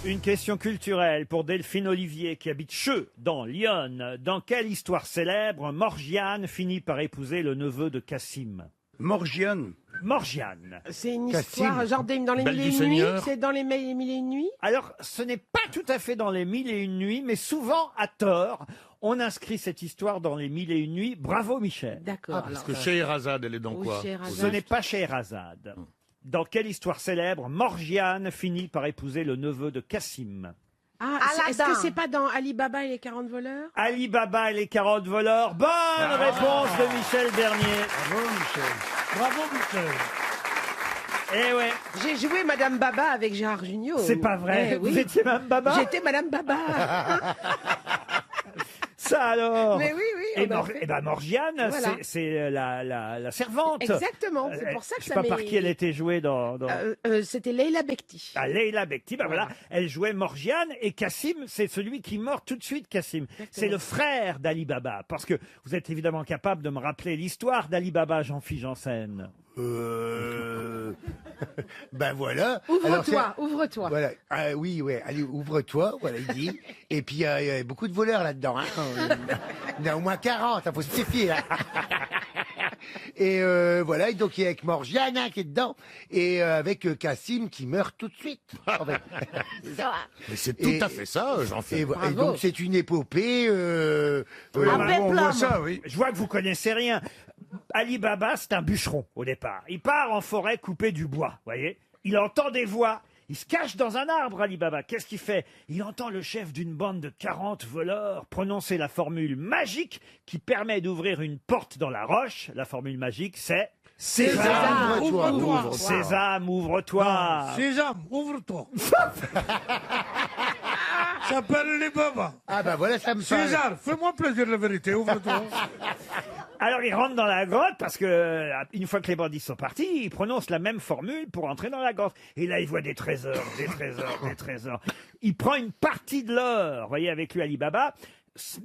Une question culturelle pour Delphine Olivier qui habite Cheux, dans l'Yonne. Dans quelle histoire célèbre Morgiane finit par épouser le neveu de Cassim? Morgiane. Morgiane. C'est une Cassim. histoire, genre dans les Belle mille et du une nuits. Seigneur. C'est dans les mille et une nuits. Alors, ce n'est pas tout à fait dans les Mille et une nuits, mais souvent à tort, on inscrit cette histoire dans les Mille et une nuits. Bravo Michel. D'accord. Parce que Scheherazade, elle est dans Oui, quoi Scheherazade. Ce n'est pas Scheherazade. Dans quelle histoire célèbre Morgiane finit par épouser le neveu de Cassim? Ah, est-ce que c'est pas dans Ali Baba et les 40 voleurs? Ali Baba et les 40 voleurs. Bonne réponse de Michel Bernier. Bravo, Michel. Bravo, Michel. Eh ouais, J'ai joué Madame Baba avec Gérard Jugnot. c'est pas vrai. Eh oui. Vous étiez même Baba? J'étais Madame Baba. Ça alors. Mais oui, oui. Et, on a fait- ben Morgiane, Voilà. c'est la servante. Exactement. C'est pour ça que Je sais ça pas par m'est- qui elle était jouée dans... C'était Leila Bekti. Ah, Leila Bekti, ben voilà, elle jouait Morgiane et Cassim, c'est celui qui meurt tout de suite, Cassim. C'est le frère d'Ali Baba, parce que vous êtes évidemment capable de me rappeler l'histoire d'Ali Baba, Jean-Philippe Janssen. Ben voilà. Alors, Ouvre-toi, ouvre-toi. Voilà. Ah, oui, ouais. Allez, ouvre-toi, voilà, il dit. Et puis, il y a beaucoup de voleurs là-dedans. Hein. Il y en a au moins 40, il faut se méfier. Hein. Et voilà, et donc il y a avec Morgiane hein, qui est dedans, et avec Cassim qui meurt tout de suite. En fait. Mais c'est Et- tout à fait ça, et, Jean-Philippe. et donc c'est une épopée. Ah, on voit ça, oui. Je vois que vous connaissez rien. Ali Baba, c'est un bûcheron au départ. Il part en forêt couper du bois, voyez. Il entend des voix. Il se cache dans un arbre, Ali Baba. Qu'est-ce qu'il fait? Il entend le chef d'une bande de 40 voleurs prononcer la formule magique qui permet d'ouvrir une porte dans la roche. La formule magique, c'est Sésame, Ouvre-toi. Sésame, ouvre-toi. Sésame, ouvre-toi. S'appelle les Baba. Ah ben voilà, ça me parle. César, fais-moi plaisir la vérité, ouvre-toi. Alors il rentre dans la grotte parce que une fois que les bandits sont partis, il prononce la même formule pour entrer dans la grotte. Et là il voit des trésors, des trésors, des trésors. Il prend une partie de l'or, voyez, avec lui Ali Baba.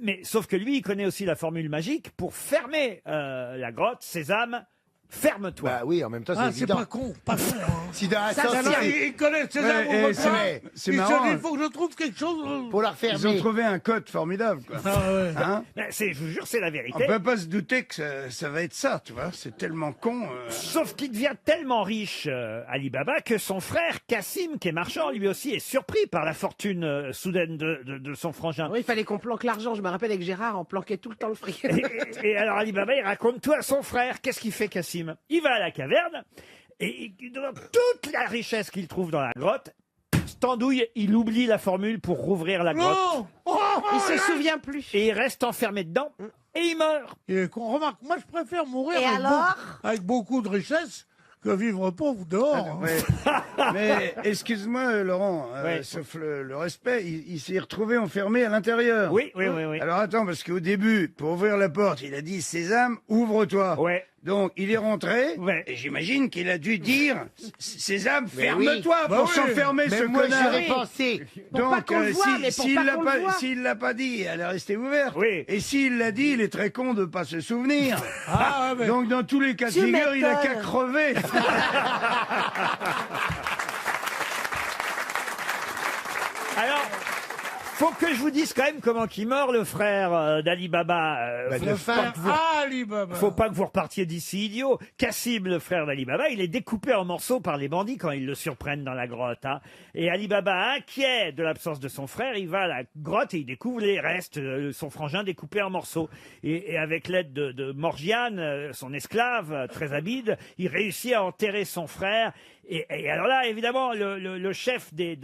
Mais sauf que lui, il connaît aussi la formule magique pour fermer la grotte. Sésame, ferme-toi. Bah oui, en même temps, c'est Ah, c'est évident. pas con, pas con. Hein. Si dans un Ça, sens, c'est Alors, c'est il connaît César, Ouais, ouvre-toi. c'est Il se marrant, dit, hein. il faut que je trouve quelque chose. pour la Ils ont refermer. trouvé un code formidable, quoi. Ah ouais. Hein Je vous jure, c'est la On vérité. peut pas se douter que ça va être ça, tu vois. C'est tellement con. Sauf qu'il devient tellement riche, Ali Baba, que son frère Cassim, qui est marchand, lui aussi est surpris par la fortune soudaine de son frangin. Oui, il fallait qu'on planque l'argent. Je me rappelle avec Gérard, on planquait tout le temps le fric. Et alors Ali Baba, il raconte tout à son frère. Qu'est-ce qu'il fait, Cassim? Il va à la caverne et dans toute la richesse qu'il trouve dans la grotte, Standouille, il oublie la formule pour rouvrir la grotte. Non. Oh, Il se souvient plus. Et il reste enfermé dedans et il meurt. Et qu'on remarque, moi je préfère mourir Et avec, alors avec beaucoup de richesse que vivre pauvre dehors. hein. Mais excuse-moi, Laurent, Ouais. sauf le respect, il s'est retrouvé enfermé à l'intérieur. Oui, oui, oui, oui. Alors attends, parce qu'au début, pour ouvrir la porte, il a dit Sésame, ouvre-toi. Ouais. Donc il est rentré, Ouais. et j'imagine qu'il a dû dire Sésame, Mais ferme-toi Bah pour oui. s'enfermer Mais ce moi, connard. j'aurais pensé. Pour pas qu'on le voie, mais pour pas qu'on le voie. s'il l'a pas dit, elle est restée ouverte. Oui. Et s'il l'a dit, il est très con de pas se souvenir. Ah, ouais, mais- Donc dans tous les cas de Tu figure, il a qu'à m'étonnes. crever. Alors, faut que je vous dise quand même comment qu'il meurt, le frère d'Ali Baba. Bah, Faut le pas frère que vous- Ali Baba. Faut pas que vous repartiez d'ici idiot. Cassim, le frère d'Ali Baba, il est découpé en morceaux par les bandits quand ils le surprennent dans la grotte. Hein. Et Ali Baba, inquiet de l'absence de son frère, il va à la grotte et il découvre les restes, son frangin découpé en morceaux. Et avec l'aide de Morgiane, son esclave, très habile, il réussit à enterrer son frère. Et alors là, évidemment, le chef des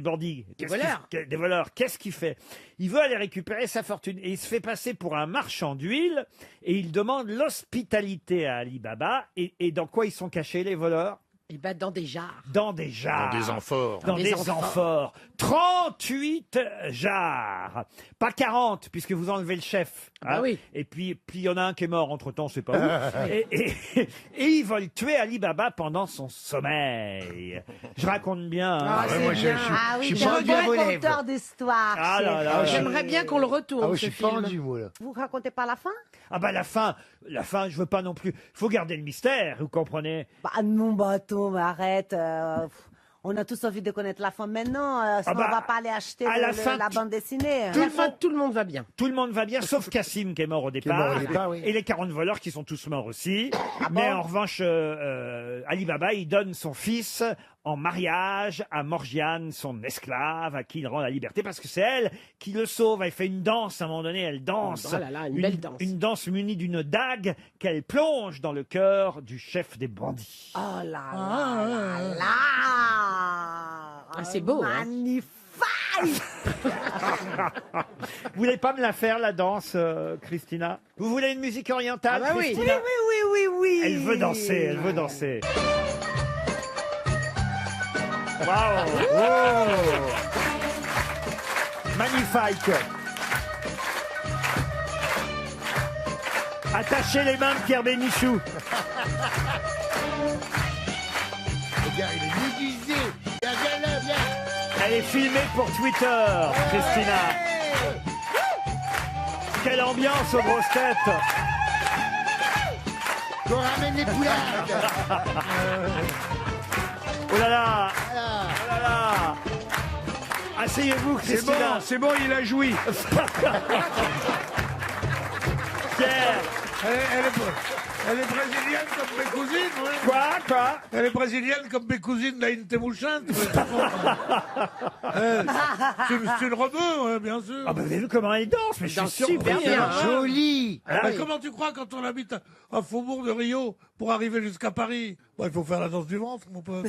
bandits, des voleurs, qu'est-ce qu'il fait? Il veut aller récupérer sa fortune et il se fait passer pour un marchand d'huile et il demande l'hospitalité à Ali Baba. Et dans quoi ils sont cachés, les voleurs? Et bah, dans des jarres. Dans des jarres. Dans des amphores. Dans des amphores. 38 jarres. Pas 40, puisque vous enlevez le chef. Ah bah oui. Et puis il y en a un qui est mort entre-temps, c'est pas où. Et ils veulent tuer Ali Baba pendant son sommeil. Je raconte bien. hein. Ah, c'est moi, bien. Ah oui, je suis c'est un pendu à vos bon lèvres. conteur d'histoire. Ah là là. c'est- J'aimerais bien qu'on le retourne, Ah oui, je ce suis film. pendu, moi, là. Vous racontez pas la fin? Ah bah la fin, je veux pas non plus. Faut garder le mystère, vous comprenez? Bah non, bateau, mais arrête. On a tous envie de connaître la fin maintenant, sinon bah, on va pas aller acheter à la fin, la bande dessinée. À la fin, tout le monde va bien. Tout le monde va bien, sauf Cassim qui est mort au départ. mort au départ, oui. Et les 40 voleurs qui sont tous morts aussi. Ah Mais en revanche, Ali Baba, il donne son fils en mariage à Morgiane, son esclave, à qui il rend la liberté, parce que c'est elle qui le sauve. Elle fait une danse, à un moment donné, elle danse. Oh là là, une belle danse. Une danse munie d'une dague qu'elle plonge dans le cœur du chef des bandits. Oh là là là là. Ah, c'est beau, hein. Magnifique. Vous voulez pas me la faire, la danse, Christina? Vous voulez une musique orientale, Ah bah oui. Christina? Oui. Elle veut danser, elle veut danser. Waouh! Oh. Magnifique! Attachez les mains de Pierre Bénichou. Regarde, il est médusé. Viens là, viens. Elle est filmée pour Twitter, Christina. Quelle ambiance aux grosses têtes! Qu'on ramène les poulades. Oh là là! Oh là là! Asseyez-vous, Christina. C'est bon, il a joui. Pierre! Elle est brésilienne comme mes cousines, ouais. Quoi? Elle est brésilienne comme mes cousines d'Aïn Temouchante. C'est une rebeu, ouais, bien sûr. Ah bah, vous avez vu comment elle danse, mais je suis danse sûr. super que- bien. Joli. Ah Mais oui. comment tu crois quand on habite à Faubourg de Rio pour arriver jusqu'à Paris? Il faut faire la danse du ventre, mon pote.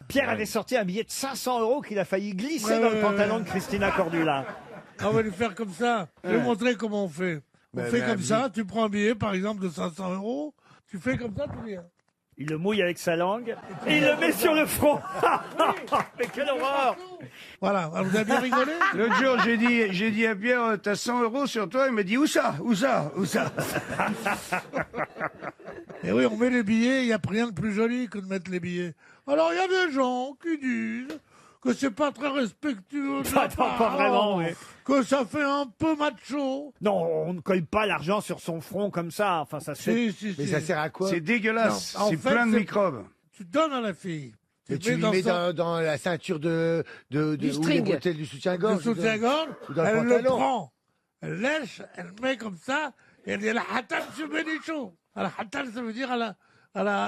Pierre avait sorti un billet de 500 € qu'il a failli glisser Ouais, dans le ouais, pantalon ouais. de Christina Cordula. On va lui faire comme ça. Je vais montrer comment on fait. On fait comme ça, tu prends un billet, par exemple, de 500 €, tu fais comme ça, tu viens. Il le mouille avec sa langue et il le met sur le front. Mais quelle horreur! Voilà, vous avez bien rigolé? L'autre jour, j'ai dit à Pierre, t'as 100 € sur toi? Il m'a dit, où ça? Et oui, on met les billets, il n'y a rien de plus joli que de mettre les billets. Alors, il y a des gens qui disent que c'est pas très respectueux de la Pas part, vraiment, oui. que ça fait un peu macho. Non, on ne colle pas l'argent sur son front comme ça. Enfin, ça se fait. Mais ça sert à quoi? C'est dégueulasse. Non, en C'est fait, plein de c'est- microbes. Tu donnes à la fille. Et tu lui mets dans la ceinture de Du ou les string. bretelles du soutien-gorge. Le soutien-gorge, Ou dans le elle le pantalon. prend, elle lèche, elle le met comme ça, et elle dit « la hatal sur Bénichou ». La hatal, ça veut dire à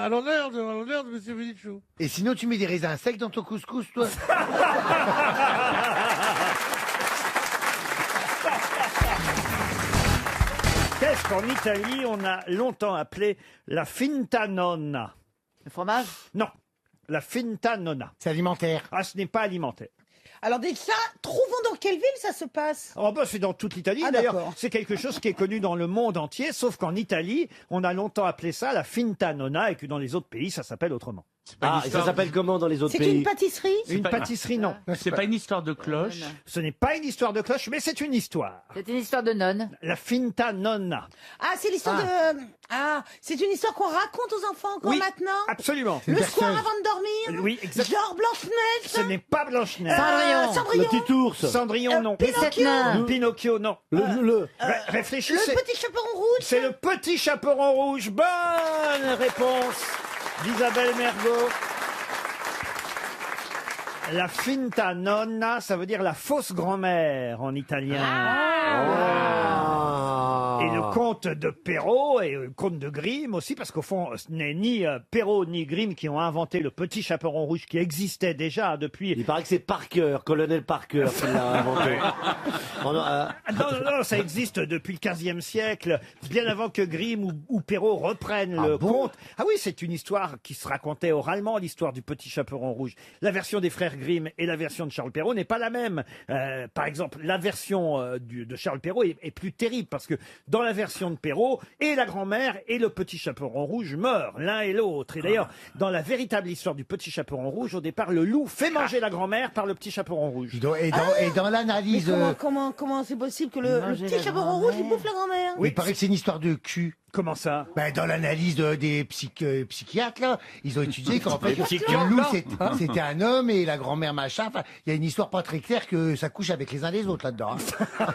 l'honneur de monsieur Bénichou. Et sinon, tu mets des raisins secs dans ton couscous, toi? Qu'est-ce qu'en Italie, on a longtemps appelé la finta nonna? Le fromage? Non, la finta nonna. C'est alimentaire. Ah, ce n'est pas alimentaire. Alors déjà, trouvons dans quelle ville ça se passe. Oh bah, c'est dans toute l'Italie. Ah, D'ailleurs, d'accord. c'est quelque chose qui est connu dans le monde entier, sauf qu'en Italie, on a longtemps appelé ça la finta nonna et que dans les autres pays, ça s'appelle autrement. Ah, et ça s'appelle comment dans les autres C'est pays? une pâtisserie. Une pâtisserie, non. C'est pas une histoire de cloche. Ce n'est pas une histoire de cloche, mais c'est une histoire. C'est une histoire de nonne. La finta nonna. Ah, c'est l'histoire de. Ah, c'est une histoire qu'on raconte aux enfants encore Oui, maintenant. absolument. Le soir avant de dormir. Oui, exactement. Genre Blanche-Neige. Ce n'est pas Blanche-Neige. Cendrillon. Cendrillon. Le petit ours. Cendrillon, non. Les sept nains. Pinocchio, non. Réfléchissez. Le petit chaperon rouge. C'est le petit chaperon rouge. Bonne réponse d'Isabelle Mergo. La finta nonna, ça veut dire la fausse grand-mère en italien. Et le conte de Perrault et le conte de Grimm aussi, parce qu'au fond, ce n'est ni Perrault ni Grimm qui ont inventé le petit chaperon rouge qui existait déjà depuis. Il paraît que c'est Parker, colonel Parker, qui l'a inventé. Non, ça existe depuis le XVe siècle, bien avant que Grimm ou Perrault reprennent le conte. Ah oui, c'est une histoire qui se racontait oralement, l'histoire du petit chaperon rouge. La version des frères Grimm et la version de Charles Perrault n'est pas la même. Par exemple, la version de Charles Perrault est plus terrible parce que dans la version de Perrault, et la grand-mère et le petit chaperon rouge meurent l'un et l'autre. Et d'ailleurs, dans la véritable histoire du petit chaperon rouge, au départ, le loup fait manger la grand-mère par le petit chaperon rouge. Et dans Mais l'analyse. comment c'est possible que le petit chaperon rouge il bouffe la grand-mère? Oui, il paraît que c'est une histoire de cul. Comment ça? Ben, dans l'analyse des psychiatres, là, ils ont étudié qu'en fait, psychiatres, le loup, là c'était un homme et la grand-mère machin. Enfin, il y a une histoire pas très claire que ça couche avec les uns les autres là-dedans. Hein.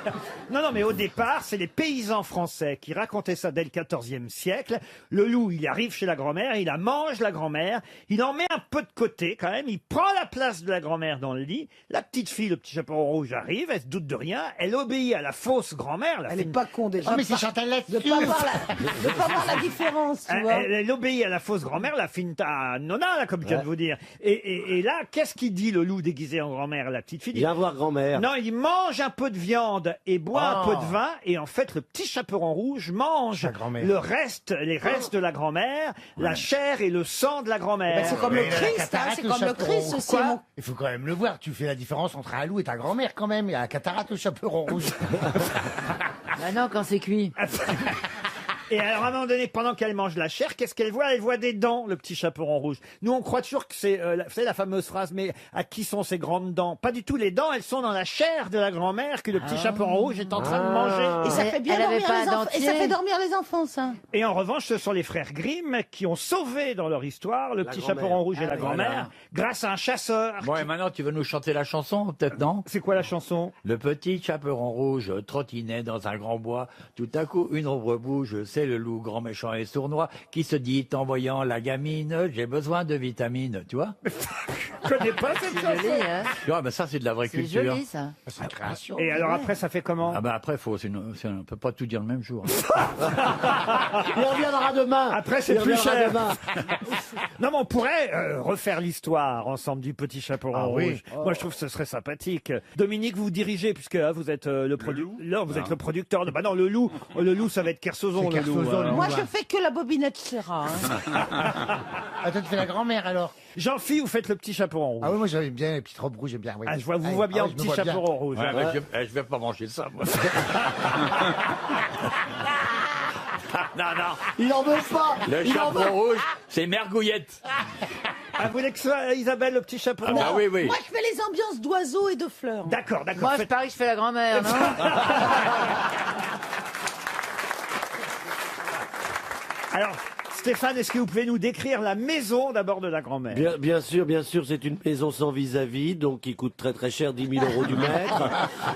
Non, mais au départ, c'est les paysans français qui racontaient ça dès le XIVe siècle. Le loup, il arrive chez la grand-mère, il la mange, la grand-mère, il en met un peu de côté quand même, il prend la place de la grand-mère dans le lit. La petite fille, le petit chaperon rouge arrive, elle se doute de rien, elle obéit à la fausse grand-mère. Elle est pas con déjà. Oh, mais c'est Chantal De là-dessus. pas voir la différence, tu vois. Elle obéit à la fausse grand-mère, la finta nonna, là, comme je viens de vous dire. Et là, qu'est-ce qu'il dit, le loup déguisé en grand-mère? La petite fille dit, Viens voir grand-mère. non, il mange un peu de viande et boit un peu de vin, et en fait, le petit chaperon rouge mange La grand-mère. les restes de la grand-mère, la chair et le sang de la grand-mère. Ben, c'est comme le Mais il a la Christ, hein, cataracte, c'est le comme le chaperon Christ rouge. aussi. Quoi mon- Il faut quand même le voir. Tu fais la différence entre un loup et ta grand-mère quand même. Il y a la cataracte, le chaperon rouge. Bah non, quand c'est cuit. Et alors, à un moment donné, pendant qu'elle mange la chair, qu'est-ce qu'elle voit? Elle voit des dents, le petit chaperon rouge. Nous, on croit toujours que c'est la fameuse phrase, mais à qui sont ces grandes dents? Pas du tout, les dents, elles sont dans la chair de la grand-mère que le petit chaperon rouge est en train de manger. Et ça fait bien Elle avait dormir pas les un enfants. Et ça dentier. fait dormir les enfants, ça. Et en revanche, ce sont les frères Grimm qui ont sauvé dans leur histoire le petit grand-mère. chaperon rouge et la oui. grand-mère grâce à un chasseur. Bon, et maintenant, tu veux nous chanter la chanson, peut-être, non? C'est quoi la chanson? Le petit chaperon rouge trottinait dans un grand bois. Tout à coup, une ombre bouge. C'est le loup grand méchant et sournois qui se dit en voyant la gamine, j'ai besoin de vitamines. Tu vois? Je connais pas cette C'est chanson. joli, hein. Tu vois, ben ça, c'est de la vraie C'est culture. joli, ça. C'est une création. Et alors après, ça fait comment? Ah ben après, on peut pas tout dire le même jour. Il reviendra demain. Après, c'est Il plus reviendra cher. demain. Non, mais on pourrait refaire l'histoire ensemble du petit chaperon Ah oui. rouge. Moi, je trouve que ce serait sympathique. Dominique, vous dirigez, puisque vous êtes le producteur. Vous êtes le producteur. Bah non, le loup, ça va être Kersozon. C'est Le loup, Kersozon, le loup. Moi, Ouais. je fais que la bobinette Serra. Hein. Ah, toi, tu fais la grand-mère alors. Jean-Phi, vous faites le petit chaperon rouge. Ah oui, moi j'aime bien les petites robes rouges, j'aime bien. Oui. Ah, je vois, vous Ah, vois bien ah le oui, je petit me vois bien. chaperon rouge. Ouais, mais je vais pas manger ça, moi. non. Il en veut pas. Le Il en veut. chaperon rouge, c'est mergouillette. Ah, vous voulez que ce soit Isabelle, le petit chaperon Ah bah oui, oui. Moi, je fais les ambiances d'oiseaux et de fleurs. D'accord. Moi, je Faites- parie que je fais la grand-mère, non? Alors, Stéphane, est-ce que vous pouvez nous décrire la maison d'abord de la grand-mère? Bien sûr, c'est une maison sans vis-à-vis, donc qui coûte très très cher, 10 000 euros du mètre.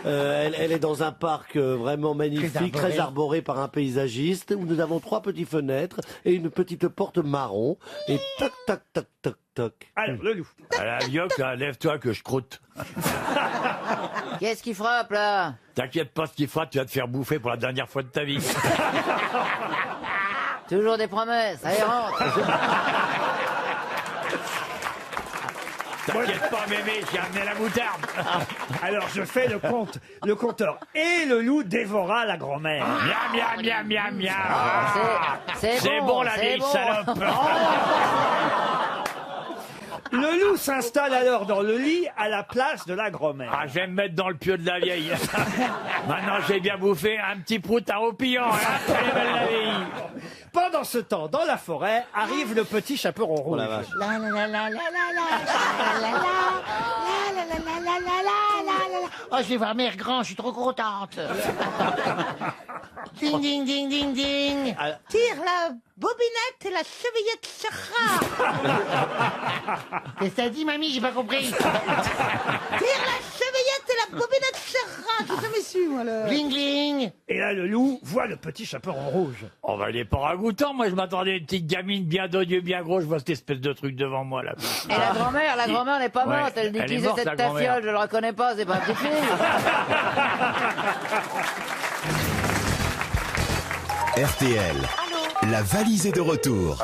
Elle est dans un parc vraiment magnifique, très arboré par un paysagiste, où nous avons 3 petites fenêtres et une petite porte marron. Et toc, toc, toc, toc, toc. Alors, le loup. La vioque, là, lève-toi que je croûte. Qu'est-ce qui frappe, là? T'inquiète pas, ce qu'il fera, tu vas te faire bouffer pour la dernière fois de ta vie. Toujours des promesses, ça y rentre. T'inquiète pas, mémé, j'ai amené la moutarde. Alors, je fais le compteur. Et le loup dévora la grand-mère. Miam. C'est bon, la c'est vieille bon. salope. Le loup s'installe alors dans le lit à la place de la grand-mère. Ah, je vais me mettre dans le pieu de la vieille. Maintenant, j'ai bien bouffé un petit prout à roupillon. Hein. Elle est belle, la vieille. Pendant ce temps, dans la forêt, arrive le petit chaperon rouge. la vache. La la la la la la la la la la la la la la. Oh, je vais voir Mère Grand, je suis trop contente. Ding, ding, ding, ding, ding. Tire la bobinette et la chevillette Serra. Qu'est-ce que t'as dit, mamie? J'ai pas compris. Tire la chevillette et la bobinette Serra. J'ai jamais su, moi, le... Gling, gling. Et là, le loup voit le petit chaperon rouge. Oh, bah, il est pas ragoûtant. Moi, je m'attendais à une petite gamine bien d'odieux, bien gros. Je vois cette espèce de truc devant moi, là. Et la grand-mère n'est pas Ouais, morte. Elle dit elle est qui c'est morte, cette la grand-mère. tafiole, je le reconnais pas, c'est pas un petit fille. RTL, la valise est de retour.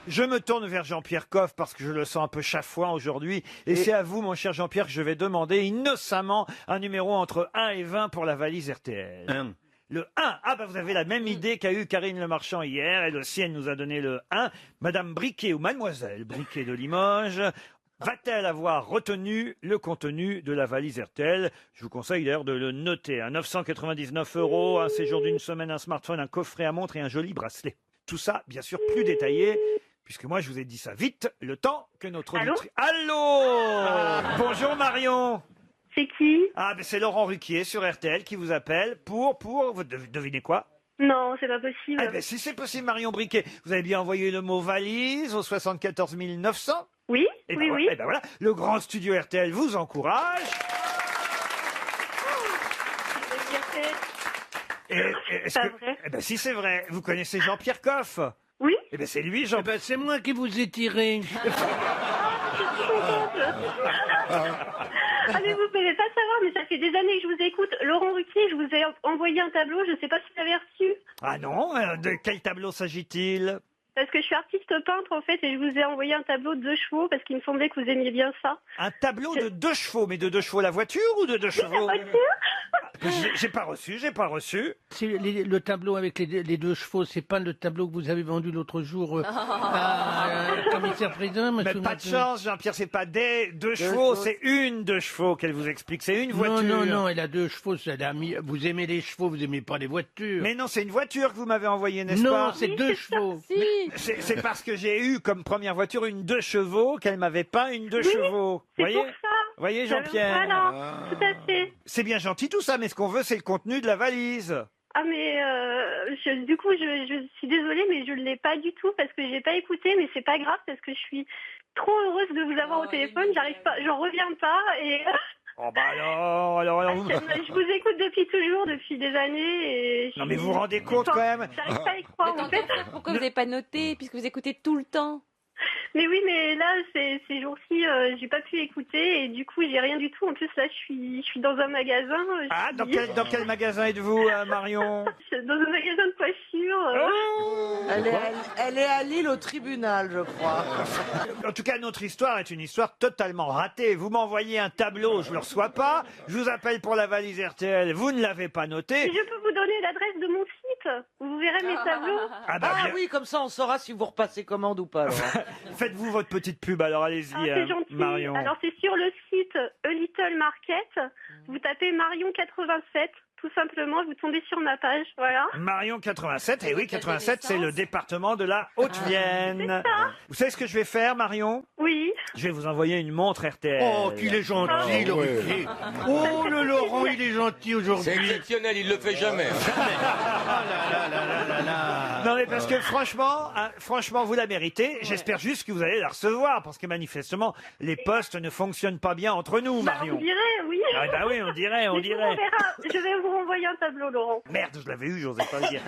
Je me tourne vers Jean-Pierre Coff parce que je le sens un peu chafouin aujourd'hui. Et c'est à vous, mon cher Jean-Pierre, que je vais demander innocemment un numéro entre 1 et 20 pour la valise RTL. Le 1. Ah, bah, vous avez la même idée qu'a eu Karine Le Marchand hier. Elle aussi, elle nous a donné le 1. Madame Briquet ou Mademoiselle Briquet de Limoges va-t-elle avoir retenu le contenu de la valise RTL? Je vous conseille d'ailleurs de le noter. 999 €, un séjour d'une semaine, un smartphone, un coffret à montre et un joli bracelet. Tout ça, bien sûr, plus détaillé, puisque moi, je vous ai dit ça vite, le temps que notre... Allô. Bonjour Marion. C'est qui? Ah, ben c'est Laurent Ruquier sur RTL qui vous appelle pour vous devinez quoi? Non, c'est pas possible. Eh ben, si c'est possible, Marion Briquet. Vous avez bien envoyé le mot valise au 74 900. Oui, Et oui, ben, oui. Et ben voilà, le grand studio RTL vous encourage. Est-ce Pas que... vrai. Eh ben, si c'est vrai, vous connaissez Jean-Pierre Coff? Oui. Eh ben, c'est lui, Jean. Eh ben, c'est moi qui vous ai tiré. Ah mais vous pouvez pas savoir, mais ça fait des années que je vous écoute. Laurent Ruquier, je vous ai envoyé un tableau, je sais pas si vous l'avez reçu. Ah non, de quel tableau s'agit-il? Parce que je suis artiste peintre en fait et je vous ai envoyé un tableau de 2 chevaux parce qu'il me semblait que vous aimiez bien ça. Un tableau de 2 chevaux, mais de 2 chevaux la voiture ou de 2 chevaux? J'ai pas reçu, j'ai pas reçu. C'est le tableau avec les 2 chevaux, c'est pas le tableau que vous avez vendu l'autre jour à commissaire Président, Mais pas de chance, Jean-Pierre, c'est pas des 2 chevaux, c'est une 2 chevaux qu'elle vous explique, c'est une voiture. Non, elle a 2 chevaux, vous aimez les chevaux, vous aimez pas les voitures. Mais non, c'est une voiture que vous m'avez envoyée, n'est-ce pas? Non, c'est 2 chevaux. C'est parce que j'ai eu comme première voiture une 2 chevaux qu'elle m'avait pas une 2 chevaux. C'est pour ça. Voyez, Jean-Pierre. Voilà, tout à fait. C'est bien gentil tout ça, mais ce qu'on veut, c'est le contenu de la valise. Ah mais du coup je suis désolée mais je ne l'ai pas du tout parce que j'ai pas écouté, mais c'est pas grave parce que je suis trop heureuse de vous avoir au téléphone, j'arrive pas, j'en reviens pas et Oh bah alors... je vous écoute depuis toujours, depuis des années et Non mais vous vous rendez compte quand même? J'arrive pas à y croire en fait. Pourquoi vous n'avez pas noté puisque vous écoutez tout le temps? Mais oui, mais là, ces jours-ci, j'ai pas pu écouter et du coup, j'ai rien du tout. En plus, là, je suis dans un magasin. Ah, dans quel magasin êtes-vous, Marion? Dans un magasin de coiffure. Elle est à Lille au tribunal, je crois. En tout cas, notre histoire est une histoire totalement ratée. Vous m'envoyez un tableau, je le reçois pas. Je vous appelle pour la valise RTL, vous ne l'avez pas noté. Je peux vous donner l'adresse de mon site. Vous verrez mes tableaux. Ah bah, bien. Oui, comme ça, on saura si vous repassez commande ou pas. Alors. Faites-vous votre petite pub, alors allez-y, C'est gentil. Marion. Alors, c'est sur le site A Little Market. Vous tapez Marion 87. Tout simplement, vous tombez sur ma page, voilà. Marion 87, et oui, 87, c'est le département de la Haute-Vienne. Vous savez ce que je vais faire, Marion? Oui. Je vais vous envoyer une montre RTL. Oh, qu'il est gentil, le Ruquier. Oh, le Laurent, il est gentil aujourd'hui. C'est exceptionnel, il le fait jamais. Non mais parce que franchement, vous la méritez. J'espère juste que vous allez la recevoir parce que manifestement les postes ne fonctionnent pas bien entre nous, Marion. On dirait, oui. Ah bah oui, on dirait. Je vais vous renvoyer un tableau, Laurent. Merde, je l'avais eu, j'osais pas le dire.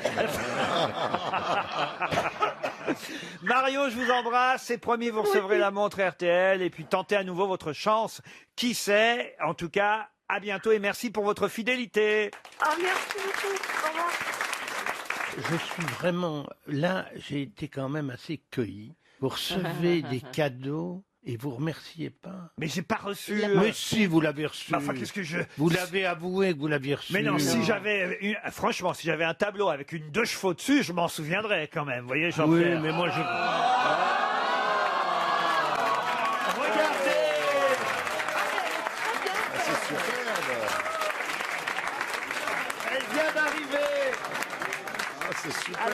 Mario, je vous embrasse. C'est promis, vous recevrez la montre RTL et puis tentez à nouveau votre chance. Qui sait? En tout cas, à bientôt et merci pour votre fidélité. Ah, merci beaucoup. Au revoir. Je suis vraiment... Là, j'ai été quand même assez cueilli. Vous recevez des cadeaux et vous remerciez pas. Mais j'ai pas reçu... Mais si, vous l'avez reçu. Enfin, qu'est-ce que je... Vous l'avez avoué que vous l'aviez reçu. Mais non, si j'avais... Franchement, si j'avais un tableau avec une 2 chevaux dessus, je m'en souviendrais quand même. Vous voyez, Jean-Pierre? Oui, mais moi, je... C'est superbe. Elle vient d'arriver. C'est superbe.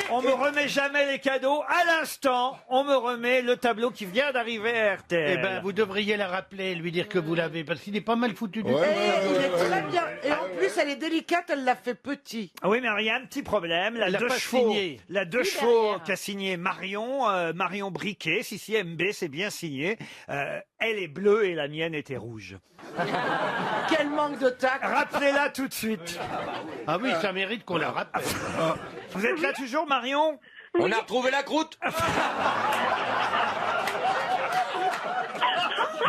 On me remet jamais les cadeaux. À l'instant, on me remet le tableau qui vient d'arriver à RTL. Eh ben, vous devriez la rappeler, lui dire que vous l'avez, parce qu'il est pas mal foutu du tout. Il est très bien. Et en plus, elle est délicate, elle l'a fait petit. Ah oui, mais il y a un petit problème. Elle a pas signé. La 2 chevaux qu'a signé Marion, Marion Briquet, si MB, c'est bien signé. Elle est bleue et la mienne était rouge. Quel manque de tact. Rappelez-la tout de suite. Ah oui, ça mérite qu'on la rappelle. Vous êtes là toujours, Marion? On a retrouvé la croûte.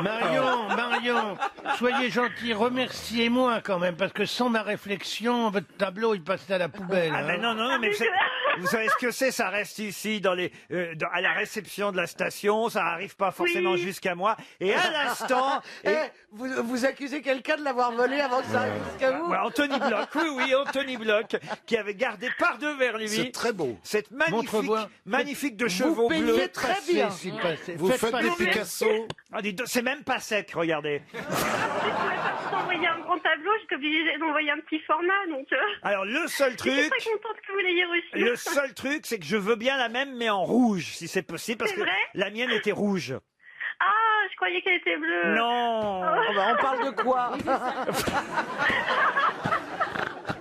Marion, soyez gentil, remerciez-moi quand même, parce que sans ma réflexion, votre tableau, il passait à la poubelle. Ah ben non, mais vous savez ce que c'est? Ça reste ici à la réception de la station, ça arrive pas forcément jusqu'à moi. Et à l'instant... Vous accusez quelqu'un de l'avoir volé avant que ça arrive jusqu'à vous? Ouais, Anthony Bloch, oui, Anthony Bloch, qui avait gardé par vers lui. C'est très beau. Cette magnifique de chevaux bleus. Vous payez très bien. Vous faites des Picasso. Ah, c'est même pas sec, regardez. Je pouvais pas vous envoyer un grand tableau, j'étais obligée d'envoyer un petit format, donc... Alors, le seul truc... Je suis très contente que vous l'ayez reçu. Le seul truc, c'est que je veux bien la même, mais en rouge, si c'est possible, parce que la mienne était rouge. Ah, je croyais qu'elle était bleue. Non. On parle de quoi?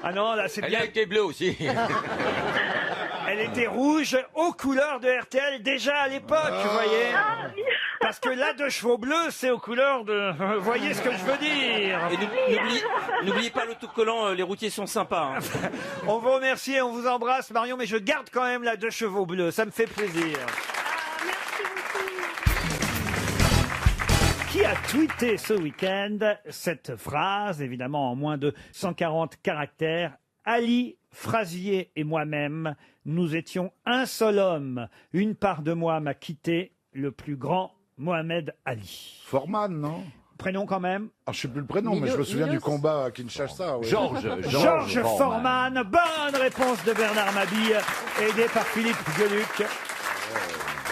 Ah non, là, c'est Elle bien. a été bleue aussi. Elle était rouge aux couleurs de RTL déjà à l'époque, vous voyez. Parce que la de chevaux bleus, c'est aux couleurs de... Vous voyez ce que je veux dire. Et n'oubliez pas l'autocollant, les routiers sont sympas. Hein. On vous remercie et on vous embrasse, Marion, mais je garde quand même la de chevaux bleus, ça me fait plaisir. Qui a tweeté ce week-end cette phrase, évidemment en moins de 140 caractères? Ali, Frasier et moi-même, nous étions un seul homme. Une part de moi m'a quitté, le plus grand Mohamed Ali. Forman, non? Prénom quand même? Ah, je sais plus le prénom, mais je me souviens du combat à Kinshasa. Oui. Georges Foreman. Bonne réponse de Bernard Mabille, aidé par Philippe Gueluc.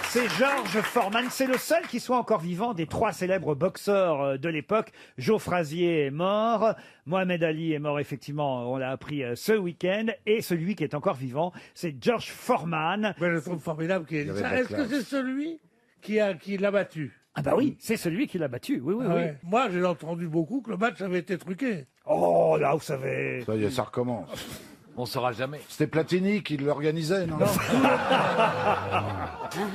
C'est Georges Foreman, c'est le seul qui soit encore vivant des 3 célèbres boxeurs de l'époque. Joe Frazier est mort, Mohamed Ali est mort effectivement, on l'a appris ce week-end, et celui qui est encore vivant, c'est George Foreman. Mais je trouve formidable qu'il ait dit ça. Est-ce que c'est celui qui l'a battu? Ah bah oui, c'est celui qui l'a battu, oui. Moi, j'ai entendu beaucoup que le match avait été truqué. Oh, là, vous savez... Ça y est, ça recommence. On saura jamais. C'était Platini qui l'organisait, non? En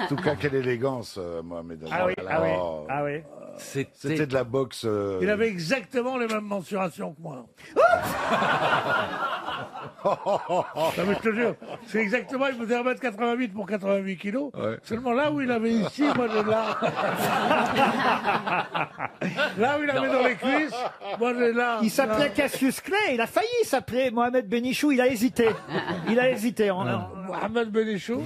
tout cas, quelle élégance, Mohamed Ali. Ah oui. C'était de la boxe. Il avait exactement les mêmes mensurations que moi. Non, mais je te jure, c'est exactement, il faisait 1m88 pour 88 kilos. Ouais. Seulement là où il avait ici, moi j'ai là. Là où il avait dans les cuisses, moi j'ai là. Il s'appelait Cassius Clay, il a failli s'appeler Mohamed Benichou, il a hésité. Mohamed Benichou.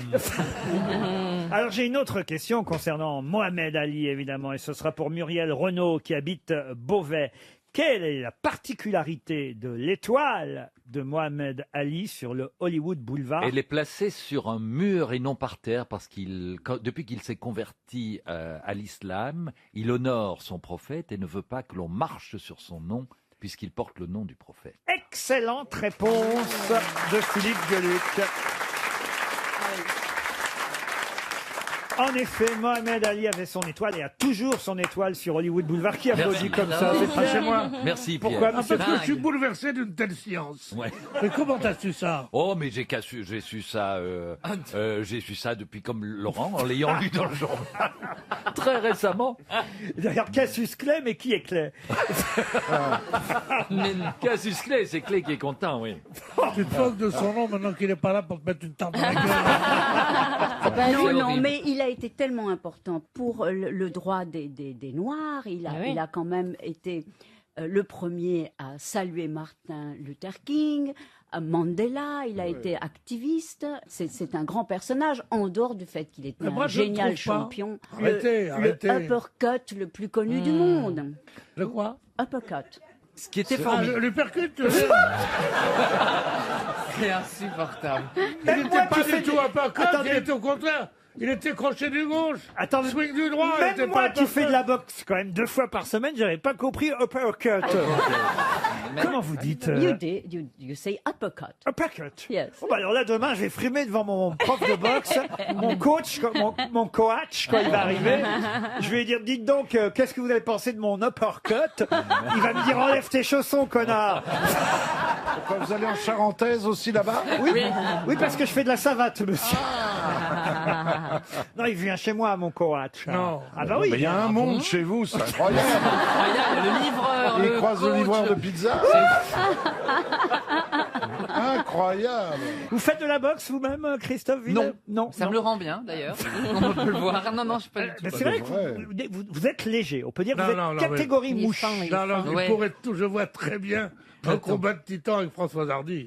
Alors j'ai une autre question concernant Mohamed Ali, évidemment, et ce sera pour Muriel Renaud qui habite Beauvais. Quelle est la particularité de l'étoile de Mohamed Ali sur le Hollywood Boulevard? Elle est placée sur un mur et non par terre parce depuis qu'il s'est converti à l'islam, il honore son prophète et ne veut pas que l'on marche sur son nom puisqu'il porte le nom du prophète. Excellente réponse de Philippe Gueluc. En effet, Mohamed Ali avait son étoile et a toujours son étoile sur Hollywood Boulevard. Qui applaudit comme ça? C'est pas chez moi. Merci, Pierre. Pourquoi, Parce que je suis bouleversé d'une telle science. Ouais. Mais comment t'as su ça? Oh, mais j'ai su ça depuis comme Laurent, en l'ayant lu dans le journal. Très récemment. D'ailleurs, Cassius Clay, mais qui est Clay? Cassius Clay, c'est Clay qui est content, oui. Tu te moques de son nom maintenant qu'il n'est pas là pour te mettre une tarte dans la gueule. Non, mais il a été tellement important pour le droit des Noirs. Il a quand même été le premier à saluer Martin Luther King, Mandela. Il a été activiste. C'est un grand personnage, en dehors du fait qu'il était un génial champion. Arrêtez. Le uppercut le plus connu du monde. Le quoi? Uppercut. Ce qui était formidable. Le percute. C'est insupportable. Il n'était pas du tout uppercut, il était au contraire. Il était crochet du gauche. Attends, swing du droit. Même moi qui fais de la boxe quand même 2 fois par semaine, j'avais pas compris uppercut. Comment vous dites You say uppercut. Uppercut. Yes. Oh, bah alors là, demain, je vais frimer devant mon prof de boxe, mon coach, mon coach, quand il va arriver. Je vais lui dire, dites donc, qu'est-ce que vous avez pensé de mon uppercut? Il va me dire, enlève tes chaussons, connard. Pourquoi vous allez en charentaise aussi là-bas? Oui, parce que je fais de la savate, monsieur. Non, il vient chez moi, mon coach. Non. Ah bah oui. Mais il y a un monde chez vous, c'est incroyable. Le livreur, Il croise le livreur de pizza. Incroyable. Vous faites de la boxe vous-même, Christophe Villers? Non. Ça me le rend bien, d'ailleurs. On peut le voir. Non, je suis pas du tout. Mais c'est vrai que vous êtes léger. On peut dire que vous êtes catégorie mouche. Je vois très bien un combat de titan avec Françoise Hardy.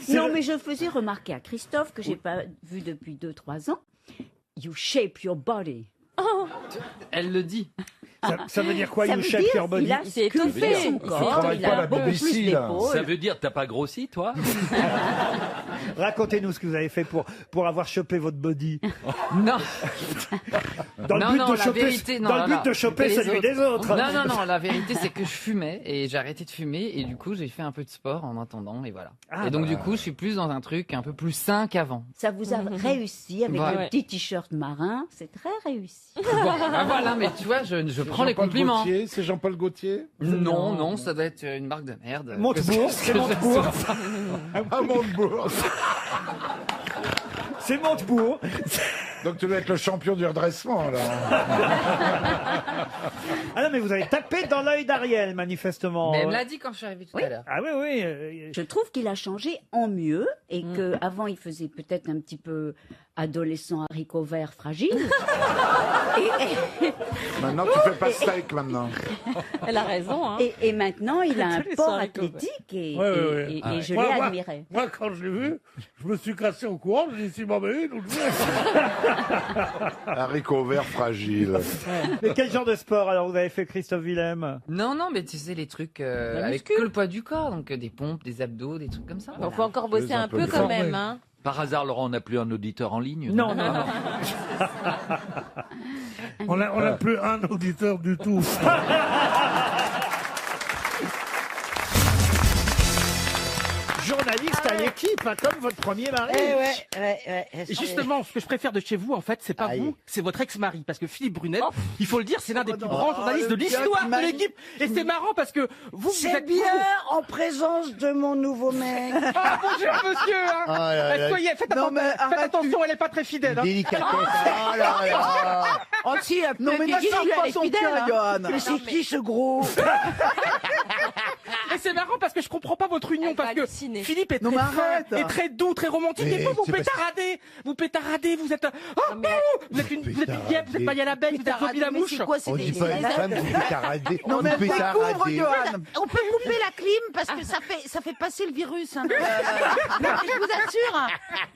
Non, mais je faisais remarquer à Christophe, que j'ai pas vu depuis 2-3 ans, you shape your body. Oh. Elle le dit. Ça veut dire quoi, you shape your body? Il a sculpté son corps, il a beaucoup plus d'épaules. Ça veut dire t'as pas grossi, toi? Racontez-nous ce que vous avez fait pour avoir chopé votre body. Non. Dans le but de choper celui des autres. Non, la vérité c'est que je fumais et j'ai arrêté de fumer et du coup j'ai fait un peu de sport en attendant et voilà. Et donc du coup je suis plus dans un truc un peu plus sain qu'avant. Ça vous a réussi avec le petit t-shirt marin, c'est très réussi. Bon, voilà, mais tu vois, je prends prends les Jean-Paul compliments. Gaultier, c'est Jean-Paul Gaultier Non, non, ça doit être une marque de merde. Montebourg, c'est Montebourg. Ah, Montebourg. C'est Montebourg. Donc tu dois être le champion du redressement, là. Ah non, mais vous avez tapé dans l'œil d'Ariel, manifestement. Mais elle me l'a dit quand je suis arrivée tout à l'heure. Ah oui, oui. Je trouve qu'il a changé en mieux et que avant il faisait peut-être un petit peu adolescent haricot vert fragile. Maintenant, tu fais pas steak, maintenant. Elle a raison. Hein. Et maintenant, il a un Tous les port haricots verts. athlétique et Ouais. je Moi, l'ai moi- admiré. Moi, quand je l'ai vu, je me suis cassé au courant, j'ai dit, si m'en met une, ou deux. Haricot vert fragile. Mais quel genre de sport alors vous avez fait, Christophe Willem? Non, non, mais tu sais, les trucs La avec muscu. que le poids du corps, donc des pompes, des abdos, des trucs comme ça. Il faut encore bosser un peu quand même. Hein. Par hasard, Laurent, on n'a plus un auditeur en ligne Non, non, non. On n'a plus un auditeur du tout. Journaliste à l'équipe, hein, comme votre premier mari. Et justement, ce que je préfère de chez vous, en fait, c'est pas vous, c'est votre ex-mari. Parce que Philippe Brunel, il faut le dire, c'est l'un des plus grands journalistes de l'histoire de l'équipe. Et c'est marrant parce que vous C'est êtes bien en présence de mon nouveau mec. Ah, bonjour, monsieur. Hein. Oh là là. Soyez, faites attention, elle est pas très fidèle. Hein. Délicatesse. Oh là là. Oh si, Non, mais n'acharne pas son cœur, Johan. Mais c'est qui ce gros? Et c'est marrant parce que je comprends pas votre union, Elle parce va que halluciner. Philippe est Non, très mais fin, arrête. et très doux, très romantique, Mais et vous, c'est parce vous pétaradez, vous êtes, vous êtes une guêpe, vous êtes Maya l'abeille, vous êtes Bobby la mouche. On dit pas une femme, vous pétaradez. Non, mais Vous pétaradez. découvre, Johan. On peut couper la clim parce que ça fait passer le virus. Hein. Non, mais je vous assure,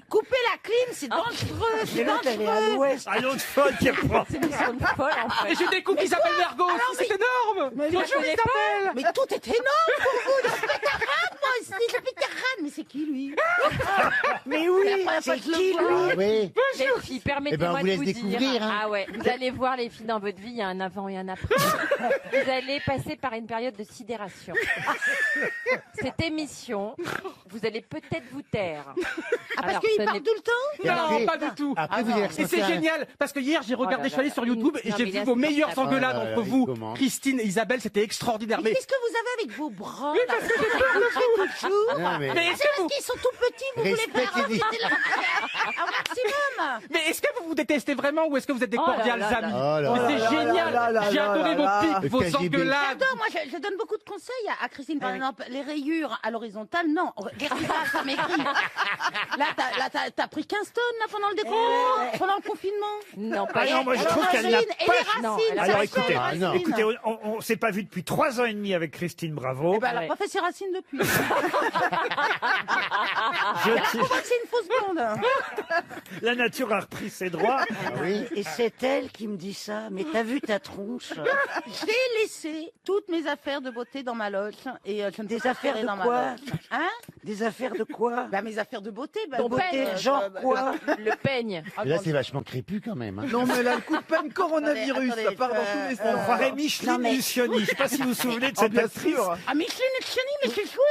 couper la clim, c'est dangereux. C'est dangereux. Ah, l'autre folle qui reprend. C'est une zone folle en fait. Et je découvre Isabelle Mergo aussi, c'est énorme. Bonjour Isabelle. Mais tout est énorme pour vous. Le pétarade, moi aussi, le pétarade. Mais c'est qui lui? Mais oui, C'est qui lui? Ah oui. Les filles, Eh ben, on permettez-moi vous de laisse vous découvrir, dire. hein. Ah ouais, vous allez voir les filles dans votre vie, il y a un avant et un après. Vous allez passer par une période de sidération. Cette émission, vous allez peut-être vous taire. Ah, parce Alors, qu'il ce parle n'est- tout le temps? Et Non, après- pas du tout. Après, vous allez Et c'est ressentir un- génial, parce que hier j'ai regardé, là je suis allé là. sur YouTube et Non, j'ai mais vu là, vos c'est meilleures pas engueulades Ah là là, entre il vous, commence. Christine et Isabelle, c'était extraordinaire. Mais Mais qu'est-ce que vous avez avec vos bras? Oui, là parce que j'ai peur de vous. Non, mais- Mais est-ce C'est que parce vous, qu'ils sont tout petits, vous voulez Respectez pas les- rajouter un maximum. mais est-ce que vous vous détestez vraiment ou est-ce que vous êtes des Oh là cordiales là là. amis? Oh là Mais là c'est là génial. là là J'ai là adoré là vos là. pics, vos KGB. engueulades. J'adore, moi je donne beaucoup de conseils à Christine. Par exemple, les rayures à l'horizontale, non. Verticale, ça m'écrit. Là, t'as pris 15 tonnes là, pendant le déconfinement, pendant le confinement. Non, Ah pas non, moi je trouve qu'elle n'a Et pas... les racines, Non, elle a ça Alors va écoutez, sur les racines. écoutez, on s'est pas vu depuis 3 ans et demi avec Christine Bravo. Eh ben, elle a pas fait ses racines depuis. Je- On voit que c'est une fausse blonde. La nature a repris ses droits. Et c'est elle qui me dit ça. Mais t'as vu ta tronche? J'ai laissé toutes mes affaires de beauté dans ma loge. Et je ne Des peux pas affaires serrer de dans ma quoi? loge. Hein? Des affaires de quoi? Bah, mes affaires de beauté. Bah, Ton beauté, peigne, genre quoi? le peigne. Mais là, c'est vachement crépu quand même. hein. Non, mais là, le coup de peine coronavirus, Attendez, ça part dans tous les On sens. croirait Micheline Non, mais- Lucioni. Je sais pas si vous vous souvenez de Ah, cette bien actrice. sûr. Ah, Micheline Luciani, mais j'ai joué.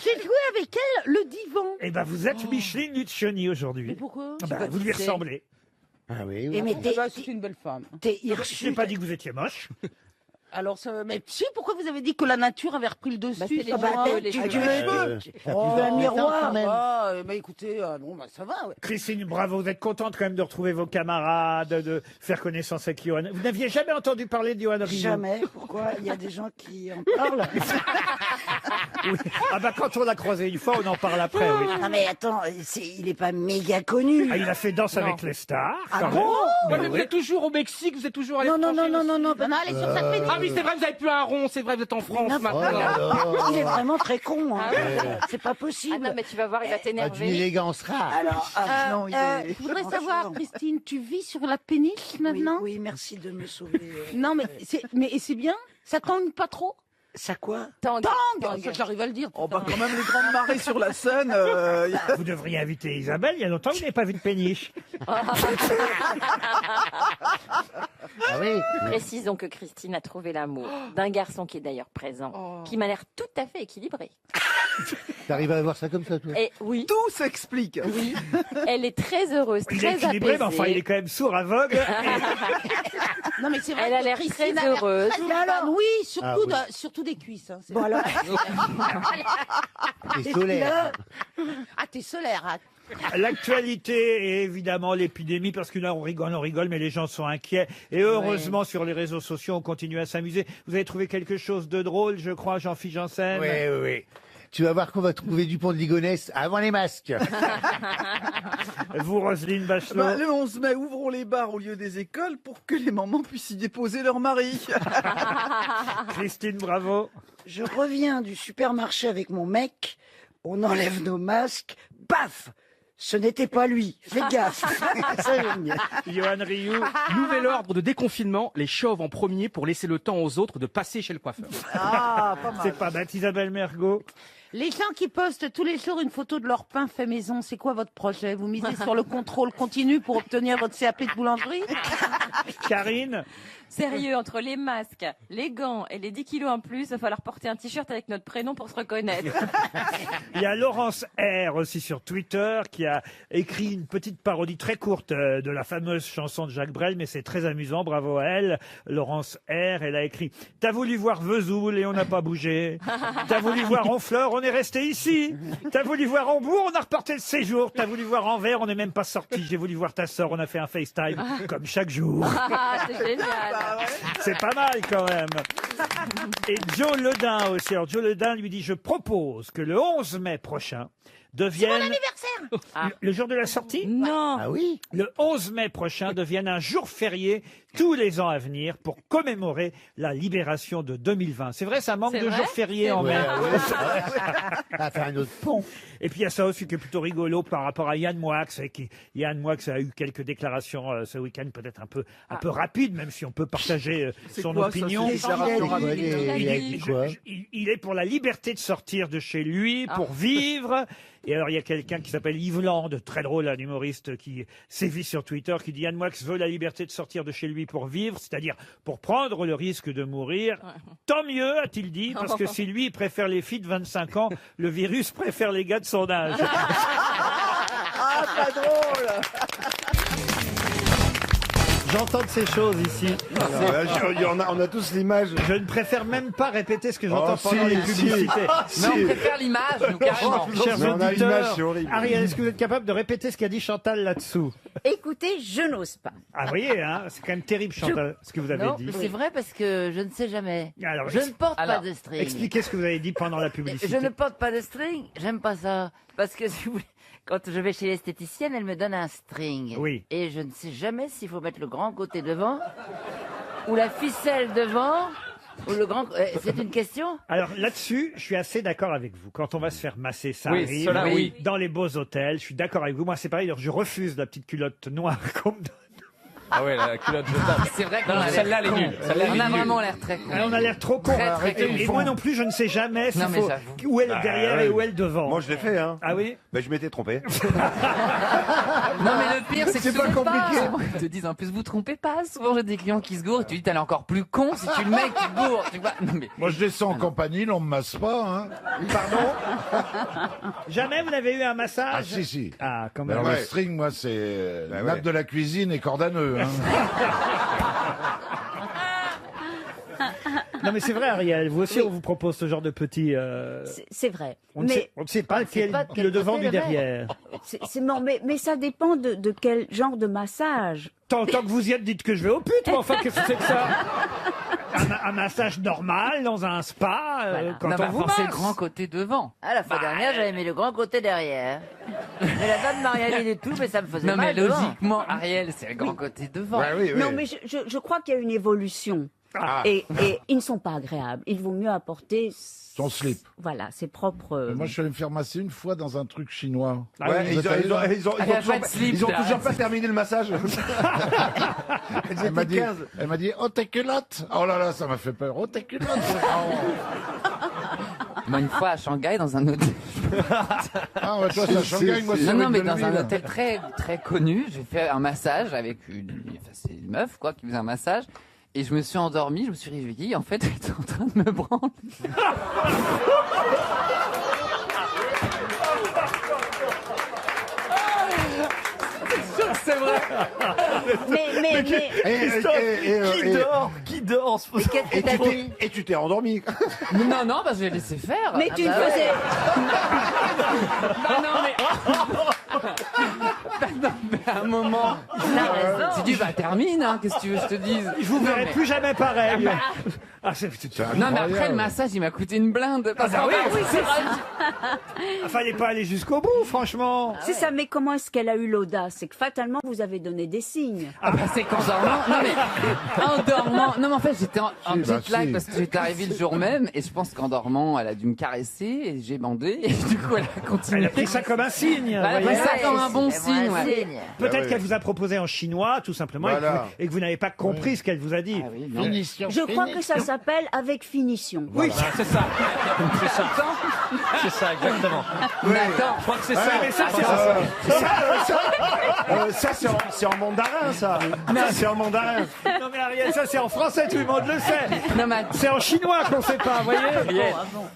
J'ai joué avec elle le divan. Eh ben, vous êtes Micheline Lucioni aujourd'hui. Pourquoi? Ah ben, vous lui ressemblez. Ah oui, Et oui. mais C'est une belle femme. t'es Je n'ai hirsute. pas dit que vous étiez moche. Alors, mais si, pourquoi vous avez dit que la nature avait repris le dessus? Bah, c'est les Ah, bah, cheveux, les tu cheveux. veux Tu Oh, veux un miroir quand même. Ah, bah écoutez, bon, bah ça va, ouais. Christine Bravo, vous êtes contente quand même de retrouver vos camarades, de faire connaissance avec Johan. Vous n'aviez jamais entendu parler de Johan Rioux? Jamais. Pourquoi? Il y a des gens qui en parlent. Oui. Ah bah quand on l'a croisé une fois, on en parle après, oui. Non, mais attends, il est pas méga connu. Ah, il a fait Danse avec les stars. Ah quand bon même. Ouais, mais Oui. vous êtes toujours au Mexique, vous êtes toujours à Non, non, l'étranger non, non, aussi. non, non, elle est sur sa péniche. Ah oui, c'est vrai, vous avez plus un rond, c'est vrai, vous êtes en France Non, maintenant. Il est vraiment très con, hein. Ah ouais. C'est pas possible. Ah non, mais tu vas voir, il va Ah, d'une t'énerver. élégance rare. Alors, non, il est- je voudrais savoir, Christine, tu vis sur la péniche maintenant? Oui, merci de me sauver. Non, mais c'est bien? Ça tangue pas trop? Ça quoi? Tangue. Tangue! Ça, j'arrive à le dire. Oh, bah, quand même, les grandes marées sur la Seine. Vous devriez inviter Isabelle. Il y a longtemps que vous n'avez pas vu de péniche. Ah oui. Précisons que Christine a trouvé l'amour d'un garçon qui est d'ailleurs présent, qui m'a l'air tout à fait équilibré. T'arrives à voir ça comme ça, toi? Et oui. Tout s'explique. Oui. Elle est très heureuse, Il est très équilibré, mais apaisée. enfin, il est quand même sourd, aveugle. Non, mais c'est vrai Elle a que l'air Christine très a l'air heureuse. très sympa. Oui, surtout, Ah, oui. surtout des cuisses. Hein, c'est Bon, vrai. alors. T'es solaire. Ah, t'es solaire. hein. L'actualité est évidemment l'épidémie, parce que là, on rigole, mais les gens sont inquiets. Et heureusement, sur les réseaux sociaux, on continue à s'amuser. Vous avez trouvé quelque chose de drôle, je crois, Jean-Philippe Janssen? Oui. Tu vas voir qu'on va trouver Dupont de Ligonnès avant les masques. Vous, Roselyne Bachelot? Le 11 mai, ouvrons les bars au lieu des écoles pour que les mamans puissent y déposer leur mari. Christine Bravo? Je reviens du supermarché avec mon mec, on enlève nos masques, paf! Ce n'était pas lui, fais gaffe. Ça, j'aime bien. Johan Rioux? Nouvel ordre de déconfinement, les chauves en premier pour laisser le temps aux autres de passer chez le coiffeur. Ah, pas mal. C'est pas bête. Isabelle Mergo? Les gens qui postent tous les jours une photo de leur pain fait maison, c'est quoi votre projet? Vous misez sur le contrôle continu pour obtenir votre CAP de boulangerie? Karine? Sérieux, entre les masques, les gants et les 10 kilos en plus, il va falloir porter un t-shirt avec notre prénom pour se reconnaître. Il y a Laurence R aussi sur Twitter qui a écrit une petite parodie très courte de la fameuse chanson de Jacques Brel, mais c'est très amusant, bravo à elle. Laurence R, elle a écrit « T'as voulu voir Vesoul et on n'a pas bougé. T'as voulu voir Honfleur, on est resté ici. T'as voulu voir Hambourg, on a reporté le séjour. T'as voulu voir Anvers, on n'est même pas sorti. J'ai voulu voir ta sœur, on a fait un FaceTime comme chaque jour. » C'est génial. C'est pas mal quand même. Et Joe Ledin aussi. Alors Joe Ledin lui dit « Je propose que le 11 mai prochain devienne... C'est mon anniversaire! Le jour de la sortie? Non. Ah oui? Le 11 mai prochain devienne un jour férié tous les ans à venir pour commémorer la libération de 2020. C'est vrai, ça manque C'est de vrai jours fériés C'est en mai. À faire un autre pont. Et puis il y a ça aussi qui est plutôt rigolo par rapport à Yann Moix. Yann Moix a eu quelques déclarations ce week-end, peut-être un peu rapides, même si on peut partager son quoi, ça, opinion. ces déclarations rapides Il a dit quoi? Il est pour la liberté de sortir de chez lui, pour vivre. Et alors, il y a quelqu'un qui s'appelle Yves Land, très drôle, un humoriste qui sévit sur Twitter, qui dit « Yann Moix veut la liberté de sortir de chez lui pour vivre, c'est-à-dire pour prendre le risque de mourir. Tant mieux, a-t-il dit, parce que si lui préfère les filles de 25 ans, le virus préfère les gars de son âge. » Ah, pas drôle. J'entends de ces choses ici. On a tous l'image. Je ne préfère même pas répéter ce que j'entends Oh, pendant si, les si. publicités. Mais on préfère l'image, nous, carrément. Chers Mais on a auditeurs, l'image, c'est horrible. Ariel, est-ce que vous êtes capable de répéter ce qu'a dit Chantal là-dessous? Écoutez, je n'ose pas. Ah, vous voyez, hein, c'est quand même terrible, Chantal, ce que vous avez Non, dit. mais c'est vrai parce que je ne sais jamais. Alors, Je ne porte pas de string. Expliquez ce que vous avez dit pendant la publicité. Je ne porte pas de string, j'aime pas ça. Parce que si vous voulez, quand je vais chez l'esthéticienne, elle me donne un string. Oui. Et je ne sais jamais s'il faut mettre le grand côté devant, ou la ficelle devant, ou le grand... C'est une question? Alors là-dessus, je suis assez d'accord avec vous. Quand on va se faire masser, ça Oui, arrive. cela, oui. Dans les beaux hôtels, je suis d'accord avec vous. Moi, c'est pareil. Alors, je refuse la petite culotte noire qu'on me donne. Ah ouais, la culotte jetable. C'est vrai qu'on Non, a l'air celle-là, elle est con. nulle. Celle-là, elle On est a nulle. vraiment l'air très con. Alors, on a l'air trop con. Très, très Arrêtez. con. Et moi non plus, je ne sais jamais s'il Non, mais faut... j'avoue. où est le derrière et où est le devant. Moi, je l'ai fait, hein. Ah oui? Ben, je m'étais trompé. Non, mais le pire, c'est que C'est pas souvent compliqué. Ils te disent en plus, vous trompez pas. Souvent, j'ai des clients qui se gourrent et tu dis, t'es encore plus con si tu le mec qui te gourre. Tu vois non, mais... Moi, je descends en compagnie, on me masse pas. Hein. Jamais vous n'avez eu un massage? Ah, si, si. Ah, quand Mais même. alors, le string, moi, c'est nappe ouais. de la cuisine et corde à nœud. Hein. Non, mais c'est vrai, Ariel. Vous aussi, on vous propose ce genre de petits... C'est vrai. On ne sait pas lequel, pas de quel le devant côté du le verre. derrière. Mais ça dépend de quel genre de massage. Tant que vous y êtes, dites que je vais au pute. Mais enfin, qu'est-ce que c'est que ça? Un massage normal dans un spa, quand Non, on mais vous enfin, c'est le masse. grand côté devant. Ah, la fois dernière, j'avais mis le grand côté derrière. Mais la dame m'a rien dit du tout, mais ça me faisait Non, mais mal devant. logiquement, Ariel, c'est le grand côté devant. Ouais, oui, oui. Non, mais je crois qu'il y a une évolution. Ah. Et ils ne sont pas agréables. Il vaut mieux apporter Son slip. voilà, ses propres... Moi, je suis allé me faire masser une fois dans un truc chinois. Ouais, ils ont toujours pas terminé le massage. Elle m'a dit, oh tes culottes. Oh là là, ça m'a fait peur. Oh tes culottes. Moi, une fois à Shanghai, dans un hôtel. Ah ouais, toi, c'est à Shanghai, moi, c'est Non, non, rue mais de dans un Belleville. hôtel très, très connu, j'ai fait un massage avec c'est une meuf, quoi, qui faisait un massage. Et je me suis endormi, je me suis réveillé, en fait, elle était en train de me branler. C'est vrai. Mais Qui dort en ce moment? Et tu t'es endormi. Non, non, parce que j'ai laissé faire. mais tu ne faisais. Non, mais à un moment. Tu dis, bah termine, hein, qu'est-ce que tu veux que je te dise? Je vous verrai plus jamais pareil. Ah, Non, mais après, le massage, il m'a coûté une blinde. Parce bah qu'en oui, fait, oui, c'est vrai. Fallait pas aller jusqu'au bout, franchement. C'est ça, mais comment est-ce qu'elle a eu l'audace? C'est que fatalement, vous avez donné des signes. Ah bah c'est qu'en dormant, non mais en dormant, non mais en fait j'étais en jet lag parce que j'étais arrivé le jour même et je pense qu'en dormant elle a dû me caresser et j'ai bandé et du coup elle a continué. Elle a pris ça comme un signe. Elle a pris ça comme un bon signe. Ouais. Peut-être qu'elle vous a proposé en chinois, tout simplement, et que vous n'avez pas compris ce qu'elle vous a dit. Finition. Je crois que ça s'appelle avec finition. Oui, bah, c'est ça. C'est ça. C'est ça, exactement. Mais attends, je crois que c'est ça. Mais ça, c'est en mandarin, ça. C'est en mandarin. Non mais Ariel, ça c'est en français, tout le monde le sait. Non, mais c'est en chinois qu'on sait pas, vous voyez.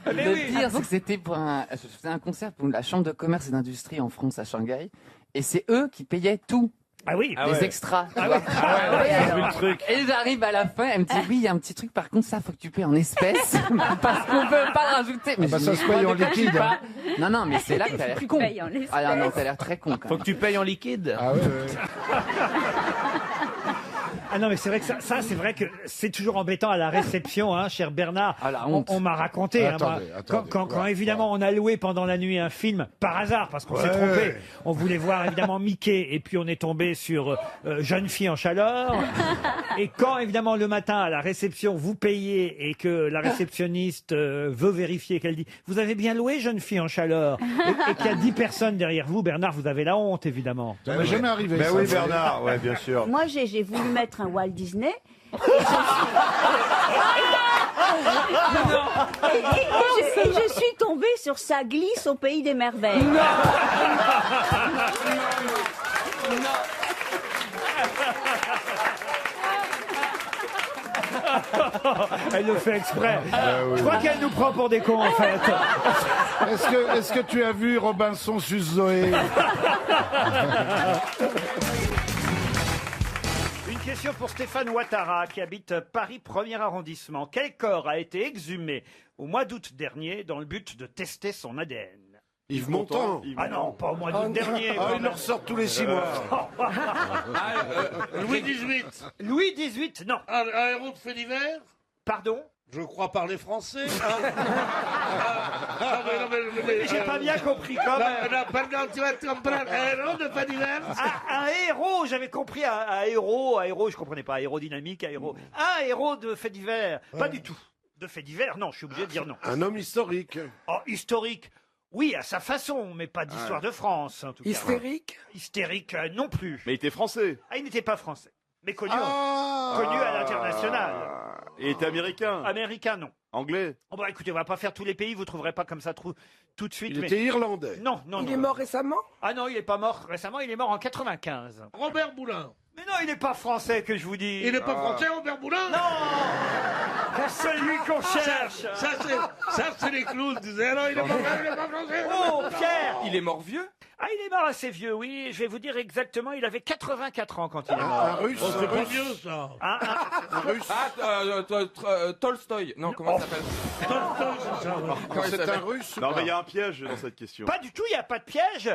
Le pire, c'est que c'était pour je faisais un concert pour la Chambre de commerce et d'industrie en France à Shanghai, et c'est eux qui payaient tout. Ah oui, les extras. Le truc. Et j'arrive à la fin, elle me dit oui, il y a un petit truc, par contre ça faut que tu payes en espèces parce qu'on peut pas le rajouter. Mais ça se paye en liquide. Non, non, mais c'est là que t'as l'air con. Ah non, t'as l'air très con. Faut que tu payes en liquide. Ah ouais. Ah non, mais c'est vrai que ça c'est vrai que c'est toujours embêtant à la réception, hein, cher Bernard. Ah, la honte. On m'a raconté, Attendez, quand évidemment on a loué pendant la nuit un film, par hasard, parce qu'on s'est trompé. On voulait voir évidemment Mickey, et puis on est tombé sur Jeune fille en chaleur. Et quand évidemment le matin à la réception vous payez et que la réceptionniste veut vérifier qu'elle dit « Vous avez bien loué Jeune fille en chaleur ?» et qu'il y a 10 personnes derrière vous, Bernard, vous avez la honte évidemment. Ça m'est jamais arrivé. Ben ça. oui, Bernard, ouais, bien sûr. Moi, j'ai voulu mettre un Walt Disney. Et je suis tombée sur Ça glisse au pays des merveilles. Elle le fait exprès. Je crois qu'elle nous prend pour des cons en fait. Est-ce que tu as vu Robinson sus Zoé? Une question pour Stéphane Ouattara qui habite Paris 1er arrondissement. Quel corps a été exhumé au mois d'août dernier dans le but de tester son ADN? Yves Montand. Ah non, pas au mois d'août dernier. Ah, il le ressort tous les 6 mois. Louis XVIII. Louis XVIII, non. Un héros de fait divers. Pardon? Je crois parler français. Mais j'ai pas bien compris quand même. Pardon, tu vas te comprendre. Un héros de fait divers. Un héros, j'avais compris un héros, je comprenais pas, aérodynamique, héros. Un héros de fait divers, pas du tout. De fait divers, non, je suis obligé de dire non. Un homme historique. Oh, historique. Oui, à sa façon, mais pas d'histoire de France, en tout cas. Hystérique? Hystérique, non plus. Mais il était français. Ah, il n'était pas français, mais connu à l'international. Il était américain. Américain, non. Anglais. Oh bah écoutez, on va pas faire tous les pays, vous trouverez pas comme ça tout de suite. Il était irlandais. Non, non, Il non. est mort récemment? Ah non, il est pas mort récemment, il est mort en 95. Robert Boulin. Mais non, il n'est pas français, que je vous dis. Il n'est pas français, Robert Boulin? Non. Celui qu'on cherche. Ça, c'est les clowns, disaient. Non, il n'est pas français. Oh, Pierre. Il est mort vieux? Ah, il est mort assez vieux, oui. Je vais vous dire exactement, il avait 84 ans quand il est mort. Un russe. Oh, c'est pas vieux, ça. Un russe. Tolstoï. Non, comment ça s'appelle? C'est un russe. Non, mais il y a un piège dans cette question. Pas du tout, il n'y a pas de piège.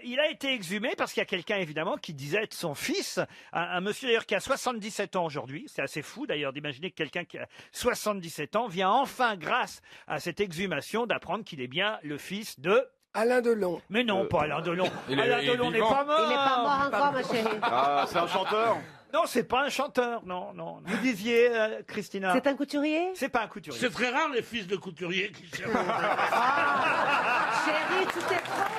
Il a été exhumé parce qu'il y a quelqu'un, évidemment, qui disait être son fils. Un monsieur, d'ailleurs, qui a 77 ans aujourd'hui. C'est assez fou, d'ailleurs, d'imaginer que quelqu'un qui a 77 ans vient enfin, grâce à cette exhumation, d'apprendre qu'il est bien le fils de... Alain Delon. Mais non, pas Alain Delon. Il est Alain Delon n'est vivant. pas mort. Il n'est pas mort encore, ma chérie. Ah, c'est un chanteur. Non, c'est pas un chanteur, non, non. Vous disiez, Christina. C'est un couturier? C'est pas un couturier. C'est très rare, les fils de couturiers qui cherchent. Chérie, tu t'es trompé.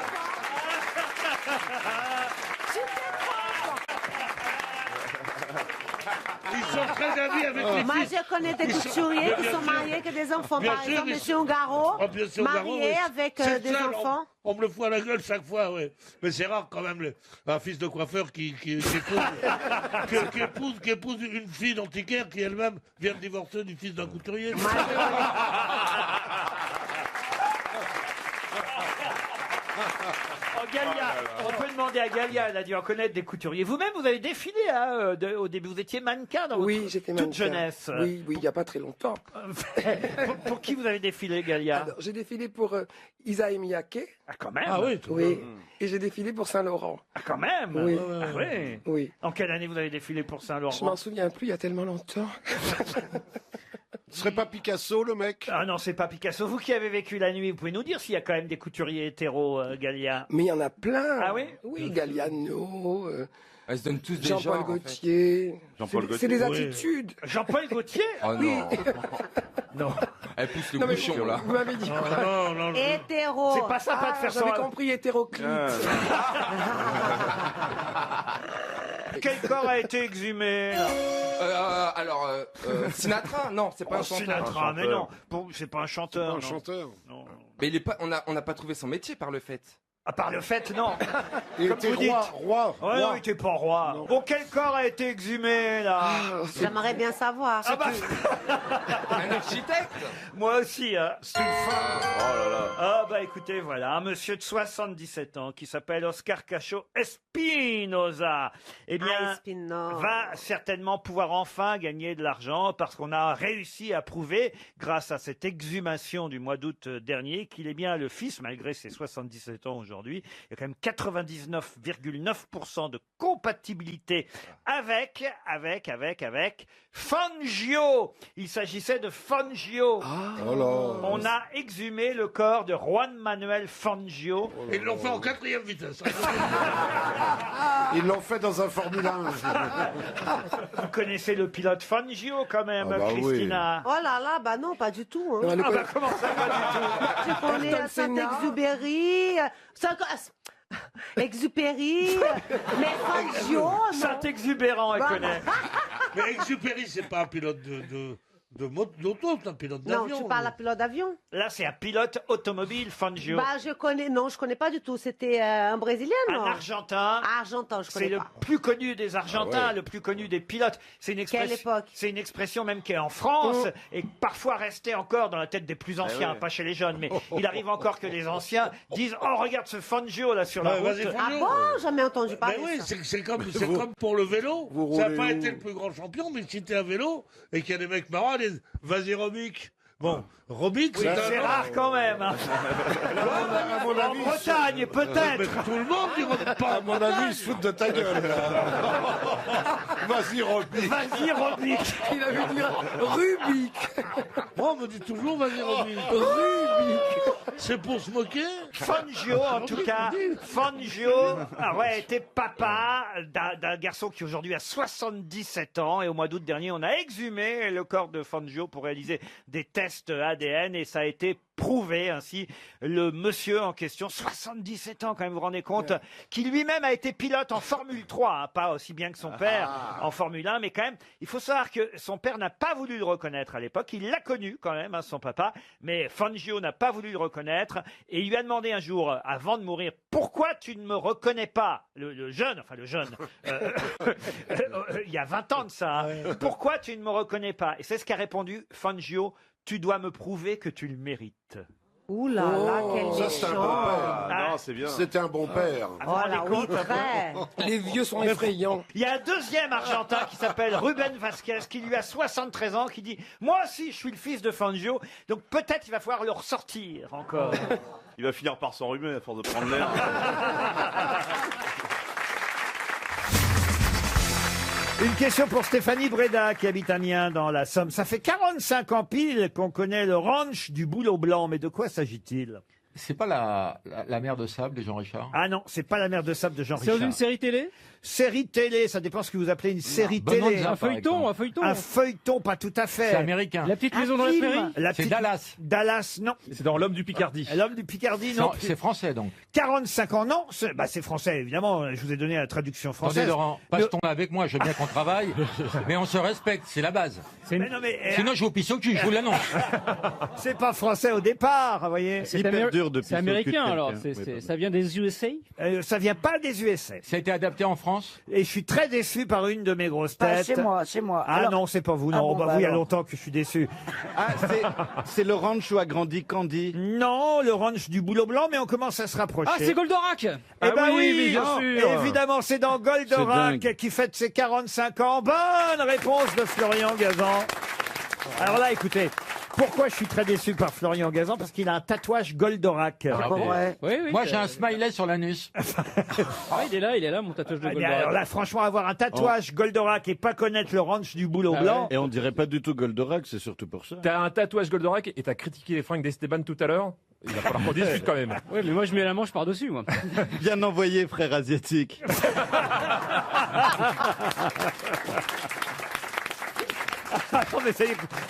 Ils sont très amis avec les Moi, fils. je connais des couturiers qui sont mariés avec des enfants. Bien Par sûr, exemple, mais- Monsieur Ongaro, bien sûr, Garo, marié oui. avec C'est des ça, enfants. On me le fout à la gueule chaque fois, oui. Mais c'est rare quand même, un fils de coiffeur qui épouse une fille d'antiquaire qui elle-même vient de divorcer du fils d'un couturier. Oh, Galia, on peut demander à Galia, elle a dû en connaître des couturiers. Vous-même, vous avez défilé au début, vous étiez mannequin dans Oui, votre j'étais toute mannequin. jeunesse. Oui, il n'y a pas très longtemps. pour qui vous avez défilé, Galia? Alors, j'ai défilé pour Isae Miyake. Ah, quand même. Ah oui, Oui. Et j'ai défilé pour Saint-Laurent. Ah, quand même. Oui. Ah, oui. Oui. En quelle année vous avez défilé pour Saint-Laurent? Je m'en souviens plus, il y a tellement longtemps. Ce serait pas Picasso, le mec? Ah non, c'est pas Picasso. Vous qui avez vécu la nuit, vous pouvez nous dire s'il y a quand même des couturiers hétéros, Galia? Mais il y en a plein. Ah oui? Oui, Galliano, Ils se donnent tous des Jean-Paul genres, en fait. Gaultier. Jean-Paul C'est- Gaultier. C'est des Oui. attitudes. Jean-Paul Gaultier? Oh Oui. non. Elle pousse le Non, mais bouchon, là. Vous m'avez dit quoi? Hétéro. C'est pas sympa de faire ça. J'avais compris hétéroclite. Quel corps a été exhumé là Alors, Sinatra? Non, c'est pas un chanteur. Sinatra, mais non. C'est pas un chanteur. Un non. chanteur. Non. Mais il est pas, on n'a pas trouvé son métier par le fait. À part le fait, non. Il Comme était vous dites. roi. Ouais, non, il était pas roi. Bon, quel corps a été exhumé, là J'aimerais bien savoir. Ah bah, Un architecte? moi aussi, hein. C'est une femme. Oh là là. Ah bah écoutez, voilà, un monsieur de 77 ans qui s'appelle Oscar Cacho Espinosa. Eh bien, va certainement pouvoir enfin gagner de l'argent parce qu'on a réussi à prouver, grâce à cette exhumation du mois d'août dernier, qu'il est bien le fils, malgré ses 77 ans aujourd'hui. Il y a quand même 99,9% de compatibilité avec Fangio. Il s'agissait de Fangio. Oh là. On a exhumé le corps de Juan Manuel Fangio. Ils l'ont fait en 4e vitesse. Ils l'ont fait dans un Formule 1. Vous connaissez le pilote Fangio quand même, Ah bah Christina. Oh là là, bah non, pas du tout. Hein. Ah bah comment ça, pas du tout? Je connais Saint-Exupéry, Exupéry, mais Fangio, non. Saint-Exubérant, elle Bah, connaît. Mais Exupéry, c'est pas un pilote d'auto, c'est un pilote d'avion. Non, tu parles à pilote d'avion. Là, c'est un pilote automobile, Fangio. Bah, je connais pas du tout. C'était un Brésilien, non? Un Argentin. Argentin, je connais C'est le pas. plus connu des Argentins, Ah ouais. le plus connu des pilotes. C'est une Quelle époque? C'est une expression même qui est en France et parfois restée encore dans la tête des plus anciens, ouais. pas chez les jeunes. Mais il arrive encore que les anciens disent: oh, regarde ce Fangio là sur la Ouais, route. vas-y, Ah Fangio. bon? Jamais entendu parler. Mais oui, de ça. c'est comme pour le vélo. vous Ça n'a roulez pas où été le plus grand champion, mais si t'es à vélo et qu'il y a des mecs marrants, allez, vas-y Robic. Bon, Robic, Oui, c'est rare quand même. hein. À mon En avis, Bretagne, Mais peut-être. tout le monde dit pas. à mon avis, ils se foutent de ta gueule. Vas-y, Roby. Vas-y, Robic. Il a vu dire Rubik. Moi, on me dit toujours, vas-y Robic. Rubik. C'est pour se moquer. Fangio, en tout cas, Fangio était papa d'un garçon qui aujourd'hui a 77 ans. Et au mois d'août dernier, on a exhumé le corps de Fangio pour réaliser des tests ADN. Et ça a été prouvé ainsi. Le monsieur en question, 77 ans quand même, vous vous rendez compte, qui lui-même a été pilote en Formule 3, hein, pas aussi bien que son père en Formule 1, mais quand même, il faut savoir que son père n'a pas voulu le reconnaître à l'époque. Il l'a connu quand même, hein, son papa, mais Fangio n'a pas voulu le reconnaître et il lui a demandé un jour, avant de mourir: pourquoi tu ne me reconnais pas? Le jeune, il y a 20 ans de ça, hein. Pourquoi tu ne me reconnais pas? Et c'est ce qu'a répondu Fangio: tu dois me prouver que tu le mérites. Ouh là là, quel Ça, c'est un bon méchant. père. Non, c'est bien. C'était un bon père. Vous vous rendez compte très. Les vieux sont effrayants. Il y a un deuxième Argentin qui s'appelle Ruben Vasquez, qui lui a 73 ans, qui dit: moi aussi je suis le fils de Fangio, donc peut-être il va falloir le ressortir encore. Il va finir par s'enrhumer à force de prendre l'air. Une question pour Stéphanie Breda qui habite Amiens dans la Somme. Ça fait 45 ans pile qu'on connaît le ranch du Bouleau Blanc, mais de quoi s'agit-il? C'est pas la mer de sable de Jean Richard? Ah non, c'est pas la mer de sable de Jean C'est Richard. dans une série télé? Série télé, ça dépend ce que vous appelez une série télé. Bonanza, Un feuilleton, un feuilleton. Un feuilleton, pas tout à fait. C'est américain. La petite Un maison dans la film. prairie? C'est Dallas. Dallas, non. C'est dans L'homme du Picardie. L'homme du Picardie, non. C'est français donc. 45 ans, non. C'est français, évidemment. Je vous ai donné la traduction Attendez française. Laurent, passe ton avec moi, je veux bien qu'on travaille, mais on se respecte, c'est la base. Mais non, mais, Sinon je vous pisse au cul, je vous l'annonce. c'est pas français au départ, vous voyez. C'est dur de C'est américain alors, ça vient des USA? Ça vient pas des USA. Ça a été adapté en France? Et je suis très déçu par une de mes grosses têtes. C'est moi. Ah Alors- non, c'est pas vous, non. Ah bon, Bah, bah oui, il y a alors. longtemps que je suis déçu. Ah, c'est le ranch où a grandi Candy. Non, le ranch du Boulot Blanc, mais on commence à se rapprocher. Ah, c'est Goldorak! Eh Ah ben oui, oui, mais bien oh, sûr. évidemment, c'est dans Goldorak dingue. qui fête ses 45 ans. Bonne réponse de Florian Gazan. Alors là, écoutez, pourquoi je suis très déçu par Florian Gazan? Parce qu'il a un tatouage Goldorak. Oui, Moi, j'ai un smiley sur l'anus. Ah, il est là, mon tatouage de Eh bien, Goldorak. alors là, franchement, avoir un tatouage Goldorak et pas connaître le ranch du Boulot Ah Blanc. Et on dirait pas du tout Goldorak, c'est surtout pour ça. T'as un tatouage Goldorak et t'as critiqué les fringues d'Esteban tout à l'heure. Il va falloir qu'on discute quand même. Oui, mais moi, je mets la manche par-dessus, moi. Bien envoyé, frère asiatique. Attends, mais c'est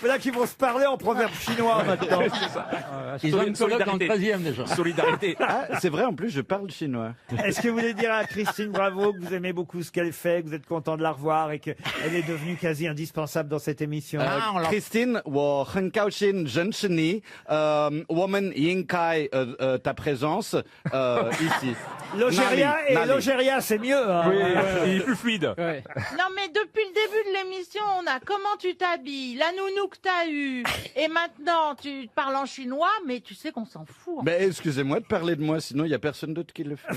là qu'ils vont se parler en proverbe chinois maintenant. Ils ont une coloc dans le 13e déjà. Solidarité. Ah, c'est vrai, en plus, je parle chinois. Est-ce que vous voulez dire à Christine Bravo que vous aimez beaucoup ce qu'elle fait, que vous êtes content de la revoir et qu'elle est devenue quasi indispensable dans cette émission? Christine, 我很高兴认识你，我们应该ta présence ici. L'Ogéria Nali, et Nali. l'Ogéria, c'est mieux. Hein. Oui, il est plus fluide. Non, mais depuis le début de l'émission, on a comment tu t'habilles, la nounou que t'as eue, et maintenant tu parles en chinois, mais tu sais qu'on s'en fout. Mais excusez-moi de parler de moi, sinon il n'y a personne d'autre qui le fait.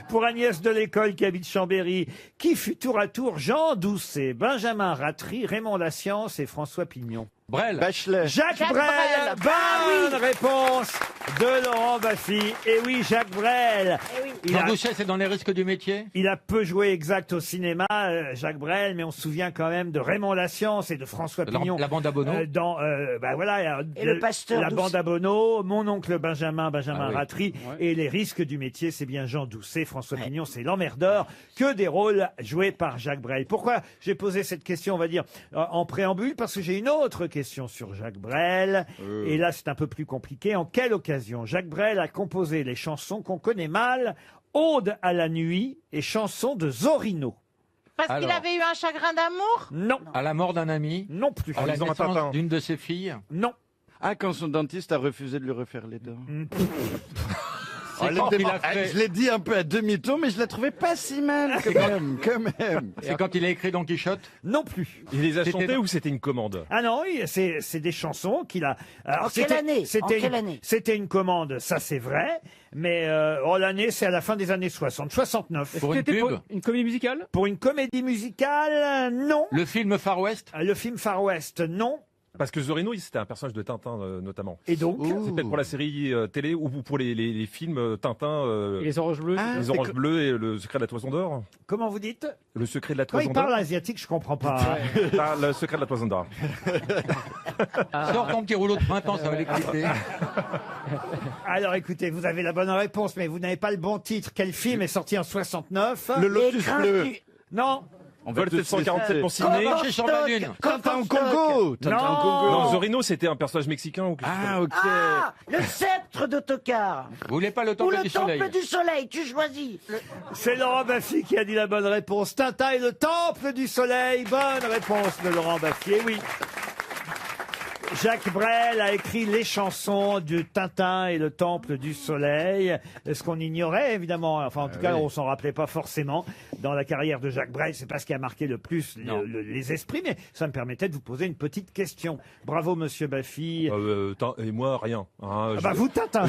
Pour Agnès de l'école qui habite Chambéry, qui fut tour à tour Jean Doucet, Benjamin Ratry, Raymond Lascience et François Pignon. Brel. Bachelet. Jacques Jacques Brel. Brel. Bonne réponse de Laurent Baffy. Et oui, Jacques Brel. Il Jean a, Doucet, c'est dans les risques du métier? il a peu joué exact au cinéma, Jacques Brel, mais on se souvient quand même de Raymond Lascience et de François Pignon. La bande à Bono? Dans, bah voilà, Et le pasteur la Doucet. bande à Bono, mon oncle Benjamin Ah oui. Ratry, et les risques du métier, c'est bien Jean Doucet, François Pignon, c'est l'emmerdeur, que des rôles joués par Jacques Brel. Pourquoi j'ai posé cette question, on va dire, en préambule? Parce que j'ai une autre question sur Jacques Brel, et là c'est un peu plus compliqué. En quelle occasion Jacques Brel a composé les chansons qu'on connaît mal, Ode à la nuit et chansons de Zorino? Parce qu'il Alors. avait eu un chagrin d'amour. Non. À la mort d'un ami? Non plus. À la lisant un naissance Tintin. d'une de ses filles? Non. Ah, quand son dentiste a refusé de lui refaire les dents. C'est quand il a fait... Je l'ai dit un peu à demi-ton, mais je la trouvais pas si mal quand même. C'est quand il a écrit Don Quichotte? Non plus. Il les a C'était chantés dans- ou c'était une commande? Ah non, oui, c'est des chansons qu'il a. Alors, En quelle année En quelle année C'était une commande, ça c'est vrai, mais l'année c'est à la fin des années 60, 69. Pour une C'était pub? pour une comédie musicale? Pour une comédie musicale, non. Le film Far West? Le film Far West, non. Parce que Zorino, c'était un personnage de Tintin notamment. Et donc C'est peut-être pour la série télé ou pour les films Tintin. Et les oranges bleues? Ah, Les oranges bleues et le secret de la toison d'or. Comment vous dites? Le secret de la Quand il toison parle d'or. asiatique, je comprends pas. Ah, le secret de la toison d'or. Sors ton petit rouleau de printemps, ça va l'écouter. Alors écoutez, vous avez la bonne réponse, mais vous n'avez pas le bon titre. Quel film est sorti en 69? Le Lotus Écrin bleu. du- Non. On veut le tous 747 pour On va Sydney. marcher sur la lune. Tintin au Congo. Tintin au Congo. Non, Zorino, c'était un personnage mexicain ou quelque chose Ah, ok. Ah, le sceptre d'autocar. Vous voulez pas le Ou temple le du soleil? temple du soleil, tu choisis. C'est Laurent Baffy qui a dit la bonne réponse. Tintin et le temple du soleil. Bonne réponse de Laurent Baffy. Eh oui. Jacques Brel a écrit les chansons de Tintin et le Temple du Soleil. Ce qu'on ignorait, évidemment, enfin en tout cas, on s'en rappelait pas forcément dans la carrière de Jacques Brel. C'est pas ce qui a marqué le plus les esprits, mais ça me permettait de vous poser une petite question. Bravo, monsieur Baffy. Et moi, rien. Hein, Bah vous, Tintin.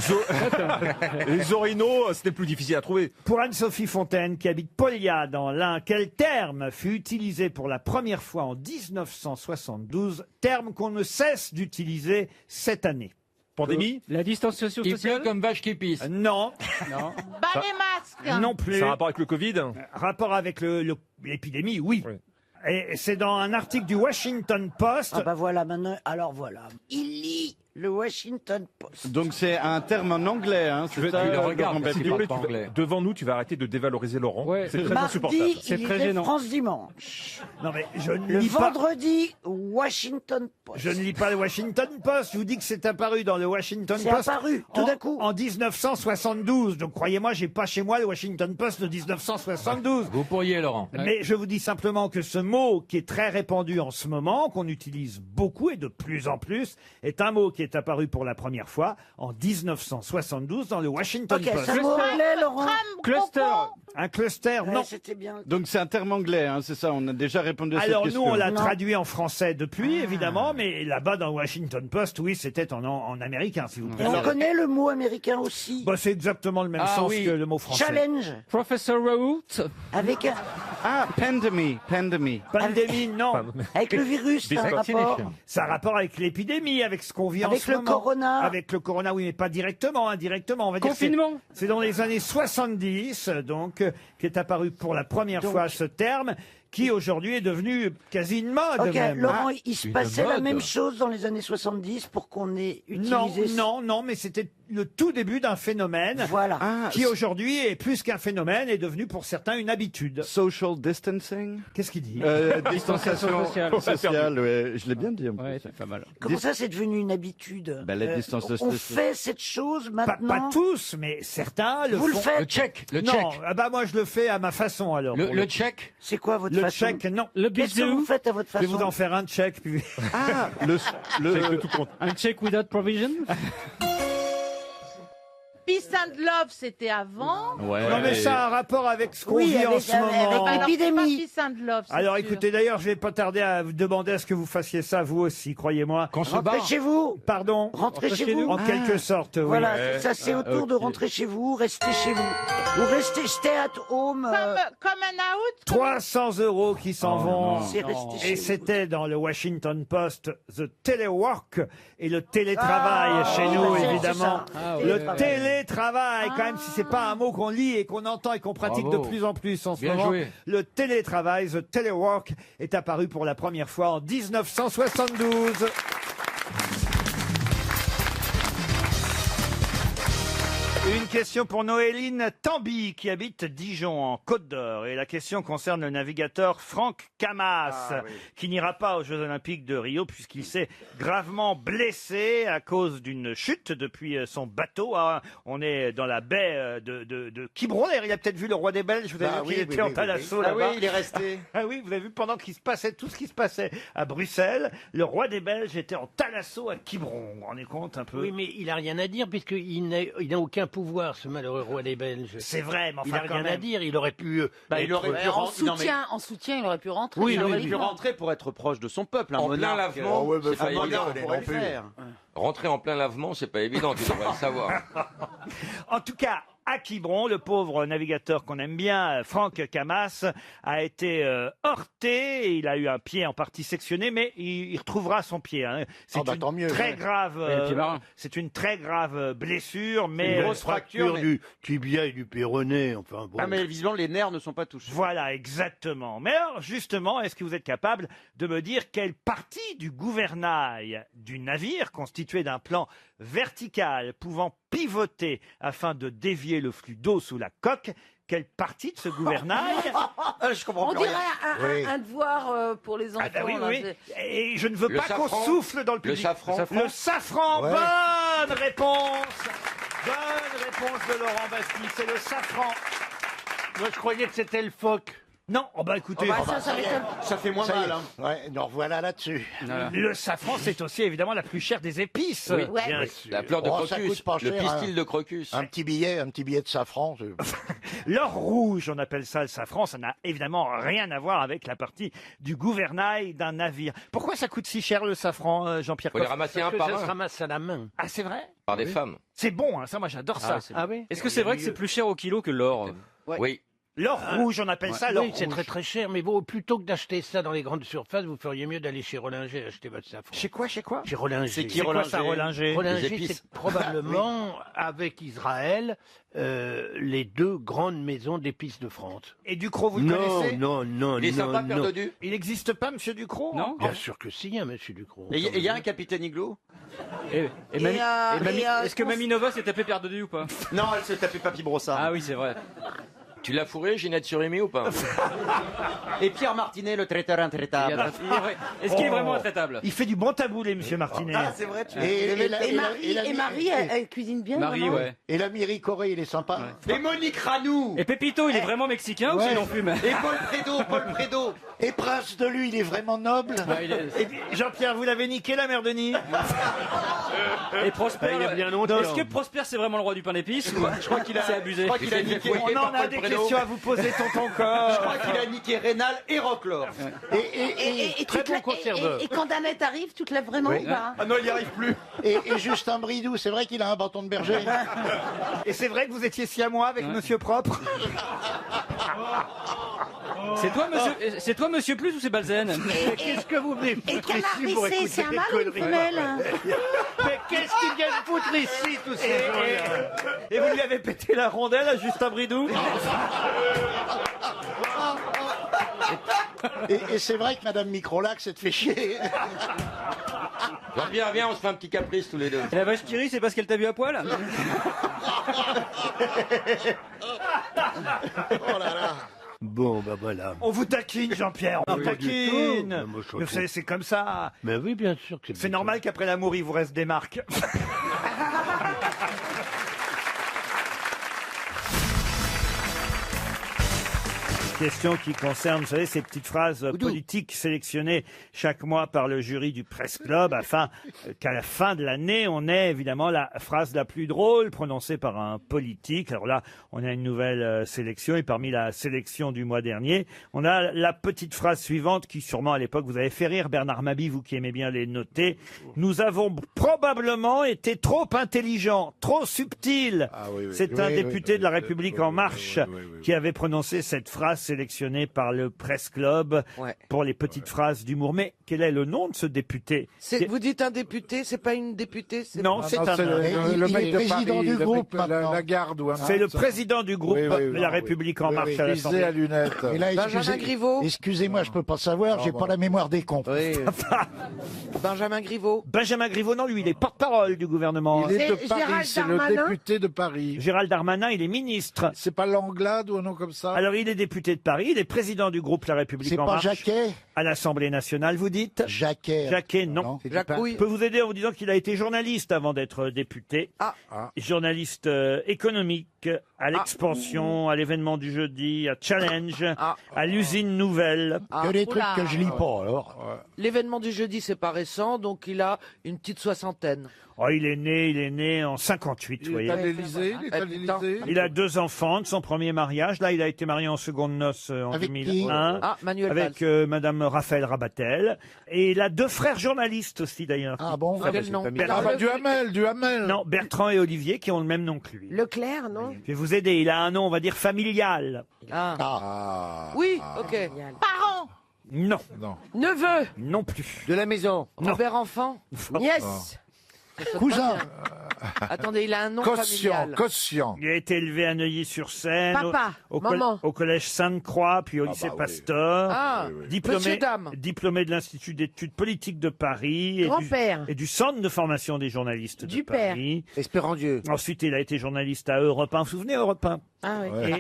Et Zorino, c'était plus difficile à trouver. Pour Anne-Sophie Fontaine, qui habite Polia dans l'Ain, quel terme fut utilisé pour la première fois en 1972, terme qu'on ne cesse d'utiliser cette année? Pandémie? La distanciation Il pleut sociale? comme vache qui pisse. Non. Non. Bah les masques. Non plus. Ça a rapport avec le Covid? Rapport avec l'épidémie, oui. Et c'est dans un article du Washington Post. Ah bah voilà, maintenant, alors voilà. Il lit le Washington Post. Donc c'est un terme en anglais, hein, c'est ça, Laurent Baffy. S'il te plaît, devant nous, tu vas arrêter de dévaloriser Laurent. Ouais. C'est très Mardi, insupportable. il lisait France Dimanche. Non mais je ne Le lis pas. vendredi, Washington Post. Je ne lis pas le Washington Post. Je vous dis que c'est apparu dans le Washington C'est Post. apparu, tout d'un coup. En 1972. Donc croyez-moi, j'ai pas chez moi le Washington Post de 1972. Vous pourriez, Laurent. Mais je vous dis simplement que ce mot qui est très répandu en ce moment, qu'on utilise beaucoup et de plus en plus, est un mot qui est est apparu pour la première fois en 1972 dans le Washington Ok, Post. ça mot anglais, Laurent. Cluster. Un cluster, non. C'était bien. Donc c'est un terme anglais, hein, c'est ça, on a déjà répondu à cette Alors question. nous, on l'a traduit en français depuis, évidemment, mais là-bas dans le Washington Post, oui, c'était en américain, si vous Et on préférez. connaît le mot américain aussi. Bah, c'est exactement le même sens que le mot français. Challenge. Professor Raoult. Avec un... Ah, pandémie. Pandémie, non. Avec le virus, ça a un rapport. Ça a rapport avec l'épidémie, avec ce qu'on vit en Avec ce le moment. corona. Avec le corona, oui, mais pas directement, indirectement. On va dire que Confinement. c'est dans les années 70, donc, qu'est apparu pour la première fois ce terme, qui aujourd'hui est devenu quasi une mode. Ok, même. Laurent, Ah, il se une passait la mode. même chose dans les années 70 pour qu'on ait Non, utilisé... non, mais c'était le tout début d'un phénomène qui aujourd'hui est plus qu'un phénomène, est devenu pour certains une habitude. Social distancing. Qu'est-ce qu'il dit Distanciation sociale, ouais. Je l'ai bien dit. Ouais, c'est pas mal. Comment ça, c'est devenu une habitude Bah, la distanciation On sociale. fait cette chose maintenant. Pas tous, mais certains le Vous le font. faites Le check. Non, ah bah moi je le fais à ma façon alors. Le Pour check. C'est quoi votre Le façon check, non. Le Qu'est-ce que vous faites à votre Je vais façon vous en faire un check. Puis... Ah, Un check without provision. Peace and love, c'était avant. Non mais ça a un rapport avec ce qu'on Oui, vit en avec- ce moment. avec Alors, l'épidémie. c'est pas Peace and love. c'est Alors sûr. écoutez, d'ailleurs, je vais pas tarder à vous demander à ce que vous fassiez ça vous aussi, croyez-moi. Rentrez chez vous. Pardon. Rentrez chez vous. En quelque sorte, oui. Voilà, ça c'est autour de rentrer chez vous, restez chez vous. Ou restez stay at home. Comme un out. 300 € qui s'en vont. C'est resté chez Et vous. c'était dans le Washington Post, The Telework et le télétravail chez nous, c'est évidemment. ça. Ah, le ouais. télétravail, quand même, si c'est pas un mot qu'on lit et qu'on entend et qu'on pratique Bravo. de plus en plus en ce Bien moment. joué. Le télétravail, The Telework, est apparu pour la première fois en 1972. Une question pour Noéline Tambi qui habite Dijon en Côte d'Or. Et la question concerne le navigateur Franck Camas qui n'ira pas aux Jeux Olympiques de Rio puisqu'il s'est gravement blessé à cause d'une chute depuis son bateau. Ah, on est dans la baie de Quiberon. D'ailleurs, il a peut-être vu le roi des Belges. Vous avez vu qu'il était en Thalasso là-bas. il est resté. Ah oui, vous avez vu pendant qu'il se passait tout ce qui se passait à Bruxelles, le roi des Belges était en Thalasso à Quiberon. Vous vous rendez compte un peu? Oui, mais il a rien à dire puisqu'il n'a aucun pouvoir, ce malheureux roi des Belges. C'est vrai, mais Il enfin n'a quand rien à même. dire. Il aurait pu. Il aurait pu En rentrer. non, mais soutien, il aurait pu rentrer. Oui, il oui, aurait oui. pu rentrer pour être proche de son peuple. Un En plein monarque. lavement, c'est pas un monarque évident. pourrait le faire. Rentrer en plein lavement, c'est pas évident, tu devrais le savoir. En tout cas, à Quiberon, le pauvre navigateur qu'on aime bien, Franck Camas, a été heurté. Et il a eu un pied en partie sectionné, mais il retrouvera son pied. Hein. C'est tant mieux, très ouais. grave. le pied marin. C'est une très grave blessure, mais Une grosse fracture. mais- du tibia et du péroné. Enfin bon. Ah, mais visiblement, les nerfs ne sont pas touchés. voilà, exactement. Mais alors, justement, est-ce que vous êtes capable de me dire quelle partie du gouvernail du navire, constitué d'un plan vertical pouvant pivoter afin de dévier le flux d'eau sous la coque, quelle partie de ce gouvernail Je comprends On plus dirait rien. un devoir pour les enfants. Ah bah oui, là, oui. c'est- Et je ne veux Le pas qu'on safran. souffle dans le Le public. safran. Le safran. Ouais. Bonne réponse. Bonne réponse de Laurent Bastille. C'est le safran. Moi, je croyais que c'était le phoque. Non, oh bah écoutez, Ça fait moins Ça y est. mal. Ouais, nous revoilà là-dessus. le safran, c'est aussi évidemment la plus chère des épices. Oui. Ouais. Bien Oui. sûr. La fleur de Oh, ça crocus, coûte pas le cher, pistil hein. de crocus. Un petit billet de safran. L'or rouge, on appelle ça le safran, ça n'a évidemment rien à voir avec la partie du gouvernail d'un navire. Pourquoi ça coûte si cher le safran, Jean-Pierre Faut les Coff? ramasser Parce un que par ça se un, ramasse à la main. Ah, c'est vrai? par des femmes. C'est bon, hein, ça, moi j'adore ça. Ah oui. Est-ce que c'est vrai que c'est plus cher au kilo que l'or? Oui. L'or rouge, on appelle ça l'or Oui, c'est rouge. très très cher, mais bon, plutôt que d'acheter ça dans les grandes surfaces, vous feriez mieux d'aller chez Rollinger acheter votre safran. Chez quoi, chez quoi? Chez Rollinger. C'est qui, C'est quoi ça, Rollinger? Les Rollinger, épices. c'est probablement, avec Israël, les deux grandes maisons d'épices de France. Et Ducrot, vous le connaissez? non, Il est sympa, Père Dodu. Il n'existe pas, monsieur Ducrot? Non. Bien sûr que si, hein, monsieur Ducrot. Et il y a un capitaine Igloo? Est-ce que Mamie Nova s'est tapé Père Dodu ou pas? Non, elle se tapait Papy Brossard. Ah oui, c'est vrai. Tu l'as fourré, Ginette Surimi, ou pas? Et Pierre Martinet, le traiteur intraitable. Est-ce qu'il est vraiment intraitable? Il fait du bon taboulé, monsieur Martinet. Ah, c'est vrai, tu Et Marie, elle cuisine bien. Marie, vraiment. ouais. Et la Myri Corée, il est sympa. Et Monique Ranou. Et Pépito, il est vraiment mexicain ou Ouais. sinon fume? Et Paul Prédo. Et Prince de lui, il est vraiment noble. Et puis, Jean-Pierre, vous l'avez niqué, la mère de Denis. Et Prosper, il a bien longtemps. est-ce que Prosper c'est vraiment le roi du pain d'épices ou je crois qu'il a, c'est abusé. Je crois qu'il a niqué. On en a des questions à vous poser, tonton Corps. Je crois qu'il a niqué Rénal et Rocklor. Et Très tu te bon lèves- conserveur. et quand Danette arrive, tu te lèves vraiment ou pas? Ah non, il n'y arrive plus. Et Justin Bridou, c'est vrai qu'il a un bâton de berger. Et c'est vrai que vous étiez siamois avec Monsieur Propre. C'est toi, monsieur Plus ou c'est Balzen? Mais qu'est-ce que vous venez Et foutre Canard ici pour Vissé, écouter c'est un des mâle ou une conneries? femelle? Mais qu'est-ce qu'ils viennent foutre ici, tous ces gens-là? Et vous lui avez pété la rondelle à Justin Bridou. Et c'est vrai que Madame Microlac, ça te fait chier. Viens, on se fait un petit caprice tous les deux. Et la vache qui rit, c'est parce qu'elle t'a vu à poil? Oh là là. Bon, bah voilà. On vous taquine, Jean-Pierre, on vous Pas du taquine. tout. Mais moi, je Mais vous savez, c'est comme ça. Mais oui, bien sûr que C'est normal qu'après l'amour, il vous reste des marques. Question qui concerne, vous savez, ces petites phrases politiques sélectionnées chaque mois par le jury du Presse Club afin qu'à la fin de l'année, on ait évidemment la phrase la plus drôle prononcée par un politique. Alors là, on a une nouvelle sélection et parmi la sélection du mois dernier, on a la petite phrase suivante qui sûrement à l'époque vous avez fait rire, Bernard Mabie, vous qui aimez bien les noter. Nous avons probablement été trop intelligents, trop subtils. C'est un député de la République En Marche qui avait prononcé cette phrase sélectionnée par le Presse Club pour les petites phrases d'humour. Mais quel est le nom de ce député? Vous dites un député, c'est pas une députée? Non, c'est un le mec de président Paris, du le groupe, mec, maintenant. la garde ou un. C'est le président du groupe La République En Marche à Grisé à l'Assemblée. lunettes. Et là, Benjamin Griveaux. excusez-moi, je peux pas savoir, j'ai pas la mémoire des cons. Benjamin Griveaux. Benjamin Griveaux, non, lui, il est porte-parole du gouvernement. Il est de C'est Paris, Gérald c'est le Darmanin député de Paris. Gérald Darmanin, il est ministre. C'est pas Langlade ou un nom comme ça? Alors, il est député de Paris, il est président du groupe La République C'est En pas Marche Jacquet? à l'Assemblée nationale, vous dites? Jacquet. Jacquet, non. Jacouille. Je peux vous aider en vous disant qu'il a été journaliste avant d'être député. Journaliste économique, à l'Expansion, à l'événement du jeudi, à Challenge, à l'usine Nouvelle. Que des trucs que je lis pas, alors. L'événement du jeudi, c'est pas récent, donc il a une petite soixantaine. Oh, il est né en 58, vous Il voyez. est à l'Élysée, il est à l'Élysée. Il a 2 enfants de son premier mariage. Là, il a été marié en seconde noces en Avec 2001. Ah, Manuel Avec Madame Raphaël Rabatel. Et il a 2 frères journalistes aussi, d'ailleurs. Ah bon? Quel nom? Ah bah du Hamel. Non, Bertrand et Olivier, qui ont le même nom que lui. Leclerc, non? Je vais vous aider. Il a un nom, on va dire, familial. Oui, ok. Parents. Non. Neveu. Non plus. De la maison. Robert Enfant. Nièce. Cousin. Attendez, il a un nom familial. Quotient. Il a été élevé à Neuilly-sur-Seine, Papa, maman. au collège Sainte-Croix, puis au lycée Pasteur. Ah, monsieur, dame. Diplômé de l'Institut d'études politiques de Paris Grand-père. et du Centre de formation des journalistes de Du père. Paris. Espérandieu. Ensuite, il a été journaliste à Europe 1. Vous vous souvenez, Europe 1? Ah oui.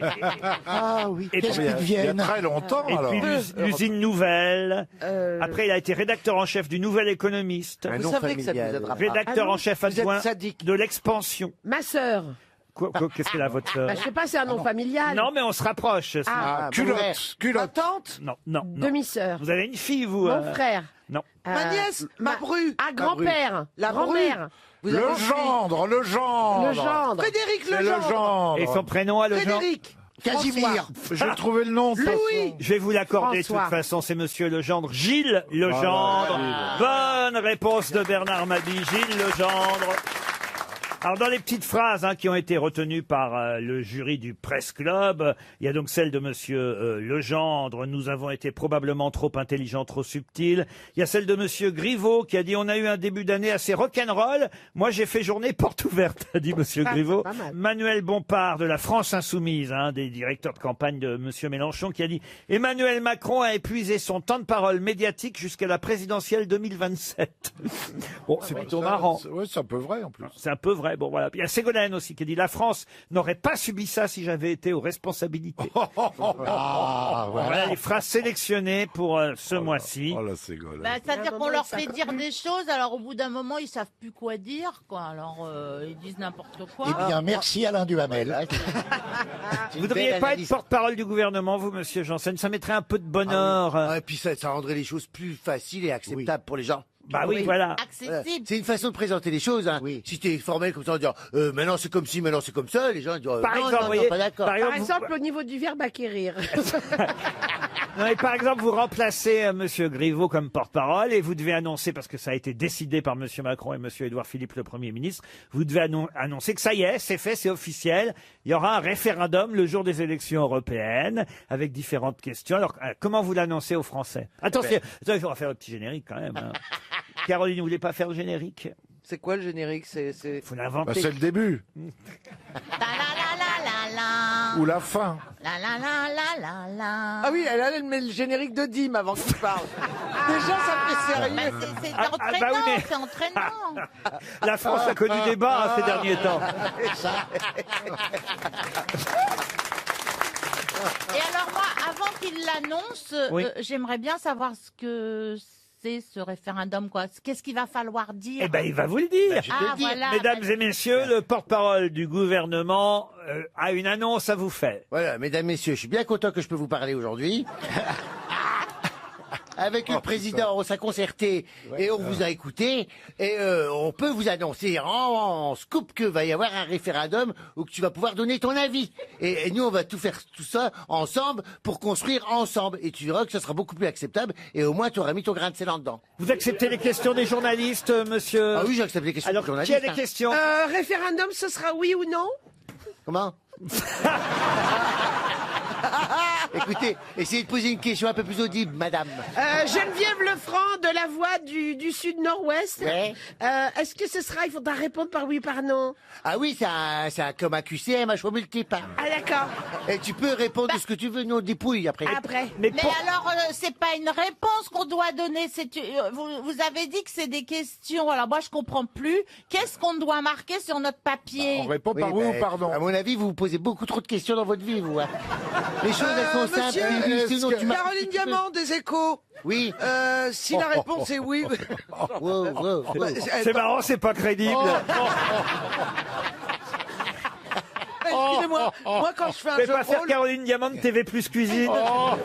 Ah oui, Et qu'est-ce puis- qu'ils Il y a deviennent? très longtemps, Et alors. puis l'usine Nouvelle. Euh, Après, il a été rédacteur en chef du Nouvel Économiste. Un Vous nom savez que ça familial. vous aidera pas. Rédacteur Ah non, en chef Vous êtes adjoint sadique. de l'Expansion. Ma sœur. Qu'est-ce qu'elle a, votre sœur? Bah, je sais pas, c'est un nom familial. Non, mais on se rapproche. Ah, Culotte. Ma tante. Non, non, non. demi-sœur. Vous avez une fille, vous? Mon frère. Non. Ma nièce. Ma bru. Ah, grand-père. La grand-mère. Vous avez Le gendre. Le gendre. Frédéric C'est le Legendre. gendre. Et son prénom à le genre? Frédéric. Casimir. J'ai trouvé le nom. de toute Louis. façon. Je vais vous l'accorder de toute François. façon, c'est Monsieur Legendre, Gilles Legendre. Bonne réponse de Bernard Mabie, Gilles Legendre. Alors dans les petites phrases qui ont été retenues par le jury du Presse Club, il y a donc celle de Monsieur Legendre, nous avons été probablement trop intelligents, trop subtils. Il y a celle de Monsieur Griveaux qui a dit on a eu un début d'année assez rock'n'roll. Moi j'ai fait journée porte ouverte, a dit Monsieur Griveaux. pas mal. Manuel Bompard de la France Insoumise, des directeurs de campagne de Monsieur Mélenchon, qui a dit Emmanuel Macron a épuisé son temps de parole médiatique jusqu'à la présidentielle 2027. Bon, c'est plutôt marrant. Oui, c'est un peu vrai en plus. C'est un peu vrai. Ouais, bon, voilà. Puis il y a Ségolène aussi qui dit la France n'aurait pas subi ça si j'avais été aux responsabilités. Voilà les phrases sélectionnées pour ce mois-ci. Oh la Ségolène. Bah, c'est-à-dire qu'on leur fait dire des choses, alors au bout d'un moment, ils savent plus quoi dire, quoi. Alors, ils disent n'importe quoi. Eh bien, merci Alain Duhamel. Vous ne devriez pas être porte-parole du gouvernement, vous, monsieur Janssen. Ça mettrait un peu de bonheur. Et puis ça rendrait les choses plus faciles et acceptables pour les gens. Bah oui, voilà. Accessible. C'est une façon de présenter les choses. Hein. Si t'es formel comme ça, en disant maintenant c'est comme ci, maintenant c'est comme ça, les gens disent Par non, exemple, non, voyez, non, pas d'accord. par exemple, au niveau du verbe acquérir. Non, mais par exemple, vous remplacez Monsieur Griveaux comme porte-parole et vous devez annoncer, parce que ça a été décidé par Monsieur Macron et Monsieur Édouard Philippe, le Premier ministre, vous devez annoncer que ça y est, c'est fait, c'est officiel. Il y aura un référendum le jour des élections européennes avec différentes questions. Alors, comment vous l'annoncez aux Français? Attention, il faudra faire le petit générique quand même. Hein. Caroline, vous voulez pas faire le générique? C'est quoi le générique? Faut l'inventer. Bah, c'est le début. Ou la fin. Ah oui, elle met le générique de Dim avant qu'il parle. Déjà, ça fait sérieux. C'est bah entraînant, oui, mais- c'est entraînant. La France a connu des bas ces derniers temps. Et alors moi, avant qu'il l'annonce, Oui. j'aimerais bien savoir ce que c'est ce référendum, quoi. Qu'est-ce qu'il va falloir dire? Eh ben, il va vous le dire. Voilà. Mesdames et messieurs, le porte-parole du gouvernement a une annonce à vous faire. Voilà, mesdames, messieurs, je suis bien content que je peux vous parler aujourd'hui. Avec le président, on s'est concerté et on vous a écouté et on peut vous annoncer en scoop que va y avoir un référendum où que tu vas pouvoir donner ton avis. Et nous, on va tout faire tout ça ensemble pour construire ensemble. Et tu verras que ça sera beaucoup plus acceptable et au moins tu auras mis ton grain de sel dedans. Vous acceptez les questions des journalistes, monsieur? Ah oui, j'accepte les questions Alors, des journalistes. qui a des hein. questions? Référendum, ce sera oui ou non? Comment Écoutez, essayez de poser une question un peu plus audible, madame. Geneviève Lefranc de la Voix du Sud-Nord-Ouest. Ouais. Est-ce que ce sera, il faudra répondre par oui, par non? Ah oui, c'est comme un QCM, un choix multiple. hein. Ah d'accord. Et tu peux répondre de ce que tu veux, nous on dépouille après. Après. Mais alors, c'est pas une réponse qu'on doit donner. Vous avez dit que c'est des questions. Alors moi, je comprends plus. Qu'est-ce qu'on doit marquer sur notre papier? On répond par oui ou par non. À mon avis, vous vous posez beaucoup trop de questions dans votre vie, vous. hein. Les choses, elles sont simples. oui, sinon tu marques Caroline ce que tu veux. Diamant des Échos. Oui. Si la réponse est oui. C'est marrant, c'est pas crédible. Excusez-moi, moi quand je fais un Vous pouvez jeu pas de faire rôle, Caroline Diamant de TV plus cuisine. bah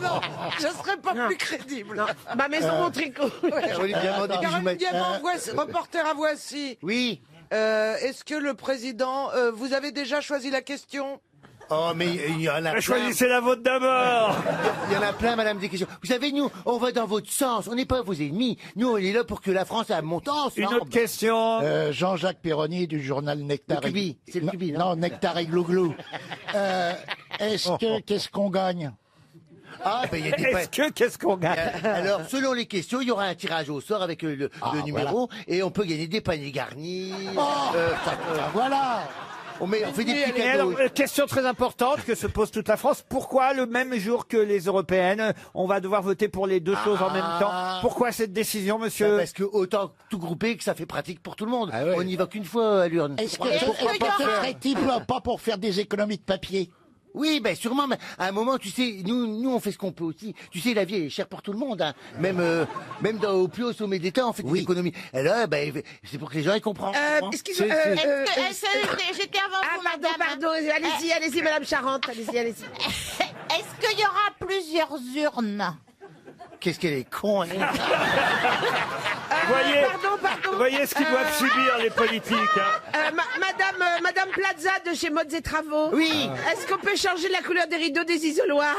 non, je serais pas plus crédible. Ma maison, mon tricot. Caroline Diamant, des bijoux Caroline mat- Diamant, reporter à Voici. Oui. Est-ce que le président, vous avez déjà choisi la question? Oh, mais il y en a plein. Choisissez la vôtre d'abord. Il y en a plein, madame, des questions. Vous savez, nous, on va dans votre sens. On n'est pas vos ennemis. Nous, on est là pour que la France elle monte ensemble. Une autre question. Jean-Jacques Perroni du journal Nectar. Le Cubi, c'est le Cubi, non Non, Nectar et Glouglou. Qu'est-ce qu'on gagne? Ah, ben, il y a des qu'est-ce qu'on gagne? Alors, selon les questions, il y aura un tirage au sort avec le numéro et on peut gagner des paniers garnis. Voilà. On fait des petits Et alors, cadeaux. question très importante que se pose toute la France. Pourquoi le même jour que les européennes, on va devoir voter pour les deux choses en même temps? Pourquoi cette décision, monsieur? Parce que autant tout grouper que ça fait pratique pour tout le monde. On n'y va qu'une fois à l'urne. Est-ce que ce serait-il pas pour faire des économies de papier? Oui, ben sûrement, mais à un moment, tu sais, nous on fait ce qu'on peut aussi. Tu sais, la vie elle est chère pour tout le monde, hein. Même au plus haut sommet d'État, on fait des économies. Et là, ben, c'est pour que les gens y comprennent. Excusez-moi. J'étais avant vous, madame. Pardon, allez-y, madame Charente, allez-y. Est-ce qu'il y aura plusieurs urnes? Qu'est-ce qu'elle est con, hein. Voyez ce qu'ils doivent subir, les politiques. Hein. Madame Plaza de chez Modes et Travaux. Oui. Est-ce qu'on peut changer la couleur des rideaux des isoloirs?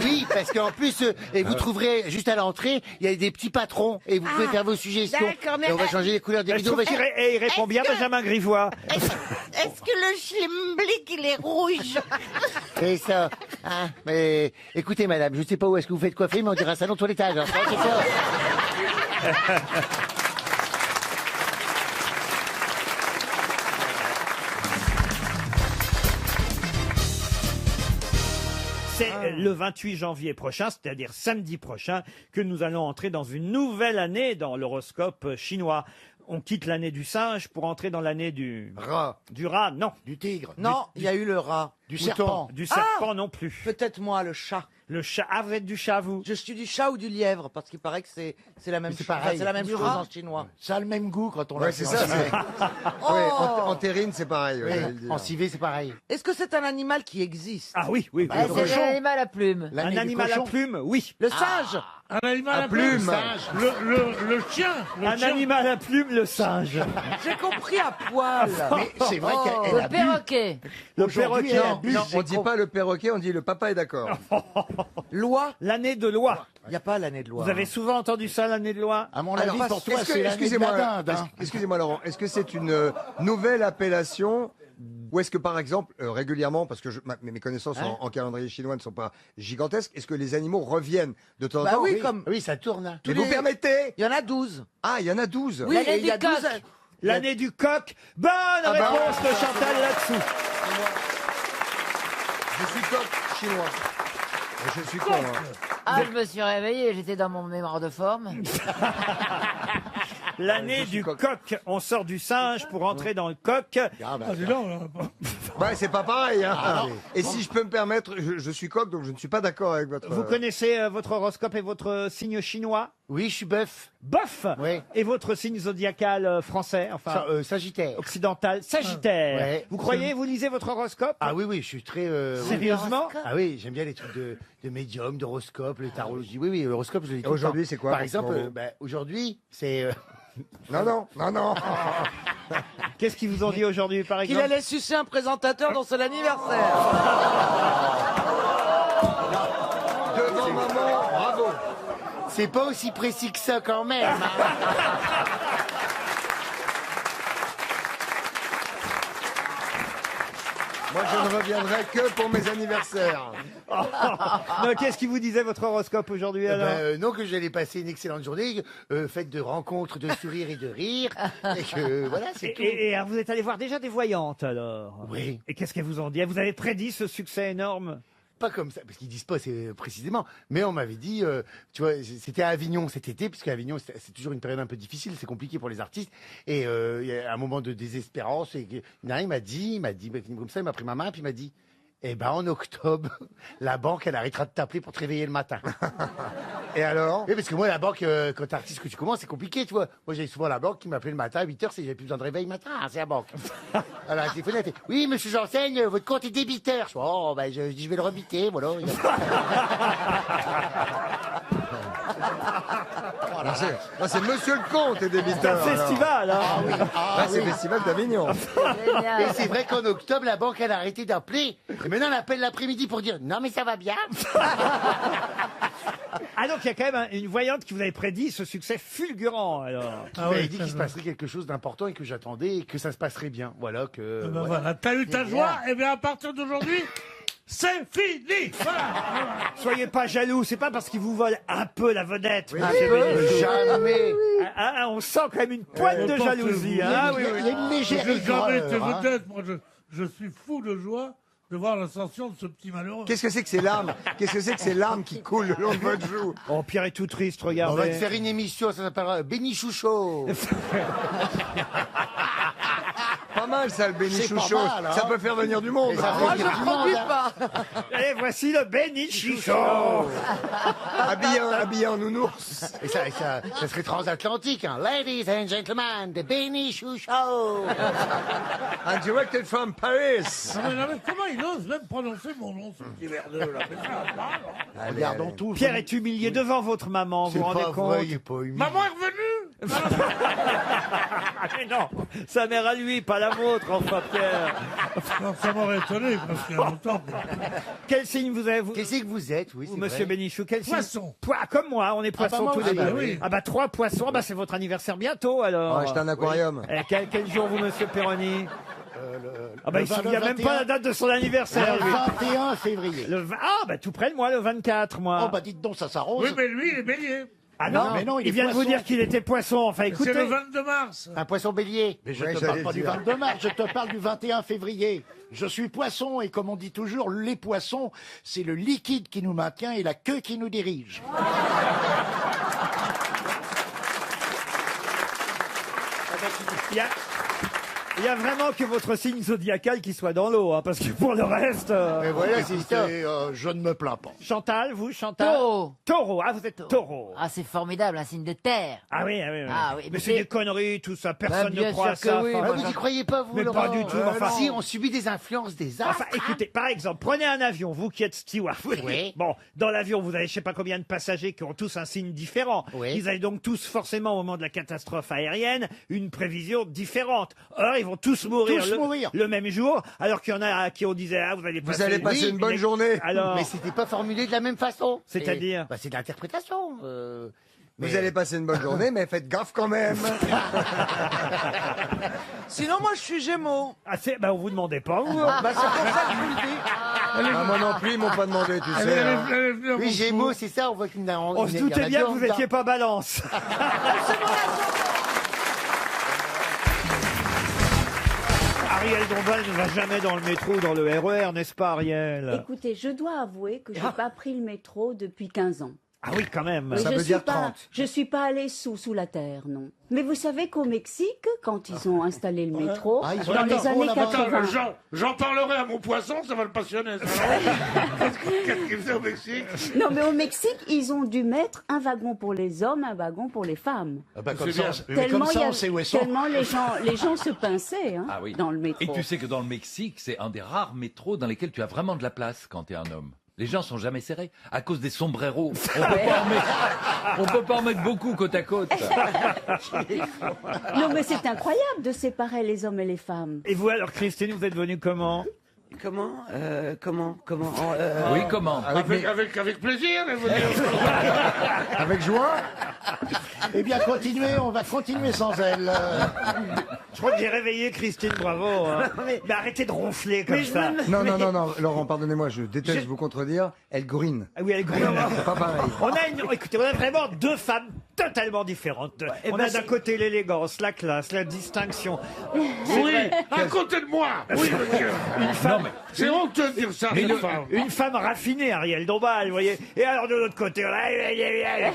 Oui, parce qu'en plus, et vous trouverez juste à l'entrée, il y a des petits patrons et vous pouvez faire vos suggestions. D'accord, mais et on va changer les couleurs des Je rideaux. trouve qu'il il répond bien, Benjamin Grivois. Est-ce que le schlimblick, il est rouge? C'est ça. Hein, mais écoutez, madame, je ne sais pas où est-ce que vous faites coiffer, mais on dirait un salon toilettage. Hein. C'est ça. C'est le 28 janvier prochain, c'est-à-dire samedi prochain, que nous allons entrer dans une nouvelle année dans l'horoscope chinois. On quitte l'année du singe pour entrer dans l'année du... Rat. Du rat, non. Du tigre. Non, il y a eu le rat. Du serpent. Du serpent non plus. Peut-être moi, le chat. Le chat. Ah, vous êtes du chat, vous? Je suis du chat ou du lièvre, parce qu'il paraît que c'est la même chose. pareil. C'est la même Du chose rat. en chinois. Ça a le même goût quand on Ouais, l'a c'est fait ça. en civet. Ouais, en terrine, c'est pareil. ouais, Ouais, j'allais le dire. en civet, c'est pareil. Est-ce que c'est un animal qui existe? Ah oui, oui. Bah, oui. c'est un animal à plumes. L'année Un du animal à cochon. plumes, oui. Le singe. Un animal À à plume. plume. Le chien. Le Un chien. animal à plumes, le singe. J'ai compris à poil. Mais c'est vrai qu'elle Le a bu. perroquet. Le Aujourd'hui, perroquet. elle a bu. Non, on dit pas le perroquet, on dit le papa est d'accord. Loi. L'année de loi. Il n'y a pas l'année de loi. Vous avez souvent entendu ça, l'année de loi? À mon Alors, avis, pour toi, est-ce que- c'est l'année de excusez-moi, la dinde. hein. excusez-moi Laurent, est-ce que c'est une nouvelle appellation ou est-ce que par exemple régulièrement, parce que mes connaissances en calendrier chinois ne sont pas gigantesques, est-ce que les animaux reviennent de temps en Bah temps? oui, comme. Oui, ça tourne. hein. Mais vous permettez? Il y en a 12. Ah, il y en a 12. Oui, L'année et il y a du coq. 12. L'année du coq. Bonne bah. réponse de Chantal là-dessous. Je suis coq chinois. Je suis con. hein. Ah, je me suis réveillée, j'étais dans mon mémoire de forme. L'année du coq. On sort du singe pour entrer dans le coq. Ah, bah, Ah, dis donc, là. Ouais, c'est pas pareil. Hein. Ah, Et si je peux me permettre, je suis coq, donc je ne suis pas d'accord avec votre. Vous connaissez votre horoscope et votre signe chinois? Oui, je suis bœuf. Bof. Oui. Et votre signe zodiacal français, enfin Sagittaire. occidental, Sagittaire. Ouais. Vous croyez, vous lisez votre horoscope? Ah oui, oui, je suis très... Sérieusement? Ah oui, j'aime bien les trucs de médium, d'horoscope, les tarologie. Oui, oui, l'horoscope, je le lis tout le Aujourd'hui, temps. c'est quoi Par pour exemple, vous aujourd'hui, c'est... Non. Qu'est-ce qu'ils vous ont dit aujourd'hui, par Qu'il exemple? allait sucer un présentateur dans son anniversaire. Devant maman, bravo. C'est pas aussi précis que ça quand même. Moi, je ne reviendrai que pour mes anniversaires. Non, qu'est-ce qui vous disait votre horoscope aujourd'hui alors? Non, que j'allais passer une excellente journée, faite de rencontres, de sourires et de rires. Et que voilà, c'est tout. Et vous êtes allé voir déjà des voyantes alors? Oui. Et qu'est-ce qu'elles vous ont dit? Vous avez prédit ce succès énorme? Pas comme ça, parce qu'ils disent pas c'est précisément. Mais on m'avait dit, tu vois, c'était à Avignon cet été, puisque Avignon c'est toujours une période un peu difficile, c'est compliqué pour les artistes. Et il y a un moment de désespérance. Et il m'a dit, comme ça, il m'a pris ma main, puis il m'a dit, eh ben en octobre, la banque elle arrêtera de t'appeler pour te réveiller le matin. Et alors? Oui, parce que moi la banque, quand t'es artiste que tu commences, c'est compliqué, tu vois. Moi j'ai souvent la banque qui m'appelait le matin à 8h, j'avais plus besoin de réveil le matin, c'est la banque. Alors elle téléphonait, elle fait, oui monsieur Janssen, votre compte est débiteur. Je dis, oh ben je dis je vais le rebiter, voilà. Là, c'est Monsieur le Comte et débiteur. C'est un festival, hein? Ah oui. Là, c'est le festival d'Avignon. Et c'est vrai qu'en octobre, la banque, elle a arrêté d'appeler. Et maintenant, elle appelle l'après-midi pour dire non, mais ça va bien. Ah donc il y a quand même une voyante qui vous avait prédit ce succès fulgurant alors. Qui m'avait dit qu'il se passerait quelque chose d'important et que j'attendais et que ça se passerait bien. Voilà que. Eh ben ouais. voilà, t'as eu ta joie, et bien à partir d'aujourd'hui, c'est fini. Voilà. Soyez pas jaloux, c'est pas parce qu'ils vous volent un peu la vedette. Oui, monsieur Bénichou. jamais. On sent quand même une pointe de jalousie. Hein, oui, oui. Il y a une légère J'ai jamais été aigreur, hein. vedette, moi je suis fou de joie de voir l'ascension de ce petit malheureux. Qu'est-ce que c'est que ces larmes? Qu'est-ce que c'est que ces larmes qui coulent le long de votre joue? Oh, Pierre est tout triste, On va te regardez. faire une émission, ça s'appellera Bénichou Show. Pas mal ça, le C'est Bénichou pas Show. mal, hein. Ça peut faire venir du monde. Et ça fait Moi, je venir ne du monde, produis hein. pas. Et voici le Bénichou Show. Habillé en nounours. Et ça serait transatlantique, hein. Ladies and gentlemen, the Bénichou Show. And directed from Paris. Non, mais comment il ose même prononcer mon nom, ce petit merdeux là? Mais ça va, là. Regardons tout. Pierre est humilié devant votre maman, vous C'est vous rendez pas compte? vrai, il est pas humilié. Maman est revenue. Ah, mais non, sa mère à lui, pas la vôtre, enfin Pierre. Non, ça m'aurait étonné parce qu'il y a longtemps. Quel signe vous avez, vous, Qu'est-ce que vous êtes, oui, c'est monsieur vrai. Bénichou? Quel signe? Poisson. Comme moi, on est poissons moi tous les aussi, deux. bah oui. Ah bah 3 poissons, bah c'est votre anniversaire bientôt alors. Ouais, j'étais un aquarium. Quel jour vous, monsieur Perroni? Ah bah le il se souvient même 21. pas la date de son anniversaire. lui. Le 21 février. Ah bah tout près de moi, le 24 moi. Oh bah dites donc, ça s'arrose. Oui, mais lui, il est bélier. Ah non, mais non, il est vient de vous poisson. dire qu'il était poisson. Enfin C'est écoutez. le 22 mars. Un poisson bélier. Mais je Ouais, te j'allais parle pas le du dire. 22 mars, je te parle du 21 février. Je suis poisson et comme on dit toujours, les poissons, c'est le liquide qui nous maintient et la queue qui nous dirige. Il y a vraiment que votre signe zodiacal qui soit dans l'eau, hein, parce que pour le reste... Mais voilà, c'est écoutez, ça. Je ne me plains pas. Chantal, vous, Chantal? Taureau. Taureau, ah, vous êtes taureau. Ah, c'est formidable, un signe de terre. Ah oui, ah oui, oui. Ah oui, mais mais c'est c'est- des conneries, tout ça. Personne bien ne croit à sûr ça. que oui, Enfin, moi, Vous n'y croyez pas, vous, mais Laurent pas du tout. Enfin, Si, on subit des influences des astres. Enfin, écoutez, par exemple, prenez un avion, vous qui êtes steward. Oui. Bon, dans l'avion, vous avez je sais pas combien de passagers qui ont tous un signe différent. Oui. Ils avaient donc tous, forcément, au moment de la catastrophe aérienne, une prévision différente. Or, ils vont tous mourir, le même jour, alors qu'il y en a à qui on disait, ah, vous allez passer, allez passer une bonne journée. Alors, Mais c'était pas formulé de la même façon. C'est-à-dire C'est de l'interprétation. Vous allez passer une bonne journée, mais faites gaffe quand même. Sinon, moi, je suis Gémeaux. ah, bah, on vous demandait pas, vous. Bah, c'est pour ça que je vous le dis. Ah, moi non plus, ils m'ont pas demandé, tu sais. hein. Oui, Gémeaux, c'est ça, on voit qu'il y en a. On se doutait bien que vous étiez pas balance. Ariel Dombal ne va jamais dans le métro ou dans le RER, n'est-ce pas, Ariel? Écoutez, je dois avouer que je n'ai pas pris le métro depuis 15 ans. Ah oui, quand même. Oui, Ça veut dire 30. Je suis pas allée sous la terre, non. Mais vous savez qu'au Mexique, quand ils ont installé le métro, dans les années 80... J'en parlerai à mon poisson, ça va le passionner. Qu'est-ce qu'il faisait au Mexique? Non, mais au Mexique, ils ont dû mettre un wagon pour les hommes, un wagon pour les femmes. Comme ça, Tellement, on sait où elles sont. tellement les gens se pinçaient hein, Ah oui. dans le métro. Et tu sais que dans le Mexique, c'est un des rares métros dans lesquels tu as vraiment de la place quand tu es un homme. Les gens sont jamais serrés à cause des sombreros. On peut pas en mettre beaucoup côte à côte. Non, mais c'est incroyable de séparer les hommes et les femmes. Et vous alors, Christine, vous êtes venue comment? Comment Oui, comment? Avec plaisir, elle veut dire. Avec joie. Eh bien, continuez, on va continuer sans elle. Je crois que j'ai réveillé Christine Bravo. Hein. Mais arrêtez de ronfler comme ça. Non, Laurent, pardonnez-moi, je déteste vous contredire. Elle grine. Ah oui, elle grine. C'est pas pareil. Écoutez, on a vraiment deux femmes totalement différentes. On a d'un côté l'élégance, la classe, la distinction. Oui, à côté de moi. Oui, monsieur. Une femme, C'est honteux de dire ça, Mais cette femme. une femme raffinée, Ariel Dombal, vous voyez. Et alors de l'autre côté,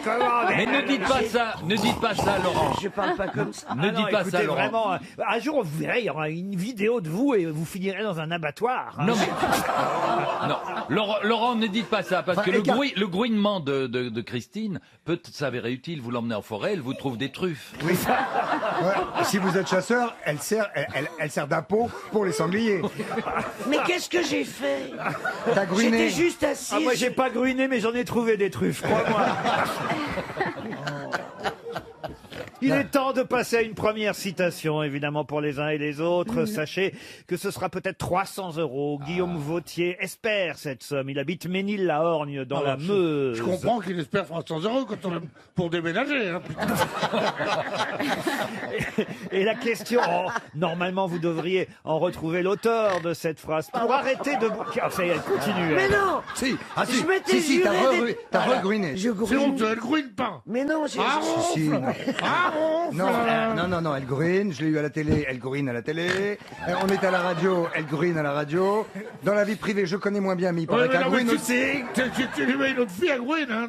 comment Mais ne dites pas ça, ne dites pas ça, Laurent. Je parle pas comme ça. Ne dites pas ça, Laurent. Vraiment, un jour, vous verrez, il y aura une vidéo de vous et vous finirez dans un abattoir. hein. Non, mais... non. Laurent, ne dites pas ça, parce que le grouillement de Christine peut s'avérer utile. Vous l'emmenez en forêt, elle vous trouve des truffes. Oui. Ouais. Si vous êtes chasseur, elle sert d'appôt pour les sangliers. Mais qu'est-ce que j'ai fait? T'as gruiné. J'étais juste assis. Ah, moi, j'ai pas gruiné, mais j'en ai trouvé des truffes, crois-moi. Il est temps de passer à une première citation, évidemment, pour les uns et les autres. Sachez que ce sera peut-être 300 €. Guillaume Vautier espère cette somme. Il habite Ménil-la-Orgne, dans la Meuse. Je comprends qu'il espère 300 € pour déménager. Hein, Et la question, normalement, vous devriez en retrouver l'auteur de cette phrase. Pour arrêter de... Ah, ça y est, elle continue. Mais elle. non. Si, Je m'étais si, juré t'as regruiné. Je c'est gruine. honteux, elle gruine pas. Mais non, j'ai... Si, non. Ah, Non, elle gruine, je l'ai eu à la télé, elle gruine à la télé. On est à la radio, elle gruine à la radio. Dans la vie privée, je connais moins bien, mais il paraît qu'elle gruine aussi. Tu lui mets une autre fille à gruine, hein.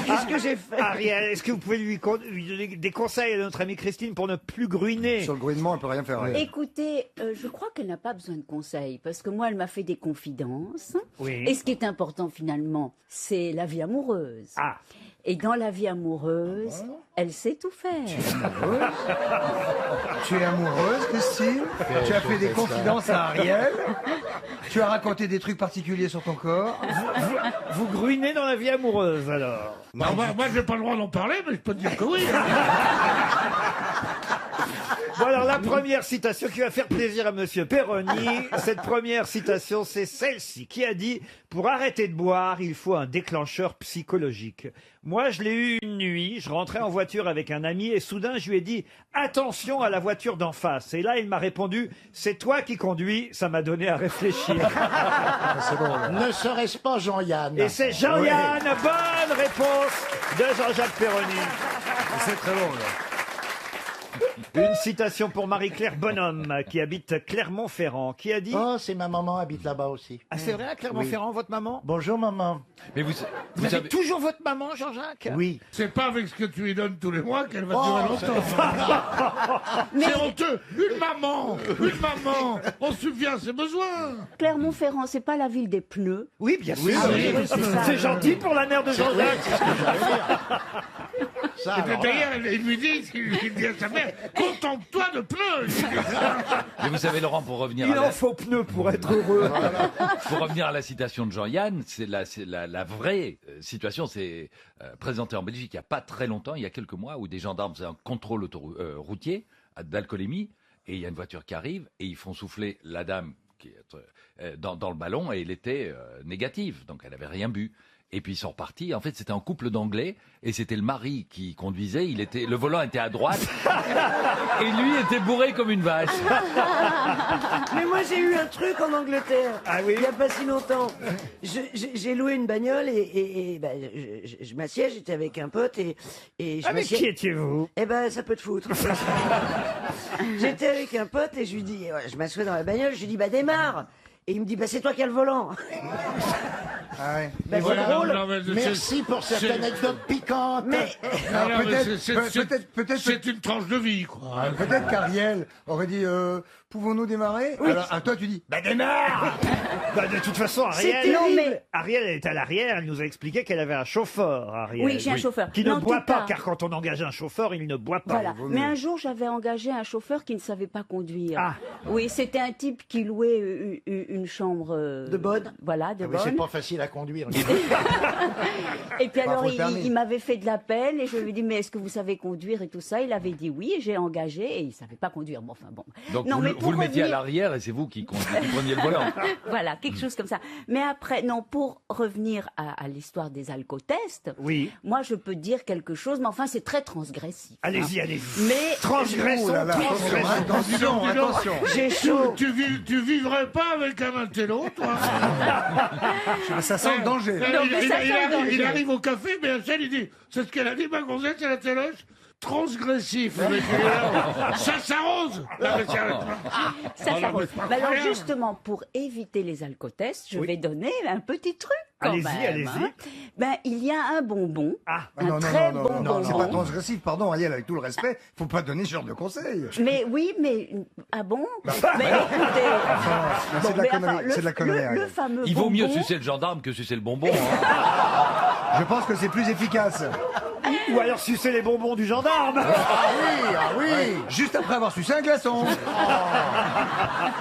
Qu'est-ce que j'ai fait? Ariel, est-ce que vous pouvez lui donner des conseils à notre amie Christine pour ne plus gruiner? Sur le gruinement, elle peut rien faire. Écoutez, je crois qu'elle n'a pas besoin de conseils, parce que moi, elle m'a fait des confidences. Oui. Et ce qui est important, finalement, c'est la vie amoureuse. Ah. Et dans la vie amoureuse, elle sait tout faire. Tu es amoureuse, Christine? Tu as fait des confidences à Ariel? Tu as raconté des trucs particuliers sur ton corps? Vous gruinez dans la vie amoureuse, alors? Moi, j'ai pas le droit d'en parler, mais je peux te dire que oui. Bon, alors, la première citation qui va faire plaisir à Monsieur Perroni, cette première citation, c'est celle-ci, qui a dit « Pour arrêter de boire, il faut un déclencheur psychologique. » Moi, je l'ai eu une nuit, je rentrais en voiture avec un ami et soudain, je lui ai dit « Attention à la voiture d'en face !» Et là, il m'a répondu « C'est toi qui conduis », ça m'a donné à réfléchir. Ne serait-ce pas Jean-Yann? Et c'est Jean-Yann, bonne réponse de Jean-Jacques Perroni. C'est très long, là. Une citation pour Marie-Claire Bonhomme, qui habite Clermont-Ferrand, qui a dit... Oh, c'est ma maman habite là-bas aussi. Ah, c'est vrai, à Clermont-Ferrand, votre maman? Bonjour maman. Mais vous avez savez- toujours votre maman, Jean-Jacques? Oui. C'est pas avec ce que tu lui donnes tous les mois qu'elle va Oh, durer longtemps. C'est honteux. Une maman, on subvient à ses besoins. Clermont-Ferrand, c'est pas la ville des pneus. Oui, bien sûr. Ah oui, c'est ça. C'est gentil pour la mère de Jean-Jacques. Et d'ailleurs, il lui dit à sa mère, contente-toi de pneus. Mais vous savez, Laurent, pour revenir Il à en faut pneus pour être heureux. pour revenir à la citation de Jean-Yann, c'est la vraie situation. C'est présenté en Belgique il n'y a pas très longtemps, il y a quelques mois, où des gendarmes faisaient un contrôle routier d'alcoolémie, et il y a une voiture qui arrive, et ils font souffler la dame qui est dans le ballon, et elle était négative, donc elle n'avait rien bu. Et puis ils sont repartis. En fait, c'était un couple d'Anglais, et c'était le mari qui conduisait. Le volant était à droite, et lui était bourré comme une vache. Mais moi j'ai eu un truc en Angleterre. Ah oui? Il n'y a pas si longtemps. J'ai loué une bagnole et ben, je m'assieds, j'étais avec un pote et je Avec m'assieds. qui étiez-vous? Eh ben ça peut te foutre. J'étais avec un pote et je lui dis, ouais, je m'assois dans la bagnole, je lui dis bah démarre. Et il me dit bah c'est toi qui as le volant. Ben, c'est drôle. Merci pour cette anecdote piquante. Mais Alors, peut-être c'est une tranche de vie, quoi. Peut-être qu'Ariel aurait dit pouvons-nous démarrer? Oui. Alors à toi tu dis bah démarre. Bah, de toute façon, C'est Ariel, terrible. Ariel, elle est à l'arrière. Elle nous a expliqué qu'elle avait un chauffeur, Ariel. Oui, j'ai un chauffeur. Qui Mais ne en boit tout pas, cas- car quand on engage un chauffeur, il ne boit pas. Voilà. Mais un jour, j'avais engagé un chauffeur qui ne savait pas conduire. Ah. Oui, c'était un type qui louait une chambre de bonne. Voilà, de Ah oui, c'est bonne. pas facile à conduire. Et puis alors, faut le permis. il m'avait fait de la peine et je lui ai dit, mais est-ce que vous savez conduire et tout ça? Il avait dit oui et j'ai engagé et il savait pas conduire. Bon, enfin bon. Donc Non, vous, mais vous pour le mettiez à revenir- l'arrière, et c'est vous qui preniez le volant. Voilà, quelque chose comme ça. Mais après, non, pour revenir à l'histoire des alcotests, Oui. moi je peux dire quelque chose, mais enfin c'est très transgressif. Allez-y, hein. allez-y. Mais Transgressons, Oh là là, transgressons. attention, attention. J'ai chaud. Tu vivrais pas avec un intello, toi? Ça sent le danger. Non, mais ça sent le danger. Il arrive au café, mais un seul, il dit, c'est ce qu'elle a dit, ma gonzesse, elle a téloche. Transgressif. Ça s'arrose. ça Oh, non, mais c'est pas Mais alors incroyable. justement, pour éviter les alcotests, je Oui. vais donner un petit truc quand Allez-y, même. allez-y. hein. Ben, il y a un bonbon, Ah. un très bon non, c'est pas bonbon. transgressif, pardon Ariel, avec tout le respect, faut pas donner ce genre de conseils. Mais oui, mais ah bon? Bah, Mais écoutez, c'est de la mais connerie, enfin, c'est de la connerie, le Ariel. fameux Il vaut mieux bonbon- sucer le gendarme que sucer le bonbon. Hein. Je pense que c'est plus efficace. Ou alors sucer les bonbons du gendarme. Ah oui, juste après avoir sucé un glaçon.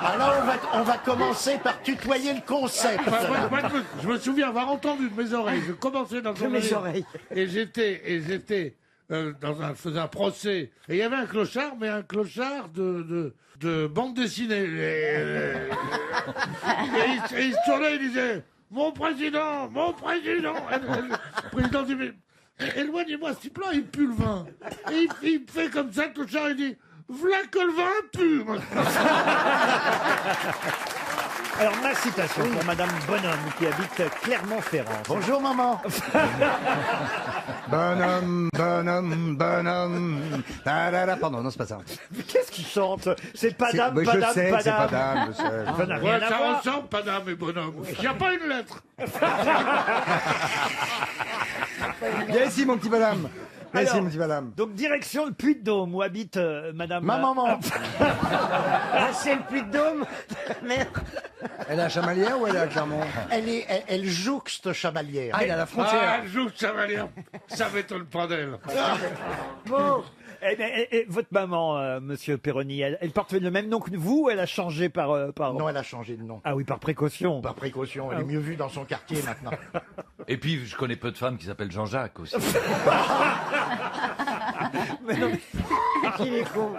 Alors on va commencer par tutoyer le concept. Moi, je me souviens avoir entendu de mes oreilles. Je commençais dans mes oreilles. Et j'étais je faisais un procès. Et il y avait un clochard, mais un clochard de bande dessinée. Et il se tournait, il disait mon président, mon président. Le président dit mais éloignez-moi ce type-là, il pue le vin. Et il fait comme ça, le clochard, il dit v'là que le vin pue. Alors, ma citation pour Madame Bonhomme, qui habite Clermont-Ferrand. Bonjour maman. Bonhomme, bonhomme, bonhomme. Pardon, non, c'est pas ça. Mais qu'est-ce qu'il chante? C'est pas C'est- dame, oui, pas je dame, sais pas que c'est pas dame. dame, je sais. Ça n'a rien Ouais, à ça voir. ressemble, pas dame et bonhomme. Il n'y a pas une lettre. Viens ici, mon petit madame. Viens ici, Alors, mon petit madame. Donc, direction le Puy-de-Dôme, où habite Madame... Ma maman. Ah, c'est le Puy-de-Dôme. Merde. Elle est à Chamalières ou elle est à Clermont? Elle jouxte Chamalières. Ah, elle est à la frontière. Ah, elle joue Chamalières. Ça m'étonne pas d'elle. Bon. Eh bien, votre maman, Monsieur Perroni, elle porte le même nom que vous ou elle a changé par... Non, elle a changé de nom. Ah oui, par précaution. Par précaution, elle est mieux vue dans son quartier maintenant. Et puis, je connais peu de femmes qui s'appellent Jean-Jacques aussi. Mais non, mais... Qu'il est con.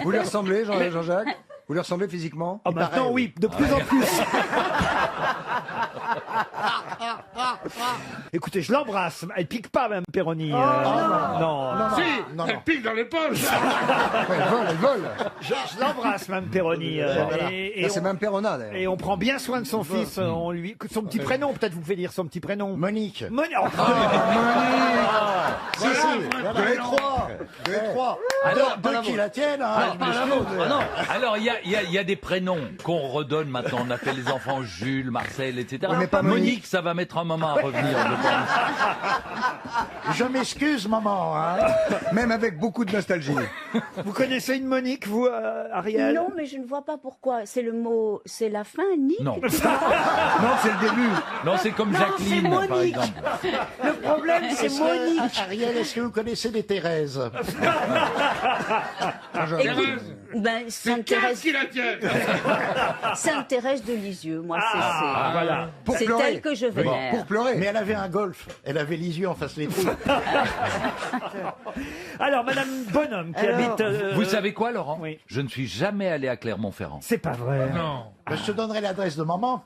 Vous lui ressemblez, Jean-Jacques? Vous lui ressemblez physiquement? Ah, maintenant, oui, de plus en plus. Écoutez, je l'embrasse. Elle pique pas, Mme Perroni. Non. Si, elle pique dans les poches. Elle vole. Je l'embrasse, Mme Perroni. C'est Mme Perrona, d'ailleurs. Et on prend bien soin de son fils. On lui... Son petit prénom, peut-être vous pouvez dire son petit prénom. Monique. Monique. Si, De l'étroit. Deux qui la tiennent. Hein, Alors, il y a des prénoms qu'on redonne maintenant. On appelle les enfants Jules, Marcel, etc. Oui, mais pas Monique. Ça va mettre un moment à revenir, je pense. Je m'excuse, maman. Hein. Même avec beaucoup de nostalgie. Vous connaissez une Monique, vous, Ariel? Non, mais je ne vois pas pourquoi. C'est le mot, c'est la fin, Nick. Non. Non, c'est le début. Non, c'est comme Non, Jacqueline, c'est par Monique. exemple. Le problème, c'est Monique. Ariel, est-ce que vous connaissez des Thérèse? Écoute, ben, C'est Sainte Cass Thérèse, qui la tient. Sainte Thérèse de Lisieux, moi, voilà. c'est elle que je vénère. Pour pleurer. Mais elle avait un golf. Elle avait les yeux en face les trous. Alors, Madame Bonhomme, qui habite... Vous savez quoi, Laurent? Oui. Je ne suis jamais allé à Clermont-Ferrand. C'est pas vrai. Non. Ben, je te donnerai l'adresse de maman.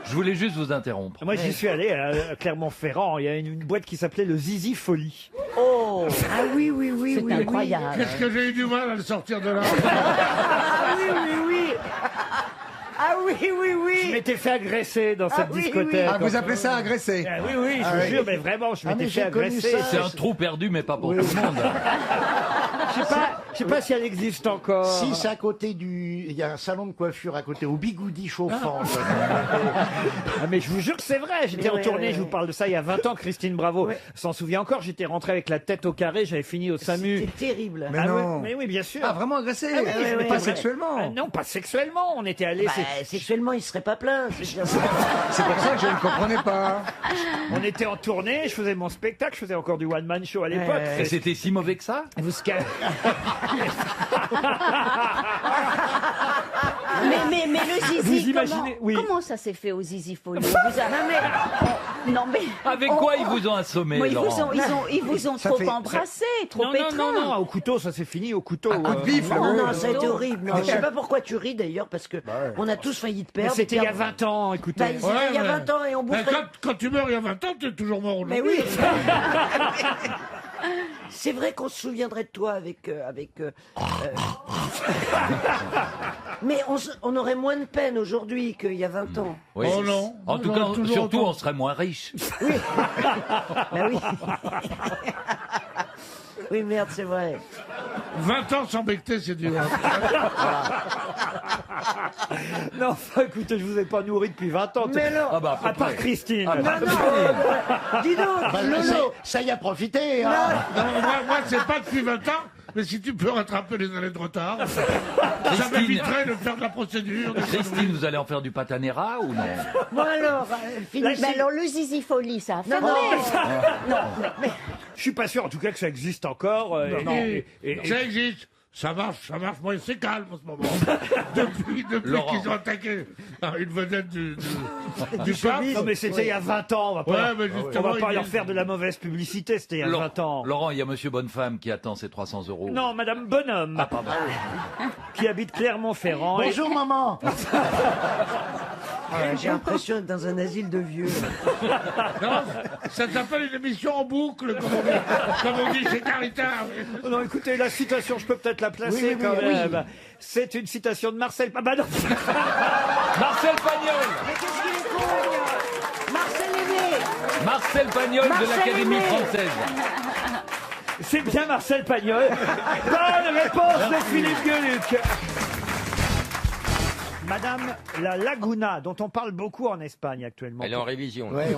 Je voulais juste vous interrompre. Moi, j'y suis allé à Clermont-Ferrand. Il y a une boîte qui s'appelait le Zizi Folie. Oh, Ah oui, oui, oui, c'est oui. incroyable. Qu'est-ce que j'ai eu du mal à le sortir de là? Ah oui, oui, oui. Ah oui, oui, Je oui. m'étais fait agresser dans cette oui, discothèque. Ah, vous appelez ça agresser? Ah oui, je vous jure, mais vraiment, je m'étais mais fait j'ai connu agresser. ça. C'est un trou perdu, mais pas pour tout le monde. Je sais pas si elle existe encore. Si, c'est à côté du... Il y a un salon de coiffure à côté, au Bigoudi chauffant. Ah, mais je vous jure que c'est vrai. J'étais en tournée, je vous parle de ça il y a 20 ans. Christine Bravo s'en souvient encore. J'étais rentré avec la tête au carré, j'avais fini au SAMU. C'est terrible. Mais Ah non. oui, mais oui, bien sûr. Ah, vraiment agressé? Ah oui, je m'étais Pas vrai. sexuellement? Ah non, pas sexuellement. On était allés. Bah, sexuellement, il serait pas plein. C'est pour ça que je ne comprenais pas. On était en tournée, je faisais mon spectacle, je faisais encore du one-man show à l'époque. Et c'était si mauvais que ça? Vous ce Mais le zizi, Vous imaginez- oui. comment ça s'est fait au zizi folie? Non mais Avec quoi ils vous ont assommé, Moi, ils vous Laurent? ont Ça trop fait- embrassé, trop non, étreint. non, au couteau, ça s'est fini au couteau. Coup de vif, Non, là. non, ça a été horrible. Non, je sais pas pourquoi tu ris d'ailleurs, parce que on a tous failli te Mais perdre. c'était il y a 20 ans, écoutez. Bah, il y a 20 ans et on Mais boufferait. quand tu meurs il y a 20 ans, tu es toujours mort Mais aujourd'hui. oui. C'est vrai qu'on se souviendrait de toi avec. Mais on aurait moins de peine aujourd'hui qu'il y a 20 ans. Oui. Oh non. En tout On cas, aura toujours surtout, autant. on serait moins riche. Bah oui. Oui, merde, c'est vrai. 20 ans sans becter, c'est dur. Non, enfin, écoutez, je vous ai pas nourri depuis 20 ans. Mais non. Ah bah, à peu À part près. Christine. Ah bah, Dis donc, Bah, Lolo. ça y a profité. Hein. Non, moi c'est pas depuis 20 ans, mais si tu peux rattraper les années de retard, ça Christine. m'éviterait de faire de la procédure. de- Christine, vous allez en faire du patanera ou non? Bon alors, finissez. Mais alors le zizi folie, ça a Non, fermé. non. Je suis pas sûr, en tout cas, que ça existe encore. Et ça existe. Ça marche, moi c'est calme en ce moment. Depuis Laurent. qu'ils ont attaqué une vedette du pape. Non, mais c'était il y a 20 ans. On va pas, Ouais, mais on justement, va pas il leur est- faire de la mauvaise publicité. C'était il y a 20 ans. Laurent, il y a Monsieur Bonnefemme qui attend ses 300 €. Non, Madame Bonhomme, Ah, pardon. qui habite Clermont-Ferrand. Et- Bonjour, maman. J'ai l'impression d'être dans un asile de vieux. Non, ça s'appelle une émission en boucle, comme on dit chez Caritas. Non, écoutez, la citation, je peux peut-être la placer Oui, quand oui, même. C'est une citation de Marcel. Ah bah non. Marcel Pagnol. Mais qu'est-ce qu'il est con, Marcel Aimé. Marcel Pagnol de Marcel l'Académie Aimé. française. C'est bien Marcel Pagnol. Bonne réponse de Philippe Gueluc. Madame la Laguna, dont on parle beaucoup en Espagne actuellement. Elle est en révision. Ouais,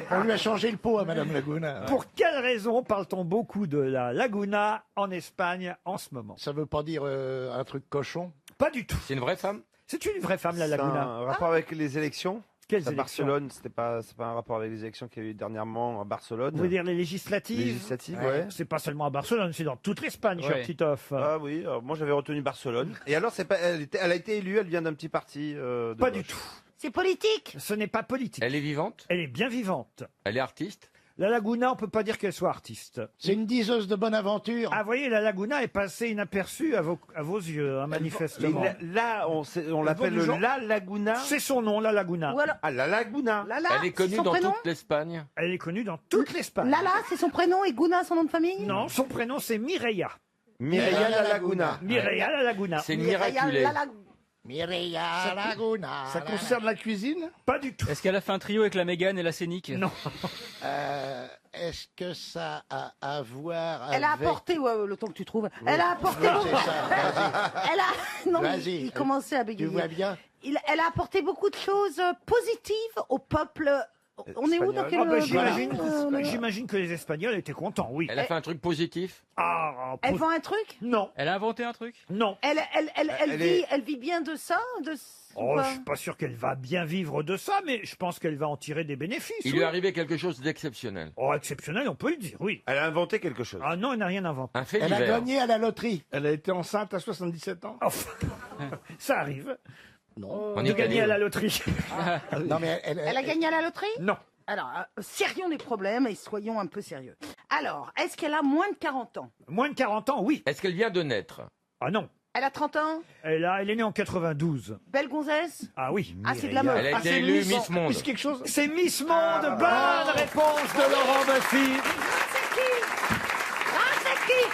on lui a changé le pot à Madame Laguna. Pour quelle raison parle-t-on beaucoup de la Laguna en Espagne en ce moment? Ça veut pas dire un truc cochon? Pas du tout. C'est une vraie femme? C'est une vraie femme, la Laguna. un rapport avec les élections? Quelles À élections? Barcelone, c'est pas un rapport avec les élections qu'il y a eu dernièrement à Barcelone. Vous voulez dire les législatives? Les législatives, ouais. C'est pas seulement à Barcelone, c'est dans toute l'Espagne, cher Ouais. Titoff. Ah oui, alors moi j'avais retenu Barcelone. Et alors, elle a été élue, elle vient d'un petit parti Pas du tout. C'est politique. Ce n'est pas politique. Elle est vivante? Elle est bien vivante. Elle est artiste? La Laguna, on peut pas dire qu'elle soit artiste. C'est une diseuse de bonne aventure. Ah, vous voyez, la Laguna est passée inaperçue à vos yeux, hein, manifestement. Là, on l'appelle La Laguna. C'est son nom, la Laguna. Ou alors- Ah, La Laguna. Lala, Elle est connue son dans prénom toute l'Espagne. Elle est connue dans toute l'Espagne. Lala, c'est son prénom et Guna, son nom de famille Non, son prénom c'est Mireia. Mireia La Laguna. Mireia la Laguna. C'est une Mireia miraculée. Mireia Laguna. Ça concerne la cuisine? Pas du tout. Est-ce qu'elle a fait un trio avec la Mégane et la Scénic? Non. Est-ce que ça a à voir avec... Elle a apporté, ouais, le temps que tu trouves. Elle a apporté. Oui, c'est ça, Elle a. Non, mais Vas-y. il commençait à bégayer. Tu vois bien? Elle a apporté beaucoup de choses positives au peuple. On est où dans quel Ah, bah, voilà. j'imagine que les Espagnols étaient contents, oui. Elle a fait un truc positif. Ah, Elle vend un truc? Non. Elle a inventé un truc? Non. Elle vit bien de ça, Oh, je suis pas sûr qu'elle va bien vivre de ça, mais je pense qu'elle va en tirer des bénéfices. Il oui. lui est arrivé quelque chose d'exceptionnel. Oh, exceptionnel, on peut le dire, oui. Elle a inventé quelque chose. Ah non, elle n'a rien inventé. Un fait Elle a divers. gagné à la loterie. Elle a été enceinte à 77 ans. Ça arrive. Non. On De est gagner allé- à la loterie. Non, mais Elle a gagné à la loterie? Non. Alors, sérions les problèmes et soyons un peu sérieux. Alors, est-ce qu'elle a moins de 40 ans? Moins de 40 ans, oui. Est-ce qu'elle vient de naître? Ah non. Elle a 30 ans? Elle est née en 92. Belle gonzesse? Ah oui. Ah, c'est de la meuf. Elle a Ah, été c'est élue Miss- Miss Monde. Quelque chose. C'est Miss Monde. Bonne réponse de Laurent Baffy. Ah, c'est qui?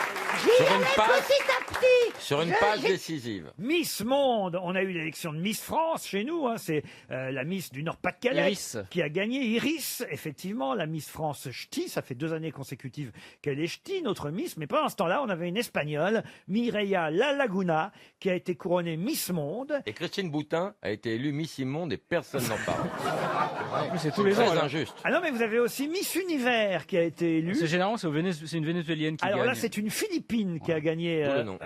J'y Sur une allais page- petit à petit. Sur une page décisive. Miss Monde. On a eu l'élection de Miss France chez nous. Hein. C'est la Miss du Nord-Pas-de-Calais Iris. qui a gagné. Iris, effectivement, la Miss France ch'ti. Ça fait 2 années consécutives qu'elle est ch'ti, notre Miss. Mais pendant ce temps-là, on avait une Espagnole, Mireia La Laguna, qui a été couronnée Miss Monde. Et Christine Boutin a été élue Miss Immonde et personne n'en parle. C'est tous les Très ans. alors. injuste. Ah non, mais vous avez aussi Miss Univers qui a été élue. C'est généralement, c'est une Vénézuélienne qui Alors gagne. là, c'est une Philippine qui a gagné. D'où le nom.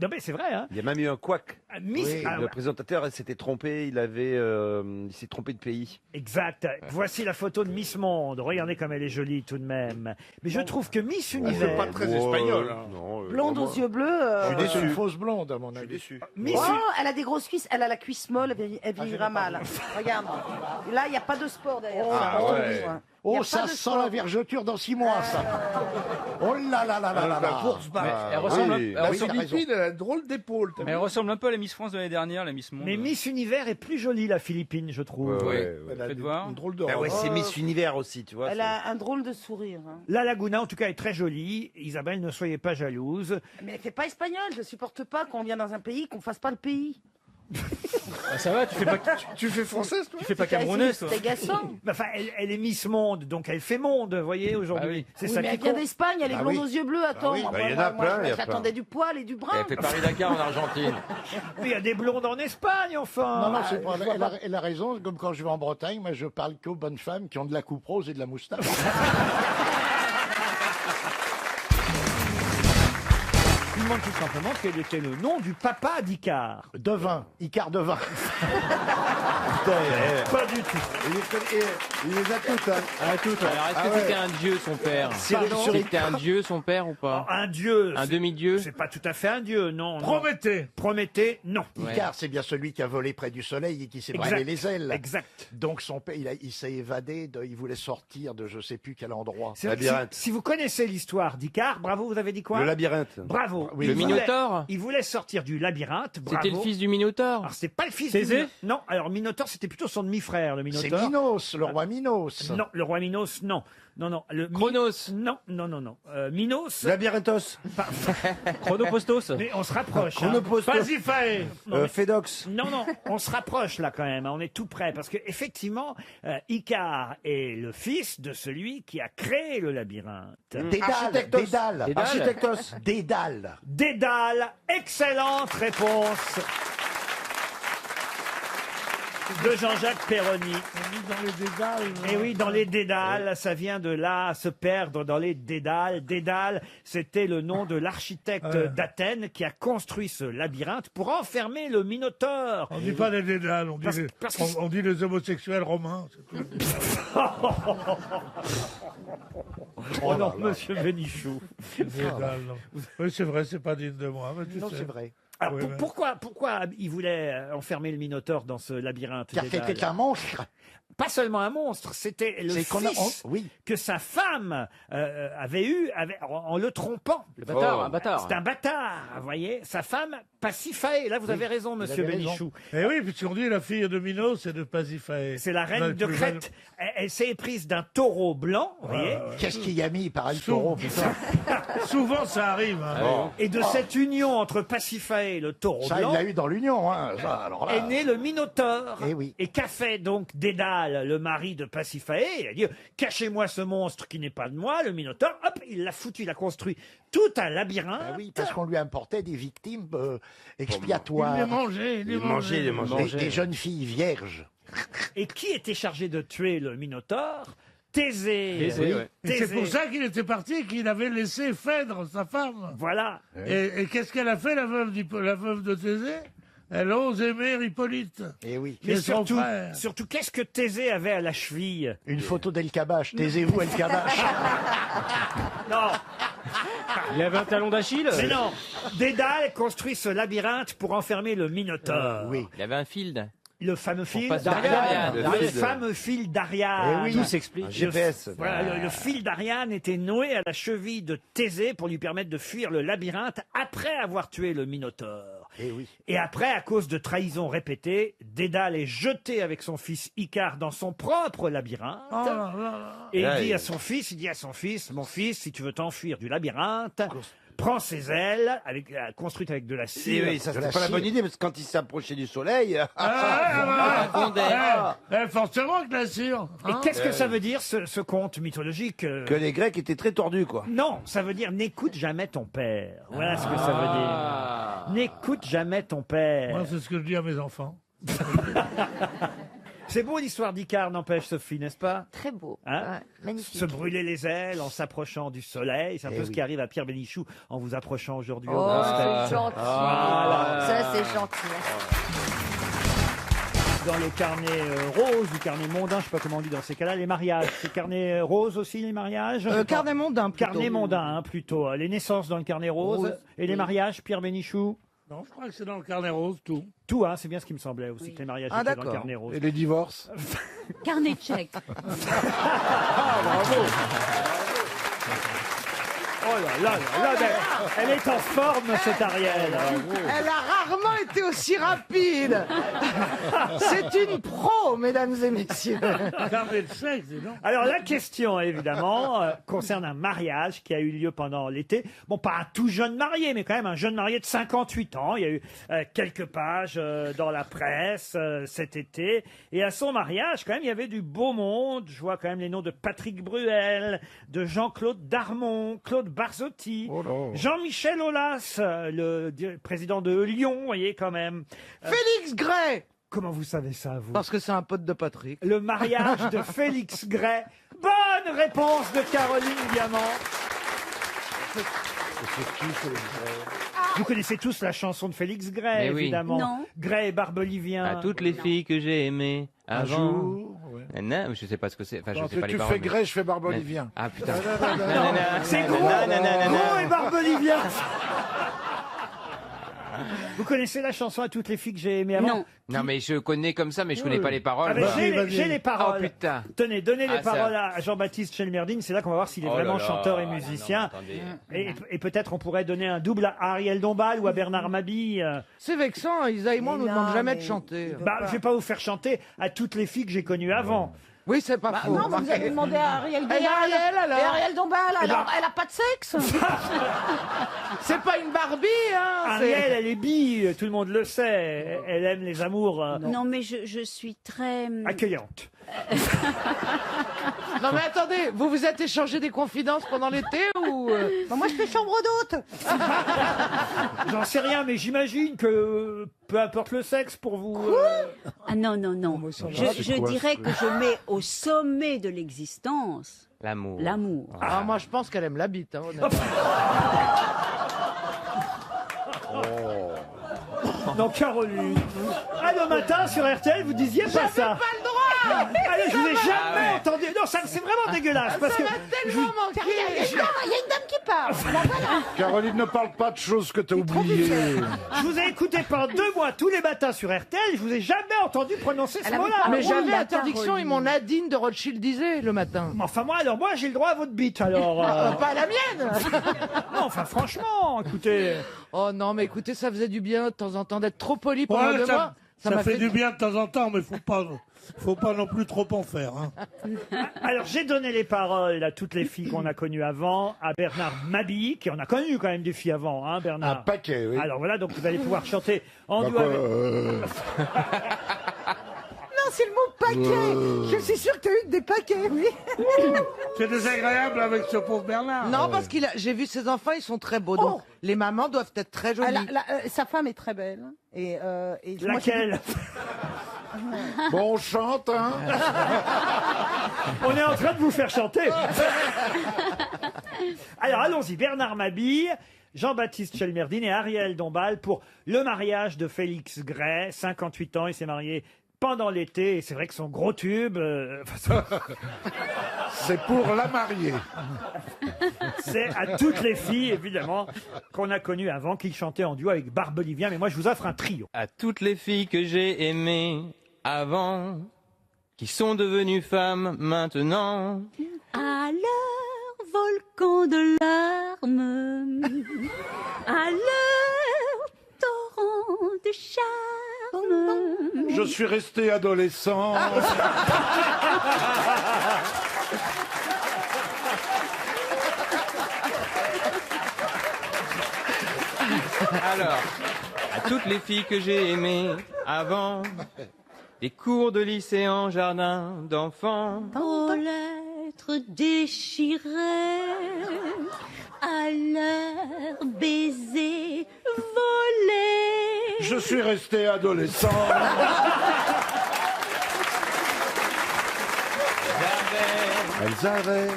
Non, mais c'est vrai, hein. Il y a même eu un couac. Miss. Ah, Le ouais. présentateur s'était trompé, il s'est trompé de pays. Exact. Voici la photo de Miss Monde. Regardez comme elle est jolie tout de même. Mais je trouve que Miss C'est Univers. pas très espagnol. Hein. Non, Blonde aux yeux bleus. C'est une fausse blonde, à mon avis. déçu. Miss Oh, elle a des grosses cuisses, elle a la cuisse molle, elle vieillira mal. Regarde, là, il n'y a pas de sport derrière ça. Ah je te ouais. le dis, moi. Y Oh, a ça pas de sent sport. la vergeture dans 6 mois, ça. Oh là là là là là là. Mais elle ressemble, oui. elle La ressemble- Philippine, elle a drôle d'épaule. t'as mais vu elle ressemble un peu à la Miss France de l'année dernière, la Miss Monde. Mais Miss Univers est plus jolie, la Philippine, je trouve. Elle a Faites des- voir. une drôle de Ah ouais, robe. c'est Miss Univers aussi, tu vois. Elle a un drôle de sourire. hein. La Laguna, en tout cas, est très jolie. Isabelle, ne soyez pas jalouse. Mais elle fait pas espagnol, je supporte pas qu'on vient dans un pays qu'on fasse pas le pays. Ah, ça va, tu fais pas, Tu fais française, toi tu fais pas camerounaise, toi. C'est agaçant. Enfin, elle est Miss Monde, donc elle fait monde, vous voyez, aujourd'hui. Ah oui. C'est Oui, ça mais qui elle vient compte. d'Espagne, elle est Ah blonde oui. aux yeux bleus, attends. oui. Moi, Bah, il y en a moi, plein, il y a j'attendais plein. du poil et du brun. Elle fait Paris-Dakar en Argentine. Mais il y a des blondes en Espagne, enfin. Non, non, c'est pas, elle a raison. Comme quand je vais en Bretagne, moi, je parle qu'aux bonnes femmes qui ont de la coupe rose et de la moustache. Je me demande tout simplement quel était le nom du papa d'Icare. Devin, Icare Devin. Pas du tout. Il les a toutes. Hein. Ah, tout. Alors, est-ce que c'était un dieu, son père Pardon C'était un dieu, son père, ou pas Un dieu. Un c'est- demi-dieu C'est pas tout à fait un dieu, non. non. Prométhée. Prométhée, non. Icare, c'est bien celui qui a volé près du soleil et qui s'est Exact. brûlé les ailes. Exact. Donc son père, il s'est évadé, il voulait sortir de je sais plus quel endroit. C'est- si vous connaissez l'histoire d'Icare, bravo, vous avez dit quoi Le labyrinthe. Bravo. Oui, Le Il voulait- Minotaure Il voulait sortir du labyrinthe. Bravo. C'était le fils du Minotaure Alors c'est pas le fils Thésée du Non, alors Minotaure c'était plutôt son demi-frère, le C'est Minotaure. Minos, le roi Minos. Non, le roi Minos, non. Non, non. Le Chronos Non, non, non, non. Minos. Labyrinthoz. Chronopostos. Mais on se rapproche. hein. Chronopostos. Pasiphae. Non, mais- Fédox. Non, non, on se rapproche là quand même, hein, on est tout près, parce que effectivement, Icare est le fils de celui qui a créé le labyrinthe. Dédale, Architectos. Dédale. Architectos. Dédale. Dédale, excellente réponse de Jean-Jacques Perroni. Dans les dédales. Et oui, dans les dédales, ça vient de là, se perdre dans les dédales. Dédale, c'était le nom de l'architecte d'Athènes qui a construit ce labyrinthe pour enfermer le Minotaure. On dit pas des dédales, on dit, Parce- les, parce que- on dit les homosexuels romains. c'est tout. Oh non, monsieur Bénichou. Dédales, non. Oui, c'est vrai, c'est pas digne de moi. Mais tu Non, sais. c'est vrai. Alors, Oui, mais- pourquoi il voulait enfermer le Minotaure dans ce labyrinthe Car dédale c'était un monstre. pas seulement un monstre, c'était le C'est qu'on a- fils que sa femme avait eu en le trompant. Le bâtard, un bâtard. C'est un bâtard, vous voyez. Sa femme, Pasiphae. Là, vous avez raison, monsieur Bénichou. Eh oui, puisqu'on dit la fille de Minos et de Pasiphae. C'est la reine de Crète. Elle s'est éprise d'un taureau blanc, vous voyez. Qu'est-ce qu'il y a mis par un taureau, putain. Souvent, ça arrive. Hein. Et de cette union entre Pasiphae et le taureau Ça, blanc il l'a eu dans l'Union, hein. Ça, alors là. est né le Minotaure. Eh oui. Et qu'a fait donc Dédale, le mari de Pasiphae? Il a dit cachez-moi ce monstre qui n'est pas de moi, le Minotaure. Hop, il l'a foutu, il a construit tout un labyrinthe. Ah oui, parce qu'on lui importait des victimes expiatoires. Il les mangeait, il les mangeait. Des jeunes filles vierges. Et qui était chargé de tuer le Minotaure? Thésée. Thésée, ouais. Et c'est pour ça qu'il était parti et qu'il avait laissé Phèdre, sa femme. Voilà. Et qu'est-ce qu'elle a fait, la veuve de Thésée? Elle ose aimer Hippolyte. Eh oui. Mais Qui est son surtout, frère. surtout qu'est-ce que Thésée avait à la cheville? Une photo d'El Kabash. Taisez-vous, El Kabash. Non. Il avait un talon d'Achille. Mais non. Dédale construit ce labyrinthe pour enfermer le Minotaure. Oui. Il avait un field. Le fameux fil passer d'Ariane. d'Ariane. Le fameux fil d'Ariane. Eh oui. Tout s'explique. Un GPS. Voilà, le fil d'Ariane était noué à la cheville de Thésée pour lui permettre de fuir le labyrinthe après avoir tué le Minotaure. Eh oui. Et après, à cause de trahisons répétées, Dédale est jeté avec son fils Icare dans son propre labyrinthe. Oh là là. Et Là, il dit à son fils, mon fils, si tu veux t'enfuir du labyrinthe, prends ses ailes, construites avec de la Oui, cire. oui, ça de c'était la pas la cire. bonne idée, parce que quand il s'approchait du soleil. Forcément que la cire. Et hein. qu'est-ce que ça veut dire, ce conte mythologique Que les Grecs étaient très tordus, quoi. Non, ça veut dire n'écoute jamais ton père. Voilà ce que ça veut dire. N'écoute jamais ton père. Moi, c'est ce que je dis à mes enfants. C'est beau l'histoire d'Icare, n'empêche, Sophie, n'est-ce pas? Très beau. Hein Ouais, magnifique. Se brûler les ailes en s'approchant du soleil, c'est un Eh peu ce oui. qui arrive à Pierre Bénichou en vous approchant aujourd'hui. Oh, au grosses têtes. c'est gentil. Voilà. Ça, c'est gentil. Dans le carnet rose ou carnet mondain, je sais pas comment on dit dans ces cas-là, les mariages. C'est carnet rose aussi, les mariages? Carnet mondain, plutôt. Carnet mondain, hein, plutôt. Les naissances dans le carnet rose. Rose. Et les mariages, Pierre Bénichou? Non, je crois que c'est dans le carnet rose, tout. Tout, hein, c'est bien ce qui me semblait aussi, que les mariages Ah, étaient dans le d'accord. carnet rose. Et les divorces? Carnet tchèque. Oh là là là là, elle est en forme, cette Ariel. Elle a rarement été aussi rapide. C'est une pro, mesdames et messieurs. Carnet de sexe, dis donc. Alors la question, évidemment, concerne un mariage qui a eu lieu pendant l'été. Bon, pas un tout jeune marié, mais quand même un jeune marié de 58 ans. Il y a eu quelques pages dans la presse cet été. Et à son mariage, quand même, il y avait du beau monde. Je vois quand même les noms de Patrick Bruel, de Jean-Claude Darmon, Claude Barzotti, Jean-Michel Aulas, président de Lyon, vous voyez quand même. Félix Gray. Comment vous savez ça, vous? Parce que c'est un pote de Patrick. Le mariage de Félix Gray. Bonne réponse de Caroline Diamant. Vous connaissez tous la chanson de Félix Gray, Mais oui. évidemment. Non. Gray et Barbelivien. À toutes les filles que j'ai aimées Un avant. jour, ouais. Non, je sais pas ce que c'est. Enfin, je Non, sais pas les tu paroles. fais Grey, je fais Barbolivien. Ah putain. C'est Gros. Gros et Barbelivien. Vous connaissez la chanson À toutes les filles que j'ai aimées avant? Non. Non, mais je connais comme ça, mais je connais pas les paroles. Ah, mais j'ai les paroles. Oh putain. Tenez, donnez les Ah, ça. paroles à Jean-Baptiste Chelmerdine. C'est là qu'on va voir s'il est Oh là vraiment là. chanteur et Ah, musicien. non, attendez. Et peut-être on pourrait donner un double à Ariel Dombal ou à Bernard Mabille. C'est vexant, Isa et moi, on nous demande jamais de chanter. Bah, je vais pas vous faire chanter à toutes les filles que j'ai connues avant. Oui, c'est pas faux. Non, vous avez demandé à Ariel Et Dombal. Ariel, alors Et Ariel Dombal, Eh ben- alors, elle a pas de sexe. C'est pas une Barbie, hein. Ariel, elle est bi, tout le monde le sait. Elle aime les amours Non, mais je suis très... accueillantes. Non, mais attendez, vous vous êtes échangé des confidences pendant l'été ou... Bah, moi, je fais chambre d'hôte. J'en sais rien, mais j'imagine que peu importe le sexe pour vous. Ah non, non, non. Je dirais que je mets au sommet de l'existence L'amour. l'amour. Ah, moi, je pense qu'elle aime la bite, hein, honnêtement. Non, Caroline. Ah, le matin sur RTL, vous disiez pas ça. Pas le droit. Allez, je vous ai jamais Ah ouais. entendu. Non, ça c'est vraiment dégueulasse parce que Tellement manqué. Il y a une dame qui parle. Bah, voilà. Caroline, ne parle pas de choses que t'as oubliées. je vous ai écouté pendant 2 mois tous les matins sur RTL. Je vous ai jamais entendu prononcer ce mot-là. Mais j'avais la interdiction et mon Nadine de Rothschild disait le matin. Enfin moi, j'ai le droit à votre bite alors. Pas à la mienne. Non, enfin franchement, écoutez. Oh non, mais écoutez, ça faisait du bien de temps en temps d'être trop poli pendant 2 mois. Ça m'a fait du bien de temps en temps, mais faut pas non plus trop en faire. Hein. Alors j'ai donné les paroles à toutes les filles qu'on a connues avant, à Bernard Mabille, qui en a connu quand même des filles avant, hein, Bernard. Un paquet, oui. Alors voilà, donc vous allez pouvoir chanter en Bah duo quoi, avec... Non, c'est le mot paquet. Je suis sûre que tu as eu des paquets, oui. C'est désagréable avec ce pauvre Bernard. Non, parce qu'il j'ai vu ses enfants, ils sont très beaux. Donc, les mamans doivent être très jolies. Sa femme est très belle. Et moi, Laquelle? Bon, on chante, hein. On est en train de vous faire chanter. Alors allons-y, Bernard Mabille, Jean-Baptiste Chelmerdine et Ariel Dombal pour le mariage de Félix Gray, 58 ans, il s'est marié pendant l'été, et c'est vrai que son gros tube... C'est pour la mariée. C'est à toutes les filles, évidemment, qu'on a connues avant, qu'il chantait en duo avec Barbelivien, mais moi je vous offre un trio. À toutes les filles que j'ai aimées avant, qui sont devenues femmes maintenant. À leur volcan de larmes, à leur torrent de charme. Je suis resté adolescent. Alors, à toutes les filles que j'ai aimées avant, des cours de lycée en jardin d'enfants. Aux lettres déchirées, à leur baiser volé. Je suis resté adolescent. Elles avaient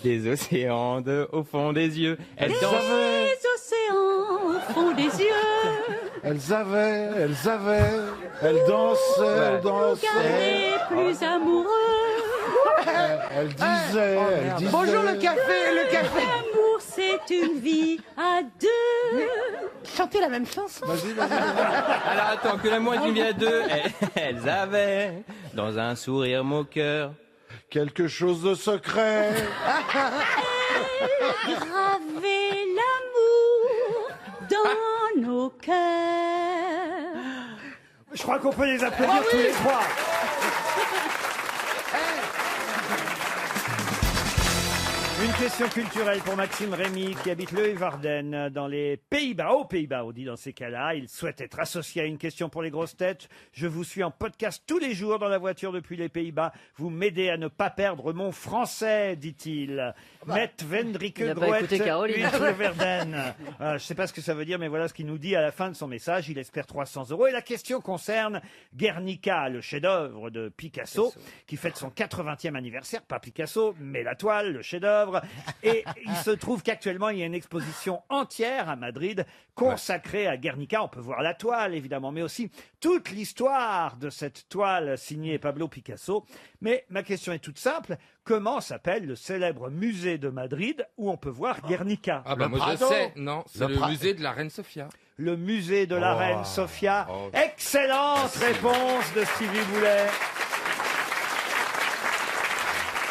des océans au fond des yeux. Elles Des dansaient. océans au fond des yeux. elles dansaient, Regardez plus amoureux. elles disaient. Bonjour le café, le café. L'amour, c'est une vie à deux. chanter la même chanson. Alors attends, que l'amour est une vie à deux. Elles avaient, dans un sourire moqueur, quelque chose de secret. Graver l'amour dans nos cœurs. Je crois qu'on peut les applaudir tous les trois. Une question culturelle pour Maxime Rémy qui habite le Hevarden dans les Pays-Bas. Aux Pays-Bas, on dit dans ces cas-là. Il souhaite être associé à une question pour les grosses têtes. Je vous suis en podcast tous les jours dans la voiture depuis les Pays-Bas. Vous m'aidez à ne pas perdre mon français, dit-il. Met Vendrike il n'a pas écouté Caroline. Verden. Je ne sais pas ce que ça veut dire, mais voilà ce qu'il nous dit à la fin de son message. Il espère 300 €. Et la question concerne Guernica, le chef-d'œuvre de Picasso, qui fête son 80e anniversaire. Pas Picasso, mais la toile, le chef-d'œuvre. Et il se trouve qu'actuellement, il y a une exposition entière à Madrid consacrée à Guernica. On peut voir la toile, évidemment, mais aussi toute l'histoire de cette toile signée Pablo Picasso. Mais ma question est toute simple. Comment s'appelle le célèbre musée de Madrid où on peut voir Guernica? Ah bah moi je sais, non, c'est le musée de la Reine Sofia. Le musée de la Reine Sofia. Excellente réponse de Stevie Boulet.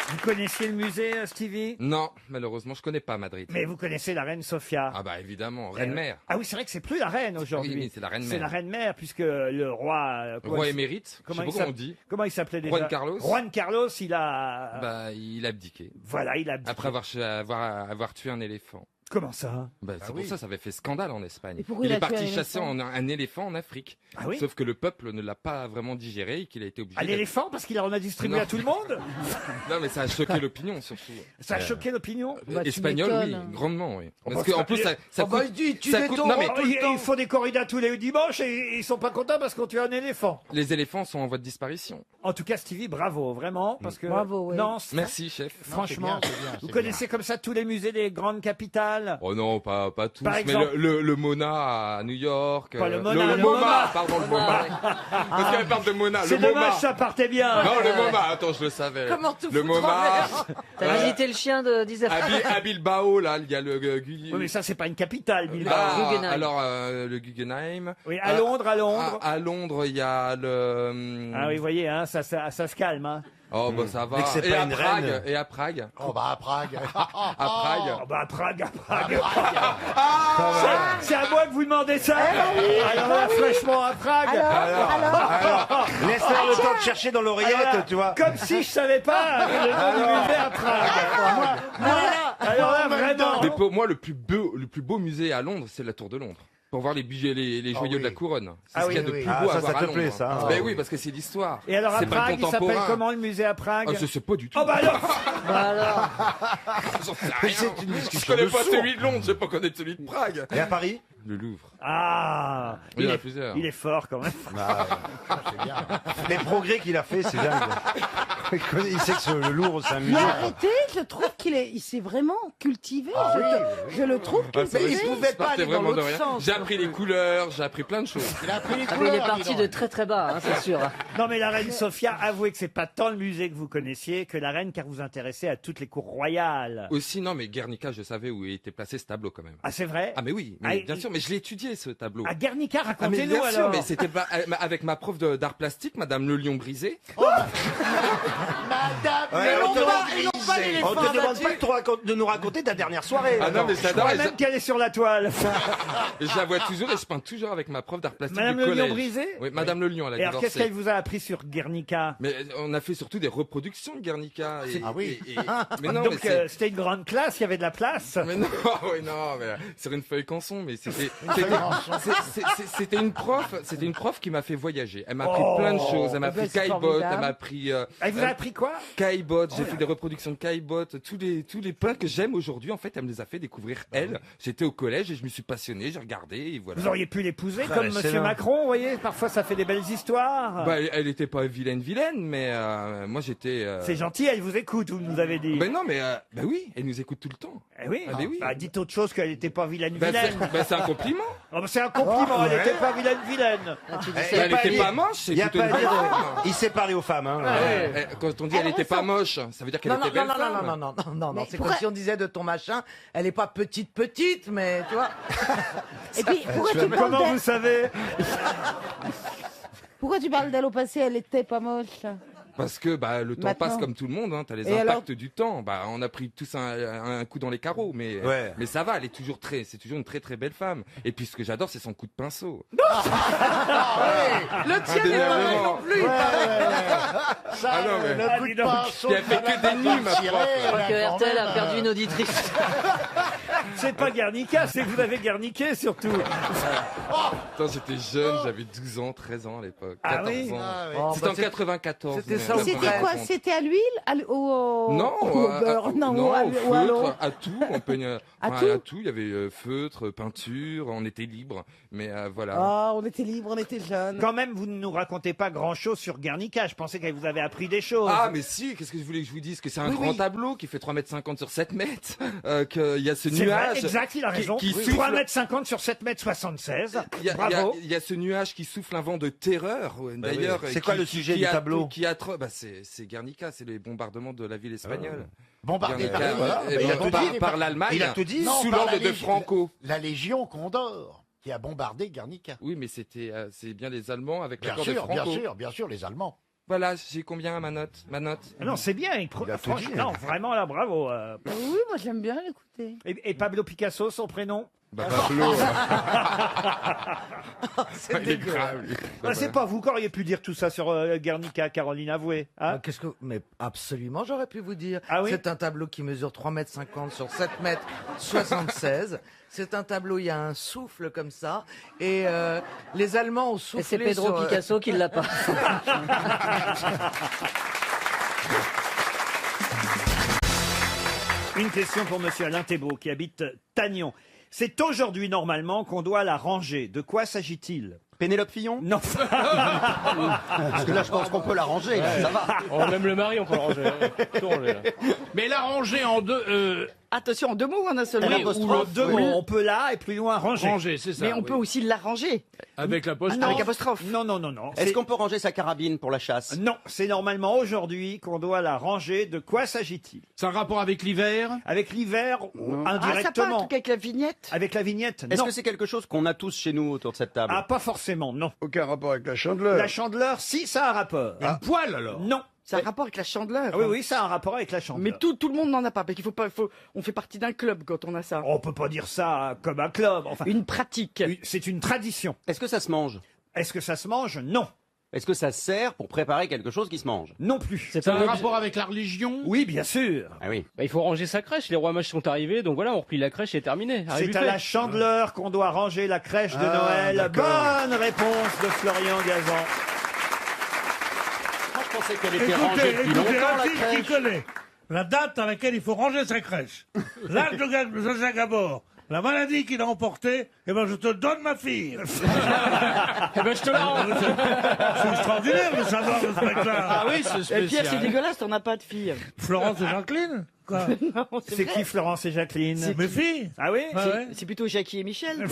Vous connaissiez le musée, Stevie? Non, malheureusement, je connais pas Madrid. Mais vous connaissez la Reine Sofia? Ah bah évidemment, Reine-Mère. Ah oui, c'est vrai que c'est plus la Reine aujourd'hui. Oui, c'est la Reine-Mère. C'est la Reine-Mère, puisque le roi... Roi émérite, je sais pas comment on dit. Comment il s'appelait déjà? Juan Carlos. Juan Carlos, il a... Bah, il a abdiqué. Voilà, il a abdiqué. Après avoir tué un éléphant. Comment ça? Bah, c'est pour ça, ça avait fait scandale en Espagne. Et pourquoi il il est a tué parti un chasser éléphant un éléphant en Afrique. Ah oui? Sauf que le peuple ne l'a pas vraiment digéré et qu'il a été obligé... À l'éléphant, parce qu'il en a distribué Non. à tout le monde? Non, mais ça a choqué l'opinion, surtout. Ça a choqué l'opinion? Espagnol, oui, grandement, oui. Parce qu'en plus, ça coûte... ça coûte... Non, mais ils font des corridas tous les dimanches et ils sont pas contents parce qu'on tue un éléphant. Les éléphants sont en voie de disparition. En tout cas, Stevie, bravo, vraiment, parce que... Bravo, oui. Non, Merci, chef. franchement, Non, c'est bien, vous c'est connaissez comme ça tous les musées des grandes capitales? royal? Oh non, pas tous, Par mais exemple le Mona à New York. Pas le le Mona, le MoMA, MoMA. pardon, le MoMA. Parce qu'elle parle de Mona, C'est le MoMA. dommage, ça partait bien. Non, le MoMA, attends, je le savais. Comment tout le foutre en MoMA. l'air. T'as visité le chien d'Isabelle? À Bilbao, là, il y a le Oui, mais ça, c'est pas une capitale, Bilbao. Guggenheim. alors, le Guggenheim. Oui, à Londres, à Londres. À Londres, il y y a le. Ah oui, vous voyez, hein, ça se calme. Hein. Oh, bah ça va. Dès que c'est Et pas à une Prague. reine. Et à Prague. Oh bah à Prague. À Prague. Oh, bah à Prague. C'est à moi que vous demandez ça. Alors là, fraîchement à Prague. Alors, laisse faire le temps de chercher dans l'oreillette, tu vois. Comme si je savais pas le nom du musée à Prague. Alors là, vraiment. Mais pour moi, le plus beau musée à Londres, c'est la Tour de Londres. Pour voir les bijoux, les joyaux de la couronne. C'est ce qu'il y a de plus beau à ça voir à te Londres. plaît, ça, hein. Ben oui, parce que c'est l'histoire. Et alors à C'est pas Prague, il s'appelle contemporain. comment le musée à Prague? Ah, je sais pas du tout. Oh bah alors. J'en sais rien. C'est une Je discussion connais de pas sourds. celui de Londres, je vais pas connaître celui de Prague. Et à Paris? Le Louvre. Ah, Il y en a plusieurs. il est fort quand même. Les progrès qu'il a fait, c'est dingue. Il sait que le Louvre, c'est un musée. Mais arrêtez, je trouve il s'est vraiment cultivé. Je le trouve Ah, ça cultivé. va, il pouvait je pas partais aller dans vraiment de l'autre rien. sens. J'ai appris les couleurs, j'ai appris plein de choses. Il a pris les Ah, mais il est couleurs. parti dis de donc. très très bas, hein, c'est sûr. Non mais la reine Sophia, avouez que c'est pas tant le musée que vous connaissiez que la reine, car vous intéressez à toutes les cours royales. Aussi, non, mais Guernica, je savais où était placé ce tableau quand même. Ah c'est vrai? Ah, mais oui, Ah, mais bien sûr, mais je l'ai étudié ce tableau. À Guernica, Ah, mais racontez-nous bien sûr, alors. mais c'était pas avec ma prof d'art plastique, Madame Le Lion Brisé. Madame, Ouais, ils on n'ont te pas- ils n'ont pas On l'éléphant te demande là-dessus. pas de nous raconter ta dernière soirée. Ah non, mais Je j'adore. crois Et même qu'elle est sur la toile. je la vois toujours et je peins toujours avec ma prof d'art plastique Madame du Le Lion collège. Brisé? Oui, Madame Le Lion, elle a Et alors qu'est-ce divorcé. qu'elle vous a appris sur Guernica? Mais on a fait surtout des reproductions de Guernica. Ah oui. Mais non, Donc mais c'est- c'était une grande classe, il y avait de la place. Mais non, oui, non, mais sur une feuille canson, mais c'était une prof qui m'a fait voyager. Elle m'a appris Oh. plein de choses. Elle m'a Ben, appris c'est caillebotte, formidable. elle m'a appris. Elle vous a appris quoi? Caillebotte, j'ai fait des reproductions de caillebotte, tous les pains que j'aime aujourd'hui, en fait, elle me les a fait découvrir elle. J'étais au collège et je me suis passionné, j'ai regardé et voilà. Vous auriez pu l'épouser Ah, comme c'est Monsieur là. Macron, vous voyez? Parfois ça fait des belles histoires. Bah, elle était pas vilaine, mais moi j'étais. C'est gentil, elle vous écoute, vous nous avez dit. Ben non, mais bah oui, elle nous écoute tout le temps. Eh oui, Ah, ben oui. Bah, dites autre chose qu'elle n'était pas vilaine. Bah, c'est un compliment. Oh, bah, c'est un compliment, elle ouais. n'était pas vilaine. Elle était pas moche, c'est Il y a plutôt pas une à belle dire. femme. Il sait parler aux femmes. Hein. Quand on dit elle était pas moche, ça veut dire qu'elle Non, était non, belle non, non, femme. non, non, non, non, Mais c'est pourquoi- comme si on disait de ton machin, elle est pas petite, mais tu vois. Et puis, pourquoi tu parles Comment vous d'elle savez? Pourquoi tu parles d'elle au passé? Elle était pas moche. Parce que bah, le temps Maintenant. passe comme tout le monde, hein. T'as les Et impacts alors du temps. Bah, on a pris tous un coup dans les carreaux, mais ça va, c'est toujours une très très belle femme. Et puis ce que j'adore, c'est son coup de pinceau. Le tien n'est pas mal non plus. il paraît. Ça, Ah non, mais- le coup dis de donc, pinceau, il a fait que des nues, ma prof. Je crois que RTL a perdu une auditrice. C'est pas Guernica, c'est que vous avez guerniqué surtout. Quand j'étais jeune, j'avais 12 ans, 13 ans à l'époque. Ah 14 oui ans. Oh, C'était bah, en 94. c'était mais ça on au s'en C'était rend quoi? compte. C'était à l'huile? Non, Au beurre? Non, non, au ou à l'eau? feutre, à tout. On peigne, À enfin, tout à tout. Il y avait feutre, peinture. On était libre, mais voilà. Ah, on était libres, on était jeunes. Quand même, vous ne nous racontez pas grand-chose sur Guernica. Je pensais qu'elle vous avait appris des choses. Ah, mais si, qu'est-ce que je voulais que je vous dise? Que c'est un Oui, grand oui. tableau qui fait 3,50 m sur 7 mètres, qu'il y a ce C'est nuage. vrai, exact, il a raison. Qui souffle. 3,50 m sur 7,76 m. Bravo. Il y a ce nuage qui souffle un vent de terreur. D'ailleurs, oui. C'est quoi le sujet du tableau C'est Guernica, c'est les bombardements de la ville espagnole. Bombardé par Guernica, voilà. et Mais il a par- tout par- dit. par l'Allemagne, Il a tout dit. Non, sous par l'ordre la de Légion- Franco. La Légion Condor qui a bombardé Guernica. Oui, mais c'est bien les Allemands avec Bien l'accord de sûr, bien Franco. sûr, bien sûr, les Allemands. Voilà, j'ai combien ma note? Ah non, c'est bien. a tout Franchement, dit. non, vraiment là, bravo. Oui, moi j'aime bien l'écouter. Et Pablo Picasso, son prénom? Bah, Pablo. C'est Il est dégueu. grave, lui. Bah, c'est pas vous qui auriez pu dire tout ça sur Guernica, Caroline, avouez. Hein? Mais absolument, j'aurais pu vous dire. Ah oui C'est un tableau qui mesure 3,50 m sur 7,76 m. C'est un tableau, il y a un souffle comme ça. Et les Allemands ont soufflé Et c'est Pedro sur, Picasso qui l'a pas. Une question pour monsieur Alain Thébault qui habite Tagnon. C'est aujourd'hui normalement qu'on doit la ranger. De quoi s'agit-il? Pénélope Fillon? Non. Parce que là, je pense qu'on peut la ranger. là, ça va. Oh, même le mari, on peut le ranger. Tout ranger, là. Mais la ranger en deux, Attention, en deux mots ou en un seul Oui, mot ou en deux mots. On peut là et plus loin ranger. Ranger, c'est ça. Mais on peut aussi l'arranger. Avec l'apostrophe. Avec apostrophe. Non, non, non, non. Est-ce qu'on peut ranger sa carabine pour la chasse? Non, c'est normalement aujourd'hui qu'on doit la ranger. De quoi s'agit-il? Ça a un rapport avec l'hiver? Avec l'hiver, Ah, ça part un indirectement. truc avec la vignette. Avec la vignette, Est-ce non. que c'est quelque chose qu'on a tous chez nous autour de cette table? Ah, pas forcément, non. Aucun rapport avec la chandeleur. La chandeleur, si, ça a un rapport. Un poil alors? Non. Ça a un rapport avec la chandeleur. Ah oui, oui, ça a un rapport avec la chandeleur. Mais tout le monde n'en a pas, parce qu'il faut pas, on fait partie d'un club quand on a ça. On peut pas dire ça comme un club. Enfin, Une pratique. c'est une tradition. Est-ce que ça se mange? Est-ce que ça se mange? Non. Est-ce que ça sert pour préparer quelque chose qui se mange? Non plus. C'est un rapport avec la religion? Oui, bien sûr. Ah oui. Bah, il faut ranger sa crèche. Les rois mages sont arrivés, donc voilà, on replie la crèche et terminé. C'est à la chandeleur qu'on doit ranger la crèche de Noël. Bonne réponse de Florian Gazan. Moi, je pensais qu'elle était rangée depuis longtemps, la Rachid qui crèche. connaît la date à laquelle il faut ranger sa crèche, l'âge de Zaza Gabor, la maladie qu'il a emportée, eh ben je te donne ma fille. Eh ben, je te la rends. C'est extraordinaire de savoir de ce mec-là. Ah oui, c'est Et spécial. Pierre, c'est dégueulasse, t'en as pas de fille. Florence et Jacqueline quoi. Non, C'est vrai. qui Florence et Jacqueline? Mes filles. Ah oui? Ah ouais. C'est plutôt Jackie et Michel.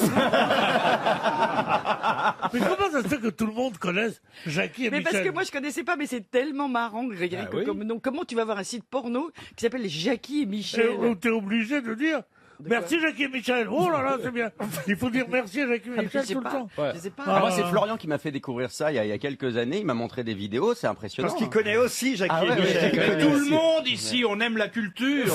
Mais comment ça se fait que tout le monde connaisse Jackie et Mais Michel? parce que moi je connaissais pas, mais c'est tellement marrant, Grégory, Ah oui. comme nom. Comment tu vas voir un site porno qui s'appelle Jackie et Michel? T'es obligé de dire merci Jackie et Michel. Oh là là, c'est bien. Il faut dire merci à Jackie et Ah, mais Michel je sais tout le pas. temps. Ouais. Je sais pas. Ah, moi, c'est Florian qui m'a fait découvrir ça il y a quelques années. Il m'a montré des vidéos, c'est impressionnant. Parce qu'il connaît aussi Jackie Ah ouais, et Michel. ouais, Mais tout le monde ici, on aime la culture.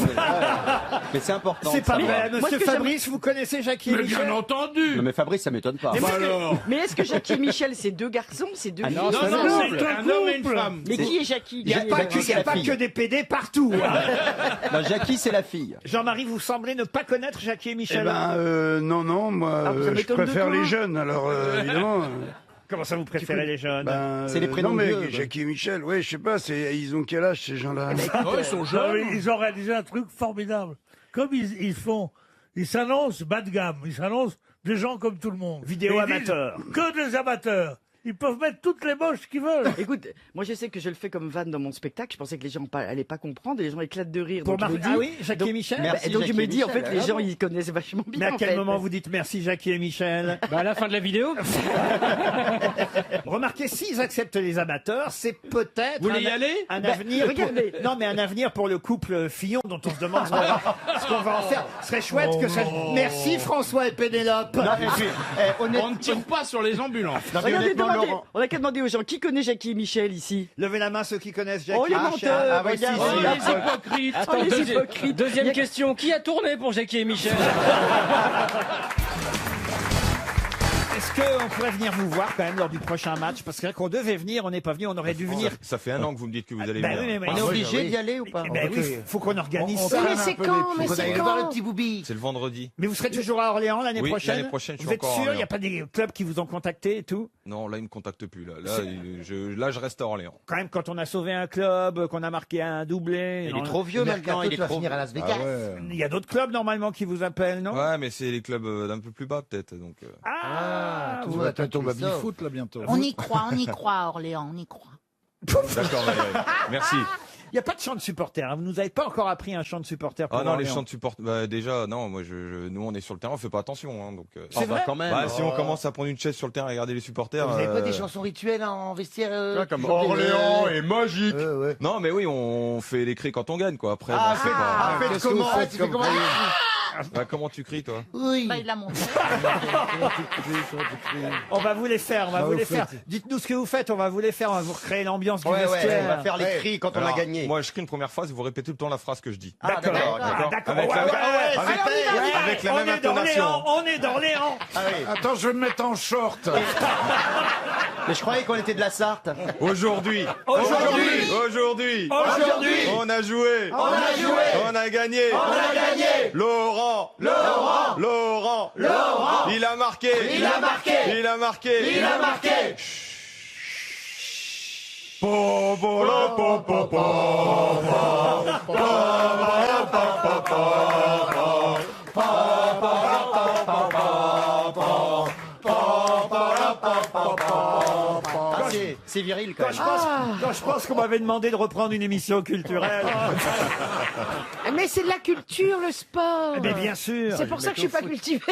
Mais c'est important. C'est de pas savoir. vrai. Moi, Monsieur ce que Fabrice, vous connaissez Jackie et Mais Michel? bien entendu. Non, mais Fabrice, ça m'étonne pas. Bah alors. Mais est-ce que Jackie et Michel, c'est deux garçons, c'est deux Ah filles? non, Non, c'est non, un c'est un homme et une femme. Mais qui est Jackie? Il n'y a Jackie pas, et que, Michel, y a la pas fille. que des PD partout. hein. Non, Jackie, c'est la fille. Jean-Marie, vous semblez ne pas connaître Jackie et Michel. Eh ben, non, moi, Ah, ça je m'étonne de préfère toi. les jeunes, alors évidemment. Comment ça, vous préférez les jeunes? C'est les prénoms Non, mais vieux, Jackie et Michel, ouais, je sais pas, ils ont quel âge ces gens-là? Oh, ils sont Non, jeunes. mais ils ont réalisé un truc formidable. Comme ils s'annoncent bas de gamme, ils s'annoncent des gens comme tout le monde. Vidéo Et ils disent amateur. Que des amateurs. Ils peuvent mettre toutes les moches qu'ils veulent. Écoute, moi je sais que je le fais comme vanne dans mon spectacle. Je pensais que les gens allaient pas comprendre et les gens éclatent de rire. Pour donc je me Marc- dis- Ah oui, Jackie donc- et Michel? Bah, Merci, donc je Jackie me et dis en Michel, fait les ah gens bon. ils connaissent vachement bien. Mais à en quel fait. moment vous dites merci Jackie et Michel? Bah, à la fin de la vidéo. Remarquez, s'ils acceptent les amateurs, c'est peut-être Vous voulez y aller un Bah, avenir. pour- regardez. Non, mais un avenir pour le couple Fillon dont on se demande ce qu'on va en faire. Ce serait chouette que ça. Merci François et Pénélope. On ne tire pas sur les ambulances. Regardez, on a qu'à demander aux gens qui connaît Jackie et Michel ici. Levez la main ceux qui connaissent Jackie Oh les et Michel. menteurs, oui, regarde. si, si. Oh, regarde. les hypocrites. Attends, les hypocrites. deuxième Il y a- question. Qui a tourné pour Jackie et Michel? Est-ce qu'on pourrait venir vous voir quand même lors du prochain match? Parce que qu'on devait venir, on n'est pas venu, on aurait dû venir. Ça fait un an que vous me dites que vous allez Ben venir. oui, mais- On est obligé d'y aller ou pas? Ben oui, faut qu'on organise On ça. traîne Mais un c'est peu quand les Mais pieds. c'est Faut aller quand voir le petit Boubi. C'est le vendredi. Mais vous serez toujours à Orléans l'année Oui, prochaine? l'année prochaine, je suis Vous êtes encore à sûr? Il n'y a Orléans. pas des clubs qui vous ont contacté et tout? Non, là, ils me contactent plus. Là, je reste à Orléans. Quand même, quand on a sauvé un club, qu'on a marqué un doublé. Il est trop vieux Le maintenant. mercato, Il tu est vas trop. finir à Las Vegas. Ah ouais. Il y a d'autres clubs normalement qui vous appellent, non? Ouais, mais c'est les clubs d'un peu plus bas, peut-être. Donc, Ah, tout vous- le monde attend Bientôt tout ça. baby-foot, là, bientôt. On y croit à Orléans, on y croit. D'accord, Valérie. Merci. Il n'y a pas de chant de supporter. Hein. Vous nous avez pas encore appris un chant de supporter. Pour Ah non, les Orléans. chants de support. Bah, déjà, non, moi, nous, on est sur le terrain, on fait pas attention. Hein, donc, C'est vrai quand même. bah, si on commence à prendre une chaise sur le terrain et regarder les supporters. Vous avez pas des chansons rituelles en vestiaire Comme Orléans est magique. ouais. Non, mais oui, on fait les cris quand on gagne, quoi. Après, Ah, bon, c'est pas- faites Qu'est-ce que comment vous faites Tu fais comme comment cri Bah, comment tu cries, toi? Oui. Bah, il l'a montré. On va vous les faire, on va Bah, vous vous les faire. faites. Dites-nous ce que vous faites, on va vous les faire, on va vous recréer l'ambiance du Ouais, vestiaire. on va faire les cris quand on a Alors, gagné. Moi, je crie une première phrase et vous répétez tout le temps la phrase que je dis. D'accord, D'accord. d'accord. Avec la- Ouais, ouais, avec- ouais, super. avec la On même est intonation. d'Orléans, on est d'Orléans. Attends, je vais me mettre en short. Mais je croyais qu'on était de la Sarthe. Aujourd'hui, Aujourd'hui, aujourd'hui, aujourd'hui, on a joué, on a joué, on a gagné, on a gagné. Laurent, Laurent, Laurent, Laurent, il a marqué, il a marqué, il a marqué, il a marqué. Po, po, la, po, po, po, po, po, la, po, po, po, po, po, po, la, po, po, po, po, po, po, la, po, po, po, po. assez viril quand même. Quand je pense qu'on m'avait demandé de reprendre une émission culturelle. Mais c'est de la culture, le sport. Mais bien sûr. C'est pour ça que je suis pas cultivée.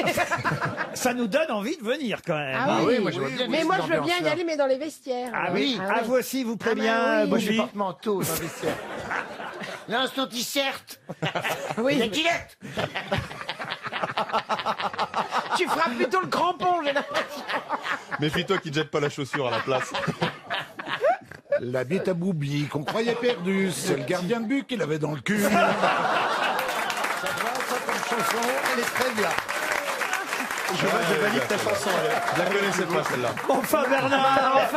Ça nous donne envie de venir quand même. Ah oui, moi je veux bien. Mais moi je veux bien y aller, mais dans les vestiaires. Ah oui. Ah, vous aussi, vous plaît bah bien, oui. Moi, je Bougie porte manteau dans le vestiaire. Non, c'est ton t-shirt. Oui. La Gillette. Tu feras plutôt le crampon, j'ai l'impression. Méfie-toi qu'il ne jette pas la chaussure à la place. La bite à Boubli, qu'on croyait perdue, c'est le gardien de but qu'il avait dans le cul. Ça va, ça, comme chanson? Elle est très bien. Je valide ta chanson. Je la connaissais pas celle-là. Enfin Bernard.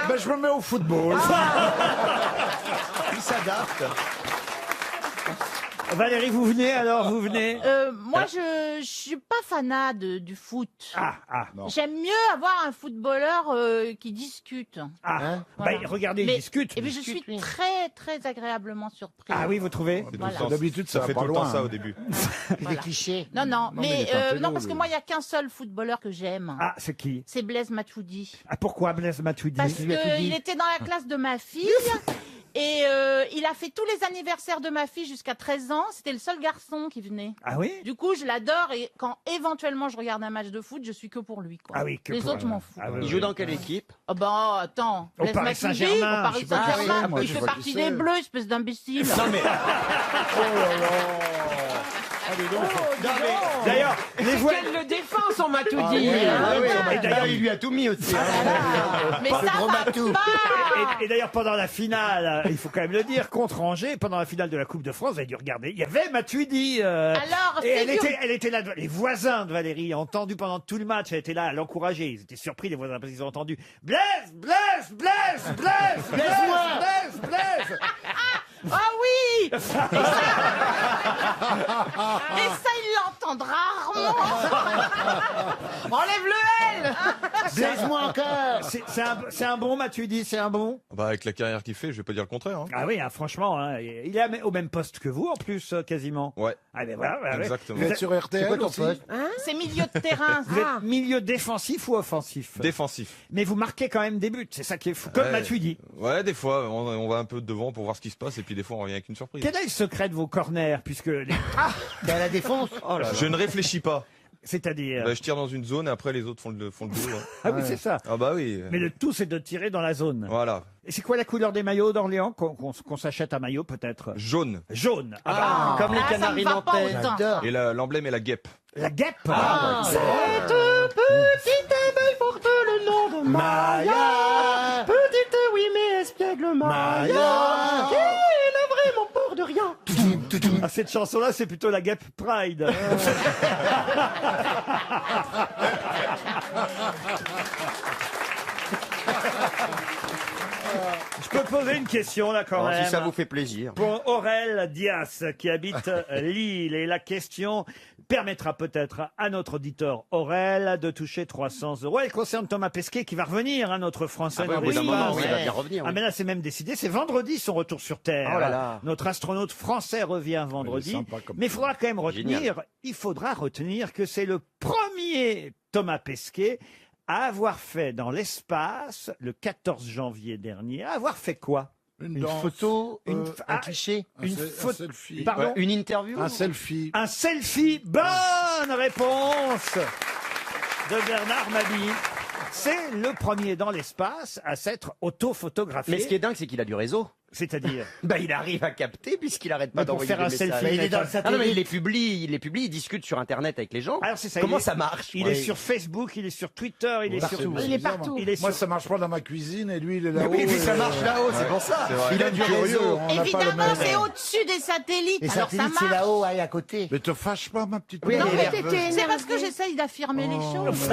Ben, je me mets au football. Il s'adapte. Valérie, vous venez alors, vous venez Moi, je suis pas fanat du foot. Non. J'aime mieux avoir un footballeur qui discute. Bah, regardez, Mais- il discute. Et puis je suis très, très agréablement surprise. Ah oui, vous trouvez Voilà. D'habitude, ça fait va tout pas le temps loin. ça au début. Des clichés. Non, mais il est intello, non, parce que lui. moi, il n'y a qu'un seul footballeur que j'aime. Ah, c'est qui C'est Blaise Matuidi. Ah, pourquoi Blaise Matuidi Parce qu'il était dans la classe de ma fille. Et il a fait tous les anniversaires de ma fille jusqu'à 13 ans. C'était le seul garçon qui venait. Ah oui Du coup, je l'adore. Et quand éventuellement je regarde un match de foot, je suis que pour lui. Quoi. Ah oui, que Les pour- autres, je m'en fous. Ah oui, Il oui. joue dans quelle équipe? Oh bah attends, Au Blaise Paris Matuidi, Saint-Germain, au Paris je sais pas qui Saint-Germain, c'est, moi, il je fait vois qui partie c'est. des Bleus, espèce d'imbécile. Non mais D'ailleurs, les voix... Quelle le défense, on m'a tout Ah dit. oui, hein. ah oui, Et d'ailleurs, il lui a tout mis aussi. Mais ça va pas. Et d'ailleurs, pendant la finale, il faut quand même le dire, contre Angers, pendant la finale de la Coupe de France, vous avez dû regarder, il y avait Matuidi. Alors, et elle figure- était là, les voisins de Valérie ont entendu pendant tout le match, elle était là à l'encourager. Ils étaient surpris, les voisins, parce qu'ils ont entendu Blaise, Blaise, Blaise, Blaise, Blaise, Blaise, Blaise. Ah oui. Et ça, il l'entendra rarement. Enlève le L. Blaise-moi encore. C'est un bon Matuidi, c'est un bon. Bah, avec la carrière qu'il fait, je vais pas dire le contraire. Hein. Ah oui, hein, franchement, hein, il est au même poste que vous en plus, quasiment. Ouais. Ah ben voilà, ouais. Exactement. Vous êtes sur RTL aussi? C'est milieu de terrain. Vous êtes milieu défensif ou offensif? Défensif. Mais vous marquez quand même des buts, c'est ça qui est fou. Comme Ouais. Matuidi. Ouais, des fois, on va un peu devant pour voir ce qui se passe, et puis des fois, on revient avec une surprise. Quel est le secret de vos corners, puisque T'es à la défense. Oh là là. Je ne réfléchis pas. c'est-à-dire Bah, je tire dans une zone et après les autres font le boulot. hein. Ah oui, c'est ça. Ah bah oui. Mais le tout, c'est de tirer dans la zone. Voilà. Et c'est quoi la couleur des maillots d'Orléans qu'on s'achète un maillot peut-être? Jaune. Jaune. Comme les Ah, ça me canaris va pas nantais. autant. Et l'emblème est la guêpe. La guêpe. Cette petite abeille porte le nom de Maya. Petite, oui, mais espiègle Maya. Qui est vraiment peur de rien. Ah, cette chanson-là, c'est plutôt la guêpe Pride. Je peux poser une question là quand Alors, même. si ça vous fait plaisir. Pour Aurel Dias qui habite Lille. Et la question permettra peut-être à notre auditeur Aurel de toucher 300 €. Elle concerne Thomas Pesquet qui va revenir, hein, notre Français Ah oui, dans au bout d'un l'espace. moment, oui, il va bien revenir, Ah oui. mais là c'est même décidé, c'est vendredi son retour sur Terre. Oh là là. Notre astronaute français revient vendredi. sympa comme Mais il faudra quand même retenir, que c'est le premier Thomas Pesquet à avoir fait dans l'espace, le 14 janvier dernier, à avoir fait quoi? Une photo, un ah, cliché. Une Un photo. selfie. Pardon? Une interview? Un selfie. Un selfie. Bonne réponse de Bernard Mabille. C'est le premier dans l'espace à s'être auto-photographié. Mais ce qui est dingue, c'est qu'il a du réseau. C'est-à-dire Bah, il arrive à capter puisqu'il arrête pas Mais pour d'envoyer faire des un messages. selfie, il est dans le Ah non, mais satellite. il discute sur Internet avec les gens. Alors c'est ça. Comment il est- ça marche? Il est sur Facebook, il est sur Twitter, il est Partout. sur. Il est partout. Il est Moi, sur. ça marche pas dans ma cuisine et lui, il est Mais là-haut. oui, mais ça et- marche là-haut, c'est pour ça. C'est vrai. Il a du Curieux, réseau. on n'a pas le Évidemment, même- c'est au-dessus des satellites. Les Alors ça satellites, c'est marche. là-haut et à côté. Mais te fâche pas, ma petite. Oui, Non, elle est mais nerveuse. c'est parce que j'essaye d'affirmer les choses.